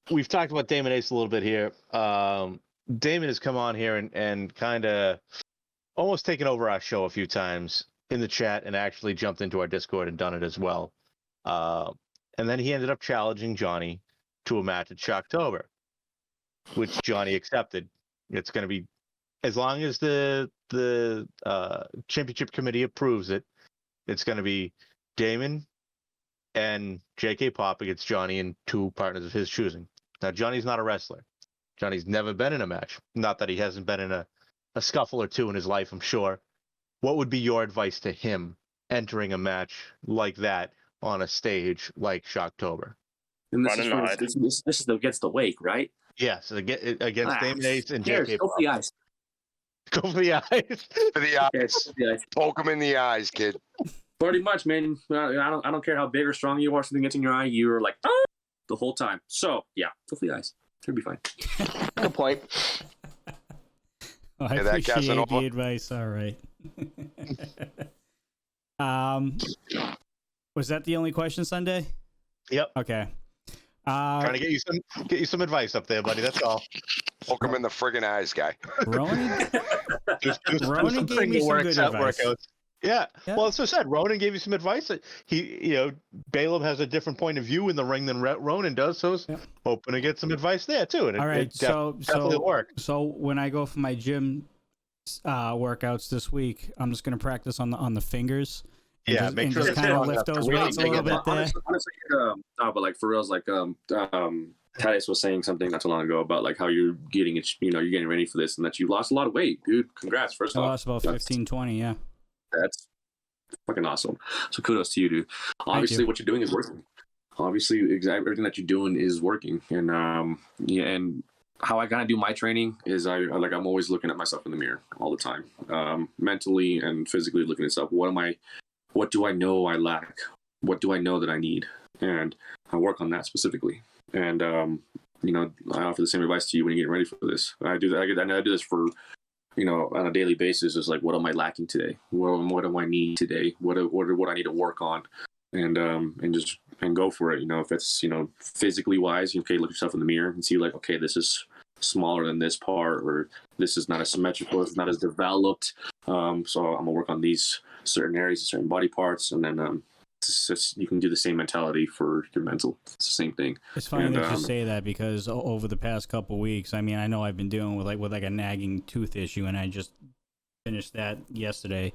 [SPEAKER 4] we've talked about Damon Ace a little bit here. Damon has come on here and kind of almost taken over our show a few times in the chat and actually jumped into our Discord and done it as well. And then he ended up challenging Johnny to a match at Shocktober, which Johnny accepted. It's going to be, as long as the championship committee approves it, it's going to be Damon and JK Pop against Johnny and two partners of his choosing. Now, Johnny's not a wrestler. Johnny's never been in a match. Not that he hasn't been in a scuffle or two in his life, I'm sure. What would be your advice to him entering a match like that on a stage like Shocktober?
[SPEAKER 3] And this is against the Wake, right?
[SPEAKER 4] Yes, against Damon Ace and JK.
[SPEAKER 3] Go for the eyes.
[SPEAKER 4] Go for the eyes.
[SPEAKER 2] For the eyes. Poke him in the eyes, kid.
[SPEAKER 3] Pretty much, man. I don't care how big or strong you are. Something gets in your eye, you're like, ah! The whole time. So yeah, go for the eyes. Should be fine.
[SPEAKER 5] Good point.
[SPEAKER 1] I appreciate the advice. All right. Was that the only question, Sunday?
[SPEAKER 4] Yep.
[SPEAKER 1] Okay.
[SPEAKER 4] Trying to get you some advice up there, buddy. That's all.
[SPEAKER 2] Poke him in the friggin' eyes, guy.
[SPEAKER 1] Ronan gave me some good advice.
[SPEAKER 4] Yeah. Well, so said. Ronan gave you some advice. Baylum has a different point of view in the ring than Ronan does, so I was hoping to get some advice there too. And
[SPEAKER 1] all right,
[SPEAKER 4] definitely worked.
[SPEAKER 1] So when I go for my gym workouts this week, I'm just going to practice on the fingers.
[SPEAKER 4] Yeah, make sure
[SPEAKER 1] just kind of lift those weights a little bit there.
[SPEAKER 3] Honestly, no, but like for reals, like Thaddeus was saying something not too long ago about like how you're getting it, you're getting ready for this, and that you lost a lot of weight, dude. Congrats, first off.
[SPEAKER 1] I lost about 15, 20, yeah.
[SPEAKER 3] That's fucking awesome. So kudos to you, dude. Obviously, what you're doing is working. Obviously, everything that you're doing is working. And and how I kind of do my training is I'm always looking at myself in the mirror all the time, mentally and physically looking at stuff. What do I know I lack? What do I know that I need? And I work on that specifically. And I offer the same advice to you when you're getting ready for this. I do that. I do this for on a daily basis. Is like, what am I lacking today? What do I need today? What I need to work on, and go for it. If it's physically wise, okay, look yourself in the mirror and see like, okay, this is smaller than this part, or this is not as symmetrical, it's not as developed. So I'm gonna work on these certain areas, certain body parts, and then you can do the same mentality for your mental. It's the same thing.
[SPEAKER 1] It's funny that you say that, because over the past couple weeks, I mean, I know I've been dealing with a nagging tooth issue, and I just finished that yesterday.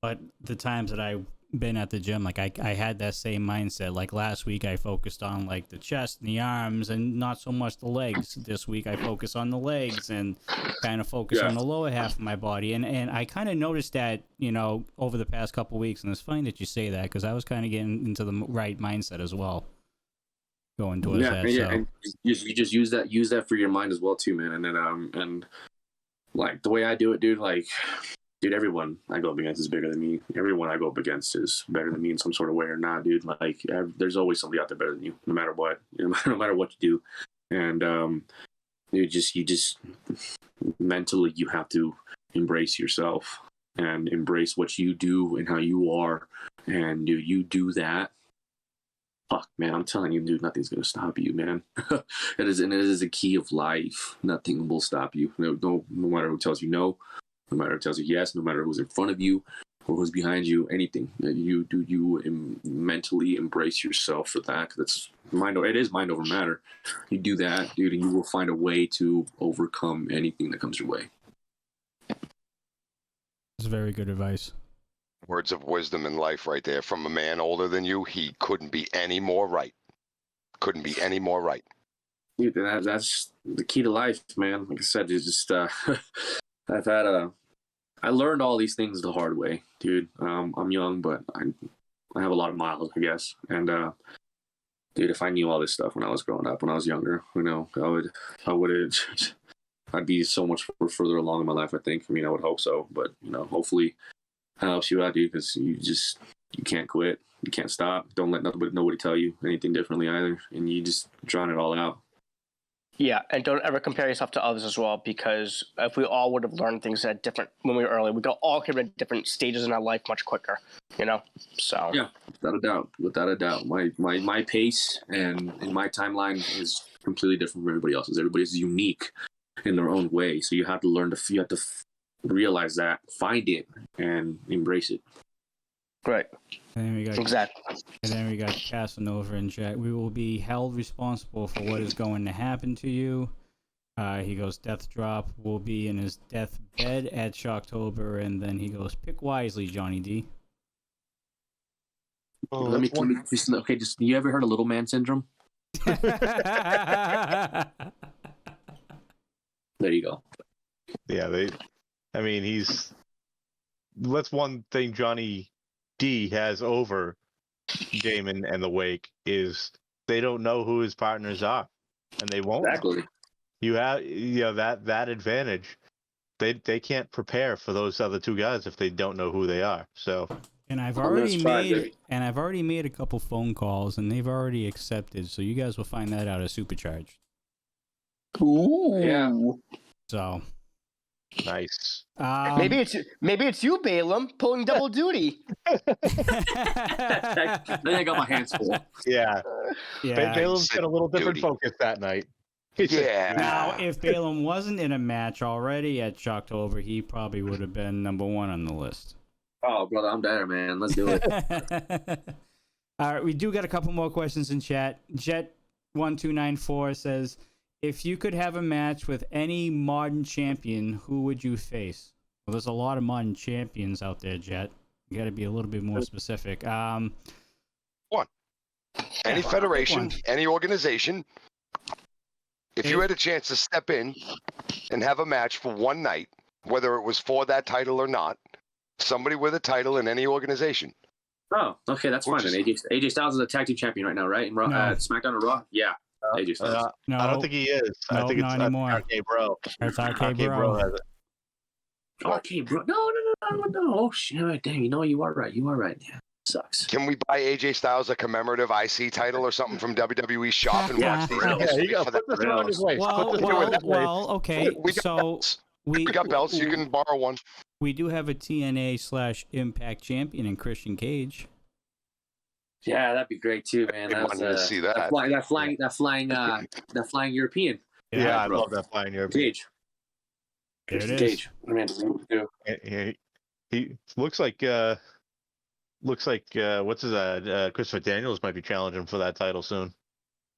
[SPEAKER 1] But the times that I've been at the gym, like I had that same mindset. Like last week, I focused on like the chest and the arms, and not so much the legs. This week, I focus on the legs and kind of focus on the lower half of my body. And I kind of noticed that, over the past couple weeks. And it's funny that you say that, because I was kind of getting into the right mindset as well, going towards that.
[SPEAKER 3] Yeah, and you just use that for your mind as well too, man. And then and like the way I do it, dude, like. Dude, everyone I go up against is bigger than me. Everyone I go up against is better than me in some sort of way or not, dude. Like, there's always somebody out there better than you, no matter what. No matter what you do. And you just mentally, you have to embrace yourself and embrace what you do and how you are. And dude, you do that. Fuck, man, I'm telling you, dude, nothing's gonna stop you, man. It is a key of life. Nothing will stop you. No matter who tells you no. No matter who tells you yes, no matter who's in front of you or who's behind you, anything that you do, mentally embrace yourself for that. That's it is mind over matter. You do that, dude, and you will find a way to overcome anything that comes your way.
[SPEAKER 1] That's very good advice.
[SPEAKER 2] Words of wisdom in life right there from a man older than you. He couldn't be any more right. Couldn't be any more right.
[SPEAKER 3] Dude, that's the key to life, man. Like I said, it's just I learned all these things the hard way, dude. I'm young, but I have a lot of miles, I guess. And dude, if I knew all this stuff when I was growing up, when I was younger, I'd be so much further along in my life, I think. I mean, I would hope so, but hopefully it helps you out, dude, because you can't quit. You can't stop. Don't let nobody tell you anything differently either. And you just drown it all out.
[SPEAKER 5] Yeah, and don't ever compare yourself to others as well, because if we all would have learned things at different when we were early, we could all came at different stages in our life much quicker, So
[SPEAKER 3] yeah, without a doubt, my pace and my timeline is completely different from everybody else's. Everybody's unique in their own way, so you have to realize that, find it, and embrace it.
[SPEAKER 5] Right.
[SPEAKER 1] And then we got
[SPEAKER 5] Exactly.
[SPEAKER 1] And then we got Casanova in chat. We will be held responsible for what is going to happen to you. He goes, Death Drop will be in his death bed at Shocktober, and then he goes, pick wisely, Johnny D.
[SPEAKER 4] Oh,
[SPEAKER 3] Let me just you ever heard of little man syndrome?
[SPEAKER 1] Yeah,
[SPEAKER 3] There you go.
[SPEAKER 4] Yeah, that's one thing Johnny D has over Damon and the Wake is they don't know who his partners are, and they won't.
[SPEAKER 3] Exactly.
[SPEAKER 4] You have that advantage. They can't prepare for those other two guys if they don't know who they are. So.
[SPEAKER 1] and I've
[SPEAKER 3] I'm gonna
[SPEAKER 1] already
[SPEAKER 3] strive,
[SPEAKER 1] made
[SPEAKER 3] baby.
[SPEAKER 1] a couple phone calls, and they've already accepted. So you guys will find that out as Supercharged.
[SPEAKER 5] Ooh.
[SPEAKER 3] Yeah.
[SPEAKER 1] So
[SPEAKER 4] Nice.
[SPEAKER 5] Maybe it's you, Baylum, pulling double duty.
[SPEAKER 3] Then I got my hands full.
[SPEAKER 4] Yeah.
[SPEAKER 1] yeah.
[SPEAKER 4] Baylum's got a little different
[SPEAKER 2] Duty.
[SPEAKER 4] focus that night.
[SPEAKER 2] Yeah.
[SPEAKER 1] Now, if Baylum wasn't in a match already at Shocktober, he probably would have been number one on the list.
[SPEAKER 3] Oh, brother, I'm better, man. Let's do it.
[SPEAKER 1] All right, we do got a couple more questions in chat. Jet1294 says, if you could have a match with any modern champion, who would you face? Well, there's a lot of modern champions out there, Jet. You got to be a little bit more specific.
[SPEAKER 2] Any
[SPEAKER 1] Yeah,
[SPEAKER 2] federation,
[SPEAKER 1] one.
[SPEAKER 2] any organization, if you had a chance to step in and have a match for one night, whether it was for that title or not, somebody with a title in any organization.
[SPEAKER 3] Oh, okay, that's fine. Then AJ Styles is a tag team champion right now, right? In Raw,
[SPEAKER 1] No.
[SPEAKER 3] SmackDown or Raw? Yeah, AJ Styles.
[SPEAKER 1] No,
[SPEAKER 4] I don't think he is.
[SPEAKER 1] No,
[SPEAKER 4] I think
[SPEAKER 1] not
[SPEAKER 4] it's
[SPEAKER 1] anymore.
[SPEAKER 4] RK Bro.
[SPEAKER 1] That's RK
[SPEAKER 4] RK
[SPEAKER 1] Bro.
[SPEAKER 4] Bro has it.
[SPEAKER 3] Okay, bro. No. Oh shit! Damn, you are right. Yeah, sucks.
[SPEAKER 2] Can we buy AJ Styles a commemorative IC title or something from WWE shop and
[SPEAKER 1] Yeah.
[SPEAKER 2] watch these?
[SPEAKER 3] Yeah,
[SPEAKER 2] guys
[SPEAKER 4] Yeah, you go.
[SPEAKER 2] for that?
[SPEAKER 4] Put this around his waist.
[SPEAKER 1] Well,
[SPEAKER 4] Put this around his waist.
[SPEAKER 1] okay.
[SPEAKER 2] We got
[SPEAKER 1] So
[SPEAKER 2] belts. We got belts. You can borrow one.
[SPEAKER 1] we do have a TNA/Impact champion in Christian Cage.
[SPEAKER 3] Yeah, that'd be great too, man.
[SPEAKER 2] I wanted to see that.
[SPEAKER 3] That flying European.
[SPEAKER 4] Yeah, I
[SPEAKER 3] bro.
[SPEAKER 4] love that flying European.
[SPEAKER 3] Gage.
[SPEAKER 1] There it
[SPEAKER 3] Christian
[SPEAKER 1] is.
[SPEAKER 3] Gage. I mean,
[SPEAKER 4] He looks like what's his Christopher Daniels might be challenging for that title soon.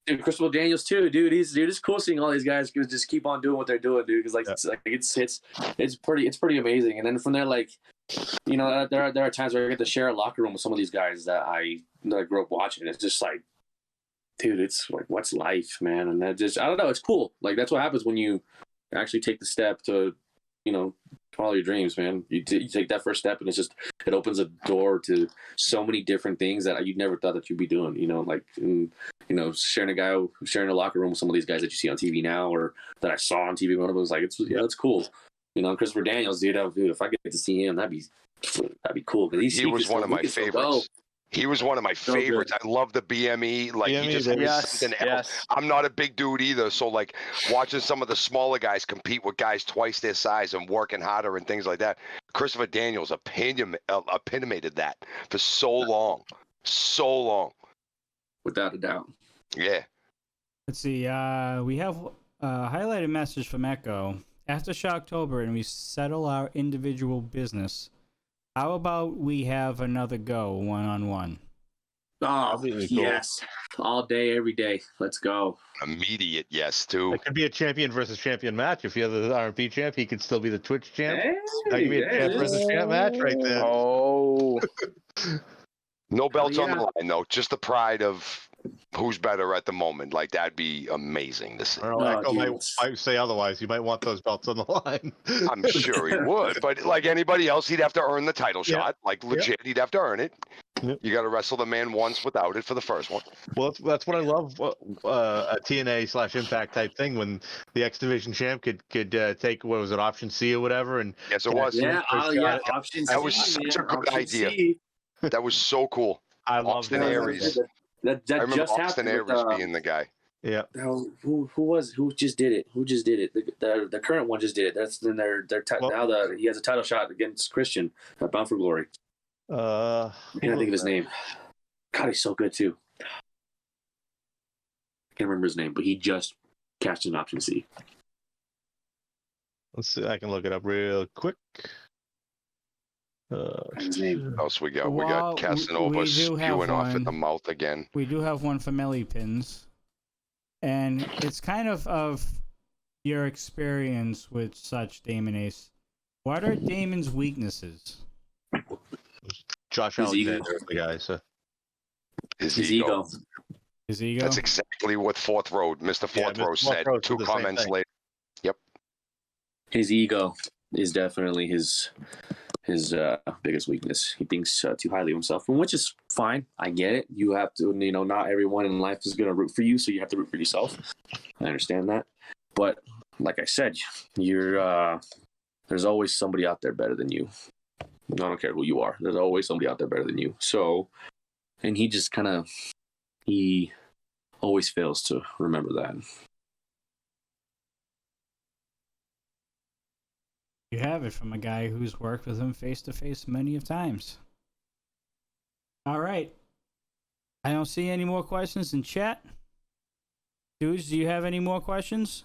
[SPEAKER 3] dude, Christopher Daniels too, dude. It's cool seeing all these guys just keep on doing what they're doing, dude. Because it's pretty amazing. And then from there, there are times where I get to share a locker room with some of these guys that I grew up watching. It's just like, dude, it's like, what's life, man? And that just, I don't know, it's cool. Like that's what happens when you actually take the step to, follow your dreams, man. You take that first step, and it opens a door to so many different things that you never thought that you'd be doing. Sharing a locker room with some of these guys that you see on TV now, or that I saw on TV. One of them was like, it's cool. Christopher Daniels, dude, if I get to see him, that'd be cool.
[SPEAKER 2] He was one of my favorites. He was one of my favorites. I love the BME. Like
[SPEAKER 4] BME,
[SPEAKER 2] he just has something else. I'm not a big dude either, so like watching some of the smaller guys compete with guys twice their size and working harder and things like that. Christopher Daniels epitomated that for so long,
[SPEAKER 3] without a doubt.
[SPEAKER 2] Yeah.
[SPEAKER 1] Let's see. We have a highlighted message from Echo. After Shocktober and we settle our individual business, how about we have another go one-on-one?
[SPEAKER 3] Oh,
[SPEAKER 4] Really cool.
[SPEAKER 3] yes. All day, every day. Let's go.
[SPEAKER 2] Immediate yes too.
[SPEAKER 4] It could be a champion versus champion match. If you're the RP champ, he could still be the Twitch champ.
[SPEAKER 3] Hey,
[SPEAKER 4] That could be a champ versus champ match right there.
[SPEAKER 5] Oh.
[SPEAKER 2] No belts on
[SPEAKER 3] yeah.
[SPEAKER 2] the line though. Just the pride of who's better at the moment. Like that'd be amazing to see.
[SPEAKER 4] I don't know,
[SPEAKER 3] Oh,
[SPEAKER 4] Echo
[SPEAKER 3] dude.
[SPEAKER 4] might say otherwise. You might want those belts on the line.
[SPEAKER 2] I'm sure he would, but like anybody else, he'd have to earn the title shot. Like legit, he'd have to earn it.
[SPEAKER 4] Yep.
[SPEAKER 2] You got to wrestle the man once without it for the first one.
[SPEAKER 4] Well, that's what I love. A TNA/Impact type thing when the X Division champ could take, what was it, option C or whatever, and
[SPEAKER 2] Yes, it was.
[SPEAKER 3] Yeah,
[SPEAKER 4] First
[SPEAKER 3] yeah,
[SPEAKER 4] shot.
[SPEAKER 3] option
[SPEAKER 2] That
[SPEAKER 3] C.
[SPEAKER 2] was such a
[SPEAKER 3] man,
[SPEAKER 2] good
[SPEAKER 3] option
[SPEAKER 2] idea.
[SPEAKER 3] C.
[SPEAKER 2] That was so cool.
[SPEAKER 4] I love
[SPEAKER 2] Austin
[SPEAKER 4] that.
[SPEAKER 2] Aries.
[SPEAKER 3] That
[SPEAKER 2] I remember
[SPEAKER 3] just
[SPEAKER 2] Austin
[SPEAKER 3] happened
[SPEAKER 2] Aries
[SPEAKER 3] with,
[SPEAKER 2] being the guy.
[SPEAKER 4] Yeah.
[SPEAKER 3] who just did it? Who just did it? The current one just did it. That's then now he has a title shot against Christian at Bound for Glory. I can't think of his name. God, he's so good too. I can't remember his name, but he just cashed an option C.
[SPEAKER 4] Let's see. I can look it up real quick.
[SPEAKER 3] His name.
[SPEAKER 2] What else we got? We
[SPEAKER 1] Well,
[SPEAKER 2] got Casanova
[SPEAKER 1] we do have
[SPEAKER 2] spewing off
[SPEAKER 1] one.
[SPEAKER 2] at the mouth again.
[SPEAKER 1] We do have one for Melly Pins. And it's kind of your experience with such, Damon Ace. What are Damon's weaknesses?
[SPEAKER 4] Josh
[SPEAKER 3] His ego.
[SPEAKER 4] Alexander, the guy. So
[SPEAKER 2] His
[SPEAKER 3] His
[SPEAKER 2] ego.
[SPEAKER 3] ego.
[SPEAKER 1] His ego?
[SPEAKER 2] That's exactly what Fourth Road, Mr. Fourth
[SPEAKER 4] Mr.
[SPEAKER 2] Row
[SPEAKER 4] Fourth
[SPEAKER 2] said.
[SPEAKER 4] Row said
[SPEAKER 2] 2
[SPEAKER 4] the same
[SPEAKER 2] comments
[SPEAKER 4] thing.
[SPEAKER 2] later.
[SPEAKER 3] His ego is definitely his biggest weakness. He thinks too highly of himself, which is fine. I get it. You have to, not everyone in life is going to root for you, so you have to root for yourself. I understand that. But like I said, there's always somebody out there better than you. I don't care who you are. There's always somebody out there better than you. So, and he just he always fails to remember that.
[SPEAKER 1] You have it from a guy who's worked with him face to face many of times. All right. I don't see any more questions in chat. Dudes, do you have any more questions?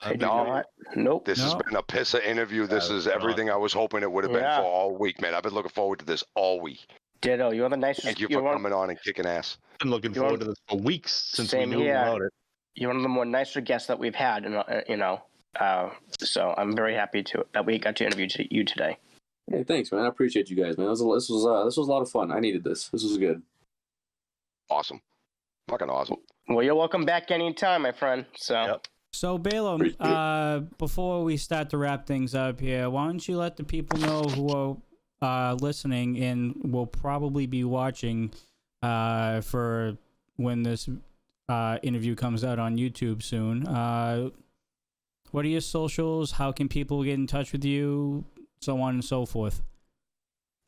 [SPEAKER 5] I do not. Nope.
[SPEAKER 2] This has
[SPEAKER 1] No.
[SPEAKER 2] been a pisser interview. This is everything I was hoping it would have been
[SPEAKER 5] Yeah.
[SPEAKER 2] for all week, man. I've been looking forward to this all week.
[SPEAKER 5] Ditto. You're the nicest.
[SPEAKER 2] Thank you
[SPEAKER 5] you're
[SPEAKER 2] for
[SPEAKER 5] one,
[SPEAKER 2] coming on and kicking ass.
[SPEAKER 4] been looking
[SPEAKER 5] You're-
[SPEAKER 4] forward to this for weeks since we
[SPEAKER 5] Same
[SPEAKER 4] knew
[SPEAKER 5] here.
[SPEAKER 4] about it.
[SPEAKER 5] You're one of the more nicer guests that we've had, and so I'm very happy that we got to interview you today.
[SPEAKER 3] Hey, thanks, man. I appreciate you guys, man. This was a lot of fun. I needed this. This was good.
[SPEAKER 2] Awesome. Fucking awesome.
[SPEAKER 5] Well, you're welcome back anytime, my friend. So.
[SPEAKER 4] Yep.
[SPEAKER 1] So, Baylum, before we start to wrap things up here, why don't you let the people know who are listening and will probably be watching for when this interview comes out on YouTube soon. What are your socials? How can people get in touch with you? So on and so forth.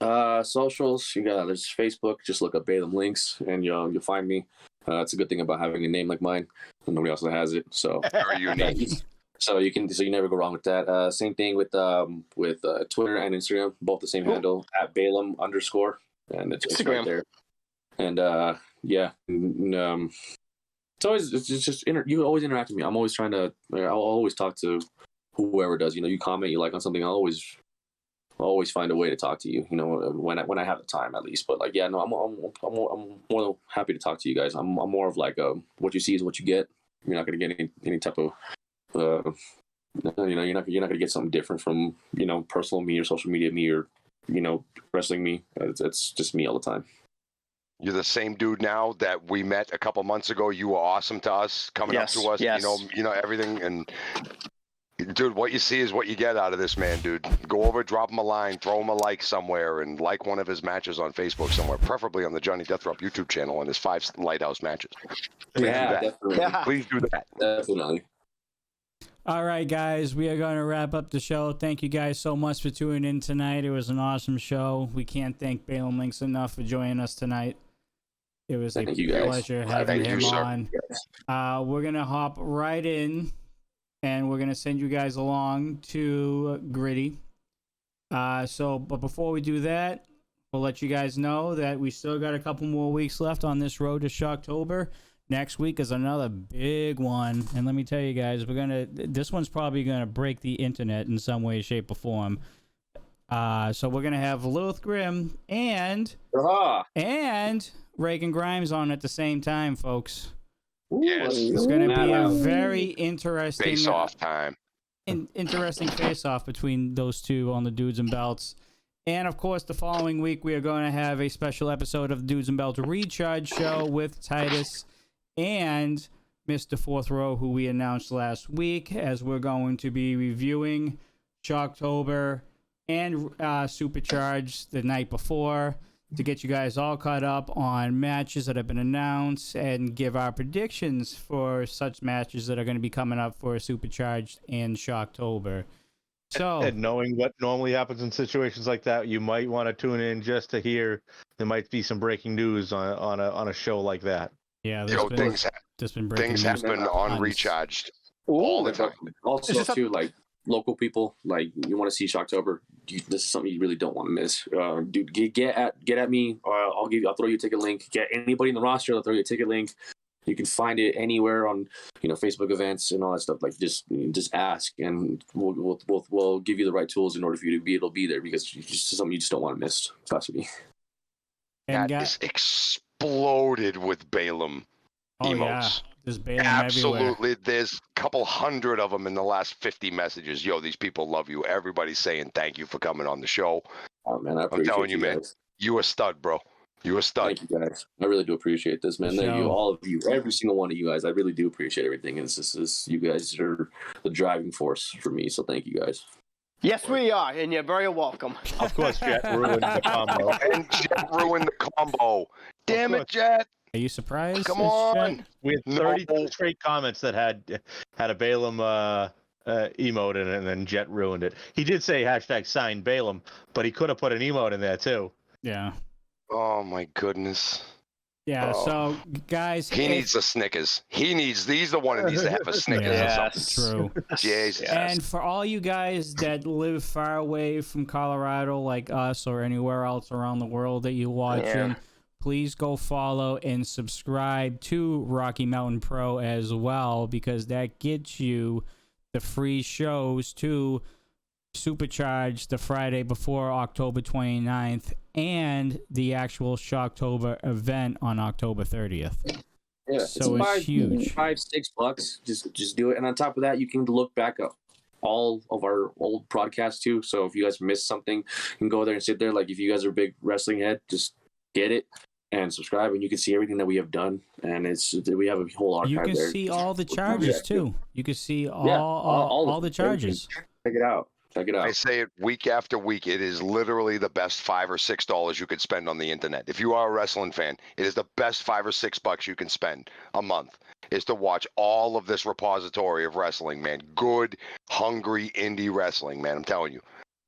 [SPEAKER 3] Socials, there's Facebook. Just look up Baylum Lynx, and you'll find me. It's a good thing about having a name like mine. Nobody else has it, so
[SPEAKER 2] Very unique.
[SPEAKER 3] so you never go wrong with that. Same thing with Twitter and Instagram, both the same handle at Baylum _, and it's right
[SPEAKER 5] Instagram.
[SPEAKER 3] there. And you always interact with me. I'm always trying to. I'll always talk to whoever does. You comment, you like on something. I'll always find a way to talk to you. When I have the time, at least. But I'm more than happy to talk to you guys. I'm more of like what you see is what you get. You're not going to get any type of you're not going to get something different from personal me or social media me or wrestling me. It's just me all the time.
[SPEAKER 2] You're the same dude now that we met a couple months ago. You were awesome to us, coming up to us.
[SPEAKER 5] Yes.
[SPEAKER 2] You know everything. And dude, what you see is what you get out of this man, dude. Go over, drop him a line, throw him a like somewhere, and like one of his matches on Facebook somewhere, preferably on the Johnny Deathrop YouTube channel and his 5 Lighthouse matches. Please do that.
[SPEAKER 3] Definitely.
[SPEAKER 5] Yeah.
[SPEAKER 2] Please do that.
[SPEAKER 3] Definitely.
[SPEAKER 1] All right, guys, we are going to wrap up the show. Thank you guys so much for tuning in tonight. It was an awesome show. We can't thank Baylum Lynx enough for joining us tonight. It was a
[SPEAKER 3] Thank you, guys.
[SPEAKER 1] pleasure having
[SPEAKER 2] Thank you,
[SPEAKER 1] him
[SPEAKER 2] sir.
[SPEAKER 1] on. We're going to hop right in, and we're going to send you guys along to Gritty. But before we do that, we'll let you guys know that we still got a couple more weeks left on this road to Shocktober. Next week is another big one, and let me tell you guys, this one's probably gonna break the internet in some way, shape, or form. So we're gonna have Lilith Grimm and Reagan Grimes on at the same time, folks.
[SPEAKER 2] Yes.
[SPEAKER 1] It's gonna be a very interesting
[SPEAKER 2] Face-off time.
[SPEAKER 1] interesting face-off between those two on the Dudes and Belts. And, of course, the following week, we are going to have a special episode of the Dudes and Belts Recharge Show with Titus and Mr. Fourth Row, who we announced last week, as we're going to be reviewing Shocktober and Supercharged the night before to get you guys all caught up on matches that have been announced and give our predictions for such matches that are going to be coming up for Supercharged and Shocktober. So,
[SPEAKER 4] and knowing what normally happens in situations like that, you might want to tune in just to hear there might be some breaking news on a show like that.
[SPEAKER 1] yeah,
[SPEAKER 2] Things
[SPEAKER 1] been breaking
[SPEAKER 2] things
[SPEAKER 1] news
[SPEAKER 2] happen on
[SPEAKER 1] on-
[SPEAKER 2] Recharged all the time.
[SPEAKER 3] Also, too, like local people, like you want to see Shocktober, this is something you really don't want to miss. Dude, get at me. I'll throw you a ticket link. Get anybody in the roster, I'll throw you a ticket link. You can find it anywhere on, Facebook events and all that stuff. Like just ask, and we'll give you the right tools in order for you to be able to be there, because it's just something you just don't want to miss. Trust me.
[SPEAKER 1] And
[SPEAKER 2] That is exploded with Baylum emotes.
[SPEAKER 1] Yeah. There's Baylum everywhere.
[SPEAKER 2] Absolutely. There's a couple hundred of them in the last 50 messages. Yo, these people love you. Everybody's saying thank you for coming on the show.
[SPEAKER 3] Oh, man, I appreciate
[SPEAKER 2] telling you, man.
[SPEAKER 3] guys.
[SPEAKER 2] You a stud, bro. You a stud.
[SPEAKER 3] Thank you, guys. I really do appreciate this, man. Thank you, all of you, every single one of you guys. I really do appreciate everything. And you guys are the driving force for me. So thank you, guys.
[SPEAKER 5] Yes, we are, and you're very welcome.
[SPEAKER 4] Of course, Jet ruined the combo.
[SPEAKER 2] And Jet ruined the combo. Damn it, Jet.
[SPEAKER 1] Are you surprised?
[SPEAKER 2] Come on.
[SPEAKER 4] We had 32 straight comments that had a Baylum emote in it, and then Jet ruined it. He did say #sign Baylum, but he could have put an emote in there too.
[SPEAKER 1] Yeah.
[SPEAKER 2] Oh, my goodness.
[SPEAKER 1] Yeah,
[SPEAKER 2] Oh.
[SPEAKER 1] so, guys.
[SPEAKER 2] He needs a Snickers. He's the one that needs to have a Snickers
[SPEAKER 1] Yeah,
[SPEAKER 2] or something.
[SPEAKER 1] true.
[SPEAKER 2] Jesus.
[SPEAKER 1] And for all you guys that live far away from Colorado, like us, or anywhere else around the world that you're watching, please go follow and subscribe to Rocky Mountain Pro as well, because that gets you the free shows to Supercharged the Friday before October 29th and the actual Shocktober event on October 30th.
[SPEAKER 3] Yeah,
[SPEAKER 1] So it's huge.
[SPEAKER 3] $5-6. Just do it. And on top of that, you can look back up all of our old podcasts too. So if you guys missed something, you can go there and sit there. Like if you guys are a big wrestling head, just get it and subscribe, and you can see everything that we have done. And we have a whole archive
[SPEAKER 1] You can
[SPEAKER 3] there.
[SPEAKER 1] see all the charges too. You can see all the charges.
[SPEAKER 3] Check it out. Check it out.
[SPEAKER 2] I say it week after week. It is literally the best $5 or $6 you could spend on the internet. If you are a wrestling fan, it is the best $5 or $6 you can spend a month, is to watch all of this repository of wrestling, man. Good, hungry indie wrestling, man. I'm telling you,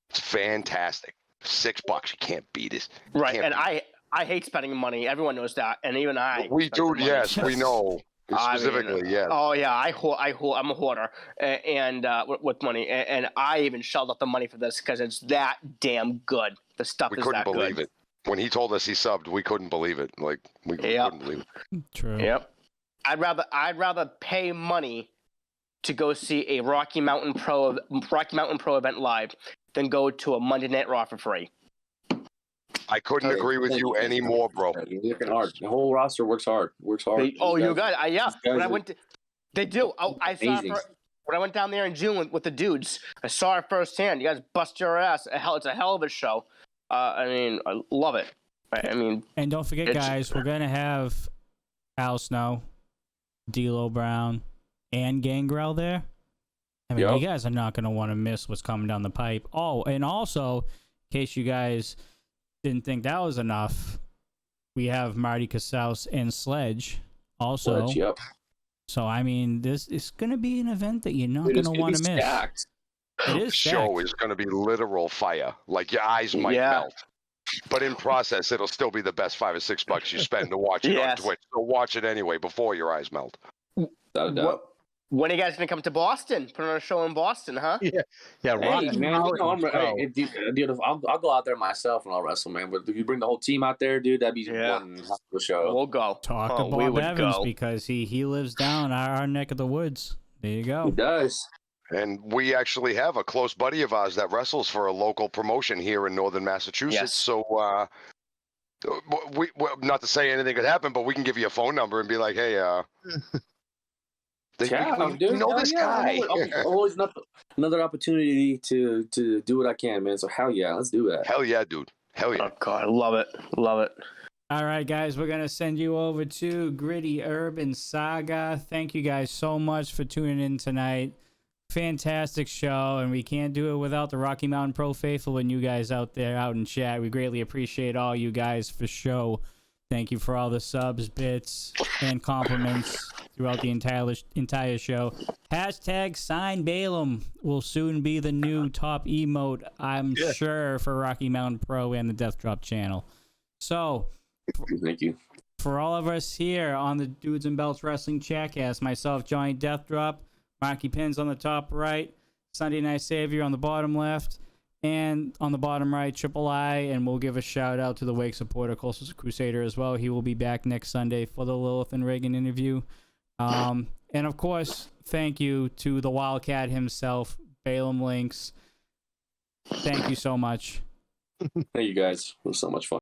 [SPEAKER 2] it's fantastic. $6, you can't beat it.
[SPEAKER 5] Right,
[SPEAKER 2] Can't
[SPEAKER 5] and
[SPEAKER 2] beat
[SPEAKER 5] I hate spending money. Everyone knows that, and even I.
[SPEAKER 2] We
[SPEAKER 5] spend
[SPEAKER 2] do,
[SPEAKER 5] money.
[SPEAKER 2] yes, we know. Specifically, yes.
[SPEAKER 5] Oh yeah, I'm a hoarder, and with money, and I even shelled out the money for this because it's that damn good. The stuff
[SPEAKER 2] We
[SPEAKER 5] is
[SPEAKER 2] couldn't
[SPEAKER 5] that
[SPEAKER 2] believe
[SPEAKER 5] good.
[SPEAKER 2] it. When he told us he subbed, we couldn't believe it. Like, we couldn't believe it.
[SPEAKER 1] True.
[SPEAKER 5] Yep. I'd rather pay money to go see a Rocky Mountain Pro event live than go to a Monday Night Raw for free.
[SPEAKER 2] I couldn't agree with you anymore, bro.
[SPEAKER 3] You're working hard. The whole roster works hard. You
[SPEAKER 5] got yeah. When I went to, they do. I saw it
[SPEAKER 3] amazing.
[SPEAKER 5] when I went down there in June with the dudes. I saw it firsthand. You guys bust your ass. It's a hell of a show. I love it.
[SPEAKER 1] And don't forget, guys, we're gonna have Al Snow, D'Lo Brown, and Gangrel there. You guys are not gonna want to miss what's coming down the pipe. Oh, and also, in case you guys didn't think that was enough, we have Marty Casals and Sledge also. So this is going to be an event that you're not going to want to miss.
[SPEAKER 3] Stacked.
[SPEAKER 1] It is
[SPEAKER 2] The show
[SPEAKER 1] stacked.
[SPEAKER 2] is going to be literal fire. Like, your eyes might melt. But in process, it'll still be the best $5 or $6 you spend to watch it on Twitch. So watch it anyway before your eyes melt.
[SPEAKER 3] Without a doubt.
[SPEAKER 5] When are you guys gonna come to Boston? Put on a show in Boston, huh?
[SPEAKER 4] Yeah.
[SPEAKER 3] Hey,
[SPEAKER 4] Rocky
[SPEAKER 3] man,
[SPEAKER 4] Mountain Pro.
[SPEAKER 3] dude, I'll go out there myself and I'll wrestle, man. But if you bring the whole team out there, dude, that'd be one hell of a show.
[SPEAKER 5] We'll go.
[SPEAKER 1] Talk to Bob Evans because he lives down our neck of the woods. There you go.
[SPEAKER 3] He does.
[SPEAKER 2] And we actually have a close buddy of ours that wrestles for a local promotion here in northern Massachusetts.
[SPEAKER 5] Yes.
[SPEAKER 2] So, we not to say anything could happen, but we can give you a phone number and be like, hey, we know this guy.
[SPEAKER 3] Always another opportunity to do what I can, man. So hell yeah, let's do that.
[SPEAKER 2] Hell yeah, dude. Hell yeah.
[SPEAKER 5] Oh God, I love it. Love it.
[SPEAKER 1] All right, guys, we're going to send you over to Gritty Urban Saga. Thank you guys so much for tuning in tonight. fantastic show, and we can't do it without the Rocky Mountain Pro faithful and you guys out there out in chat. We greatly appreciate all you guys for show. Thank you for all the subs, bits, and compliments throughout the entire show. Hashtag Sign Baylum will soon be the new top emote, I'm sure, for Rocky Mountain Pro and the Death Drop channel. So,
[SPEAKER 3] Thank you.
[SPEAKER 1] for all of us here on the Dudes and Belts Wrestling Chatcast, myself, Johnny Death Drop, Rocky Pins on the top right, Sunday Night Savior on the bottom left, and on the bottom right, Triple I, and we'll give a shout out to the Wake supporter, Closest Crusader, as well. He will be back next Sunday for the Lilith and Reagan interview. And of course, thank you to the Wildcat himself, Baylum Lynx. Thank you so much.
[SPEAKER 3] Thank you guys. It was so much fun.